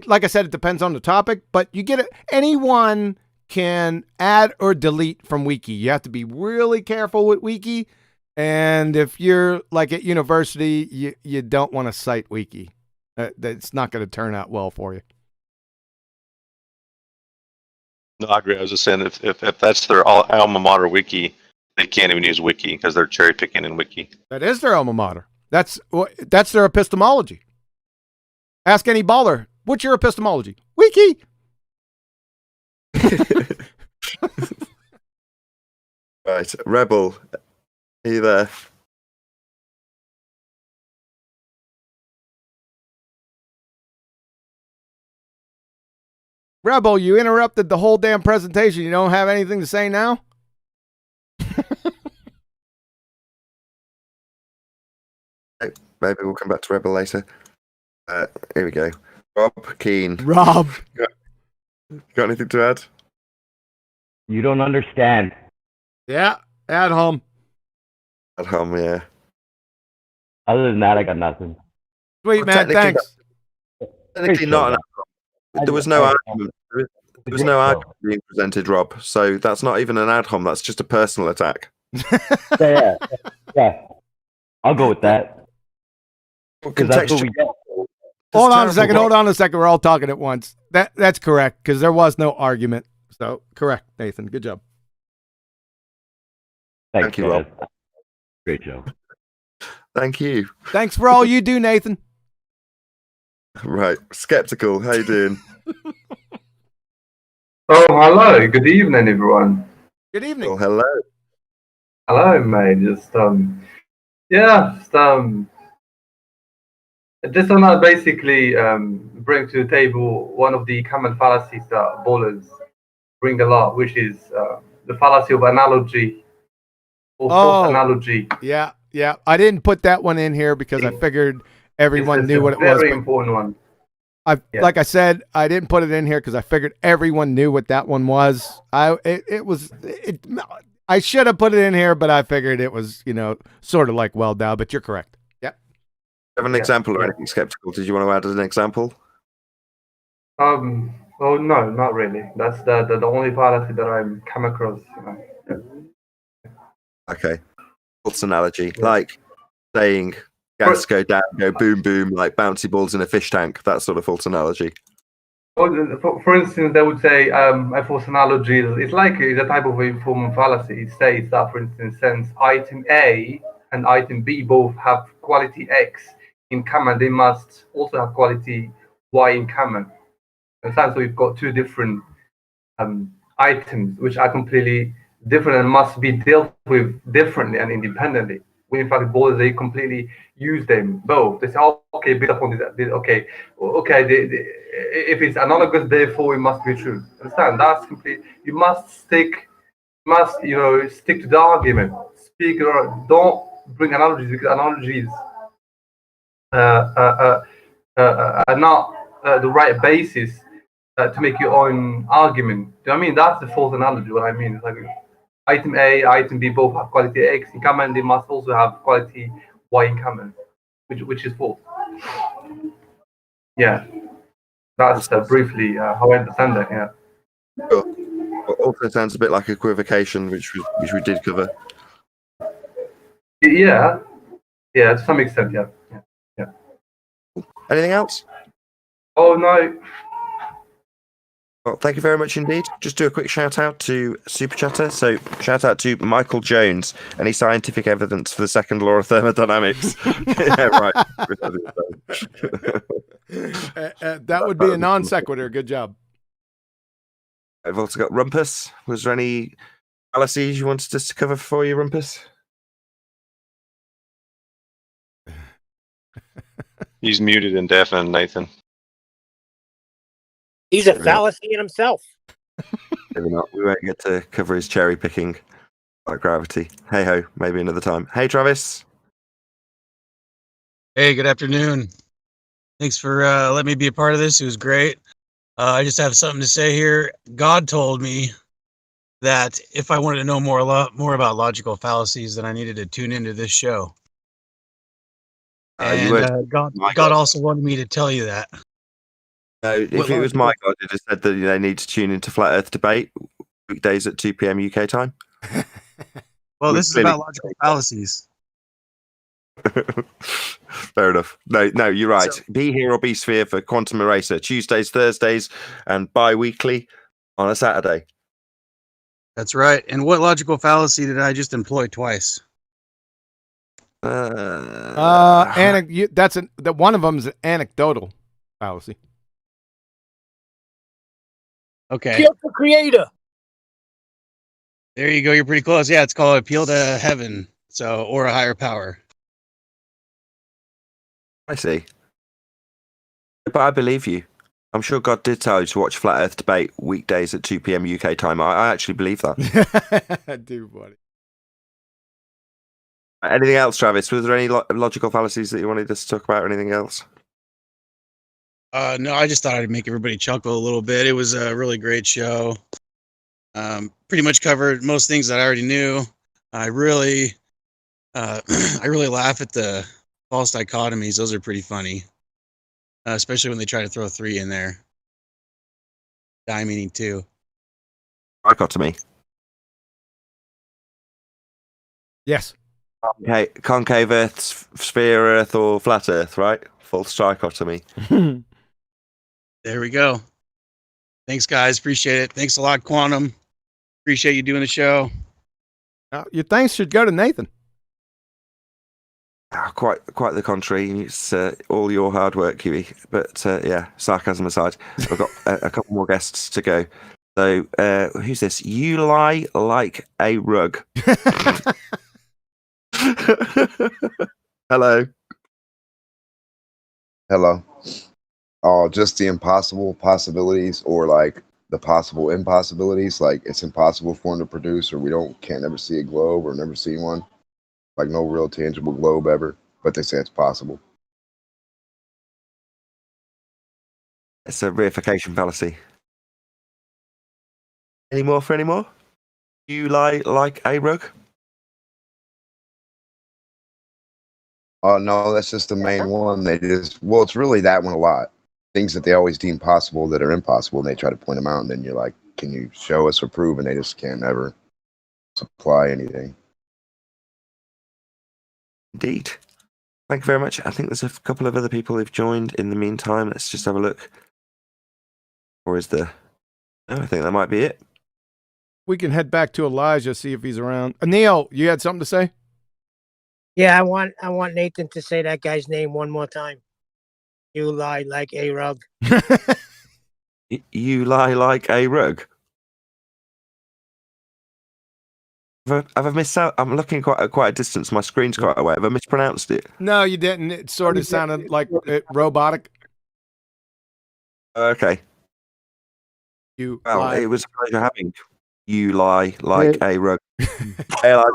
[SPEAKER 1] like I said, it depends on the topic, but you get it. Anyone can add or delete from Wiki. You have to be really careful with Wiki. And if you're like at university, you don't want to cite Wiki. That's not going to turn out well for you.
[SPEAKER 12] No, I agree. I was just saying if that's their alma mater Wiki, they can't even use Wiki because they're cherry picking in Wiki.
[SPEAKER 1] That is their alma mater. That's their epistemology. Ask any baller, what's your epistemology? Wiki.
[SPEAKER 2] right. Rebel, are you there?
[SPEAKER 1] Rebel, you interrupted the whole damn presentation. You don't have anything to say now?
[SPEAKER 2] Maybe we'll come back to Rebel later. Here we go. Rob Keane.
[SPEAKER 1] Rob.
[SPEAKER 2] Got anything to add?
[SPEAKER 13] You don't understand.
[SPEAKER 1] Yeah, at home.
[SPEAKER 2] At home, yeah.
[SPEAKER 13] Other than that, I got nothing.
[SPEAKER 1] Sweet, man. Thanks.
[SPEAKER 2] Technically not an ad-hom. There was no argument. There was no argument being presented, Rob. So that's not even an ad-hom. That's just a personal attack.
[SPEAKER 13] Yeah. I'll go with that. Because that's what we get.
[SPEAKER 1] Hold on a second. We're all talking at once. That's correct, because there was no argument. So, correct, Nathan. Good job.
[SPEAKER 2] Thank you, Rob.
[SPEAKER 13] Great job.
[SPEAKER 2] Thank you.
[SPEAKER 1] Thanks for all you do, Nathan.
[SPEAKER 2] Right. Skeptical, how you doing?
[SPEAKER 14] Oh, hello. Good evening, everyone.
[SPEAKER 1] Good evening.
[SPEAKER 2] Oh, hello.
[SPEAKER 14] Hello, mate. Just want to basically bring to the table one of the common fallacies that ballers bring a lot, which is the fallacy of analogy or false analogy.
[SPEAKER 1] Yeah. I didn't put that one in here because I figured everyone knew what it was.
[SPEAKER 14] Very important one.
[SPEAKER 1] Like I said, I didn't put it in here because I figured everyone knew what that one was. I should have put it in here, but I figured it was, sort of like well done, but you're correct. Yep.
[SPEAKER 2] Have an example or anything skeptical? Did you want to add an example?
[SPEAKER 14] Oh no, not really. That's the only fallacy that I've come across.
[SPEAKER 2] Okay. False analogy. Like saying gas go down, go boom boom, like bouncy balls in a fish tank. That sort of false analogy.
[SPEAKER 14] For instance, they would say a false analogy is like a type of informant fallacy. It states that, for instance, since item A and item B both have quality X in common, they must also have quality Y in common. And so we've got two different items which are completely different and must be dealt with differently and independently. When in fact, ballers, they completely use them both. They say, "Oh, okay, based upon this, okay, if it's analogous, therefore it must be true." Understand? That's complete. You must stick to the argument. Speak or don't bring analogies, because analogies are not the right basis to make your own argument. Do you know what I mean? That's the false analogy. What I mean is like item A, item B both have quality X in common. They must also have quality Y in common, which is false. Yeah, that's briefly how I understand that. Yeah.
[SPEAKER 2] Sure. Well, also sounds a bit like equivocation, which we did cover.
[SPEAKER 14] Yeah, to some extent. Yeah.
[SPEAKER 2] Anything else?
[SPEAKER 14] Oh no.
[SPEAKER 2] Well, thank you very much indeed. Just do a quick shout out to Super Chatter. So, shout out to Michael Jones. Any scientific evidence for the second law of thermodynamics? Yeah, right.
[SPEAKER 1] That would be a non sequitur. Good job.
[SPEAKER 2] I've also got Rumpus. Was there any fallacies you wanted us to cover for you, Rumpus?
[SPEAKER 12] He's muted and deafened, Nathan.
[SPEAKER 4] He's a fallacy in himself.
[SPEAKER 2] Maybe not. We won't get to cover his cherry picking. Like gravity. Hey ho, maybe another time. Hey Travis.
[SPEAKER 15] Hey, good afternoon. Thanks for letting me be a part of this. It was great. I just have something to say here. God told me that if I wanted to know more about logical fallacies, then I needed to tune into this show.
[SPEAKER 2] You weren't
[SPEAKER 15] God also wanted me to tell you that.
[SPEAKER 2] No, if it was my God, it just said that they need to tune into Flat Earth Debate weekdays at 2 p.m. UK time.
[SPEAKER 15] Well, this is about logical fallacies.
[SPEAKER 2] Fair enough. No, you're right. Be Here or Be Sphere for Quantum Eraser, Tuesdays, Thursdays, and bi-weekly on a Saturday.
[SPEAKER 15] That's right. And what logical fallacy did I just employ twice?
[SPEAKER 1] That's that one of them is an anecdotal fallacy.
[SPEAKER 15] Okay.
[SPEAKER 4] Appeal to creator.
[SPEAKER 15] There you go. You're pretty close. Yeah, it's called appeal to heaven. So, or a higher power.
[SPEAKER 2] I see. But I believe you. I'm sure God did tell you to watch Flat Earth Debate weekdays at 2 p.m. UK time. I actually believe that.
[SPEAKER 1] I do, buddy.
[SPEAKER 2] Anything else, Travis? Was there any logical fallacies that you wanted us to talk about or anything else?
[SPEAKER 15] No, I just thought I'd make everybody chuckle a little bit. It was a really great show. Pretty much covered most things that I already knew. I really laugh at the false dichotomies. Those are pretty funny, especially when they try to throw 3 in there. Die meaning 2.
[SPEAKER 2] Dichotomy.
[SPEAKER 1] Yes.
[SPEAKER 2] Okay, concave Earth, sphere Earth, or flat Earth, right? False dichotomy.
[SPEAKER 15] There we go. Thanks, guys. Appreciate it. Thanks a lot, Quantum. Appreciate you doing the show.
[SPEAKER 1] Your thanks should go to Nathan.
[SPEAKER 2] Quite the contrary. It's all your hard work, Huey. But yeah, sarcasm aside, I've got a couple more guests to go. So who's this? You lie like a rug. Hello.
[SPEAKER 16] Hello. Just the impossible possibilities, or like the possible impossibilities. Like it's impossible for them to produce, or can't never see a globe or never see one. Like no real tangible globe ever, but they say it's possible.
[SPEAKER 2] It's a reification fallacy. Any more for any more? You lie like a rug?
[SPEAKER 16] No, that's just the main one. It's really that one a lot. Things that they always deem possible that are impossible, and they try to point them out, and then you're like, can you show us or prove? And they just can't ever supply anything.
[SPEAKER 2] Indeed. Thank you very much. I think there's a couple of other people who've joined in the meantime. Let's just have a look. Or is there? No, I think that might be it.
[SPEAKER 1] We can head back to Elijah, see if he's around. Neil, you had something to say?
[SPEAKER 4] Yeah, I want Nathan to say that guy's name one more time. You lie like a rug.
[SPEAKER 2] You lie like a rug? Have I missed out? I'm looking quite a distance. My screen's quite away. Have I mispronounced it?
[SPEAKER 1] No, you didn't. It sort of sounded like robotic.
[SPEAKER 2] Okay. Well, it was a pleasure having you lie like a rug. Hey, Elijah.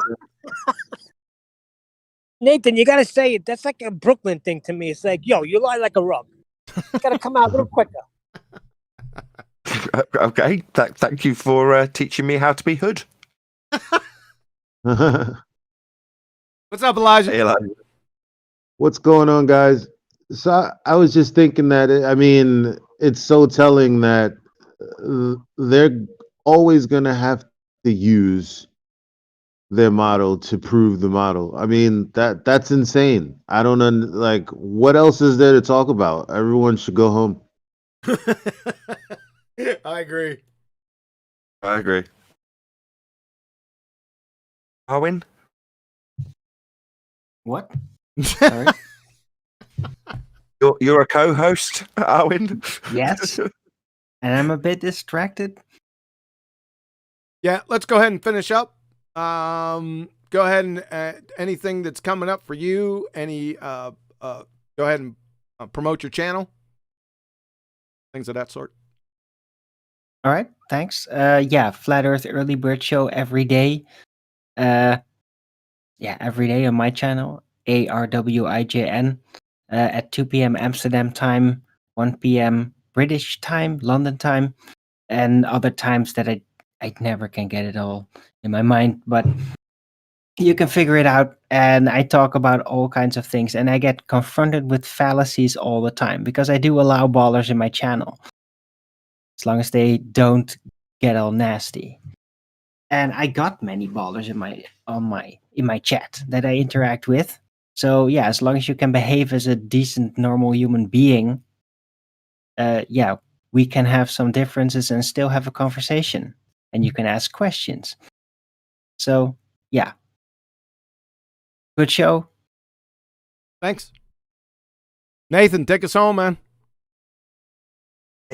[SPEAKER 4] Nathan, you gotta say it. That's like a Brooklyn thing to me. It's like, yo, you lie like a rug. You gotta come out a little quicker.
[SPEAKER 2] Okay. Thank you for teaching me how to be hood.
[SPEAKER 1] What's up, Elijah?
[SPEAKER 2] Hey, Elijah.
[SPEAKER 17] What's going on, guys? So I was just thinking that, it's so telling that they're always going to have to use their model to prove the model. I mean, that's insane. I don't like, what else is there to talk about? Everyone should go home.
[SPEAKER 1] I agree.
[SPEAKER 2] Arwin?
[SPEAKER 3] What? Sorry?
[SPEAKER 2] You're a co-host, Arwin?
[SPEAKER 3] Yes. And I'm a bit distracted.
[SPEAKER 1] Yeah, let's go ahead and finish up. Go ahead and anything that's coming up for you. Go ahead and promote your channel. Things of that sort.
[SPEAKER 3] All right, thanks. Yeah, Flat Earth Early Bird Show every day. every day on my channel, ARWIJN, at 2 p.m. Amsterdam time, 1 p.m. British time, London time, and other times that I never can get it all in my mind, but you can figure it out. And I talk about all kinds of things, and I get confronted with fallacies all the time because I do allow ballers in my channel, as long as they don't get all nasty. And I got many ballers in my chat that I interact with. So yeah, as long as you can behave as a decent, normal human being, we can have some differences and still have a conversation, and you can ask questions. So yeah, good show.
[SPEAKER 1] Thanks, Nathan. Take us home, man.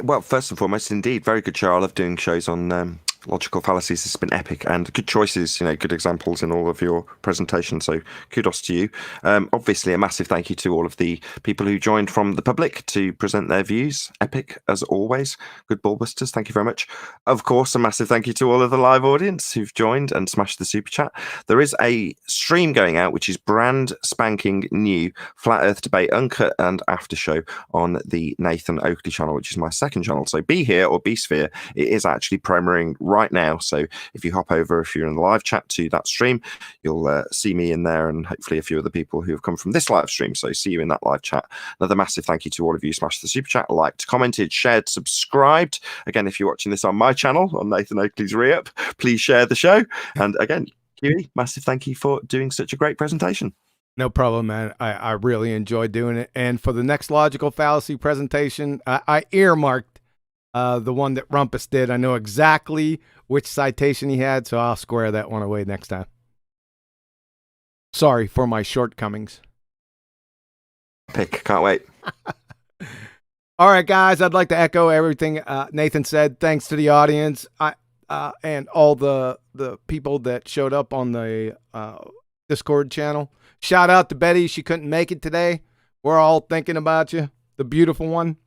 [SPEAKER 2] Well, first and foremost, indeed, very good show. I love doing shows on logical fallacies. It's been epic and good choices, good examples in all of your presentations. So kudos to you. Obviously, a massive thank you to all of the people who joined from the public to present their views. Epic as always. Good ballbusters. Thank you very much. Of course, a massive thank you to all of the live audience who've joined and smashed the super chat. There is a stream going out, which is brand spanking new Flat Earth Debate Uncut and After Show on the Nathan Oakley channel, which is my second channel. So be here or be sphere. It is actually premiering right now. So if you hop over, if you're in the live chat to that stream, you'll see me in there and hopefully a few other people who have come from this live stream. So see you in that live chat. Another massive thank you to all of you. Smashed the super chat, liked, commented, shared, subscribed. Again, if you're watching this on my channel, on Nathan Oakley's Re-Up, please share the show. And again, Huey, massive thank you for doing such a great presentation.
[SPEAKER 1] No problem, man. I really enjoyed doing it. And for the next logical fallacy presentation, I earmarked the one that Rumpus did. I know exactly which citation he had, so I'll square that one away next time. Sorry for my shortcomings.
[SPEAKER 2] Pick, can't wait.
[SPEAKER 1] All right, guys, I'd like to echo everything Nathan said. Thanks to the audience and all the people that showed up on the Discord channel. Shout out to Betty. She couldn't make it today. We're all thinking about you, the beautiful one.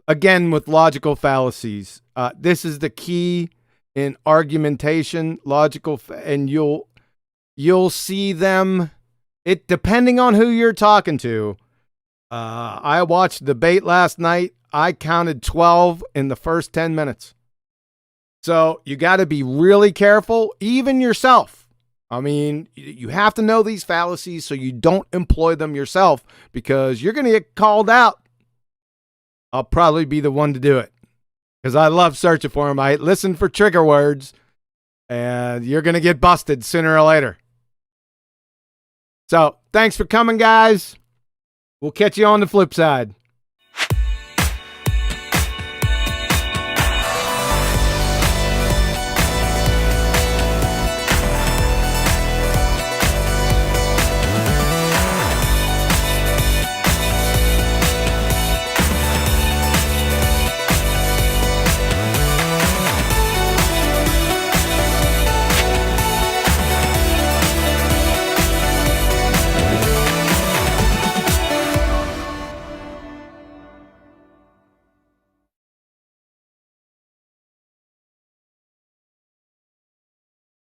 [SPEAKER 1] Again, with logical fallacies, this is the key in argumentation, and you'll see them. It depending on who you're talking to. I watched the debate last night. I counted 12 in the first 10 minutes. So you got to be really careful, even yourself. I mean, you have to know these fallacies so you don't employ them yourself because you're going to get called out. I'll probably be the one to do it because I love searching for them. I listen for trigger words, and you're going to get busted sooner or later. So thanks for coming, guys. We'll catch you on the flip side.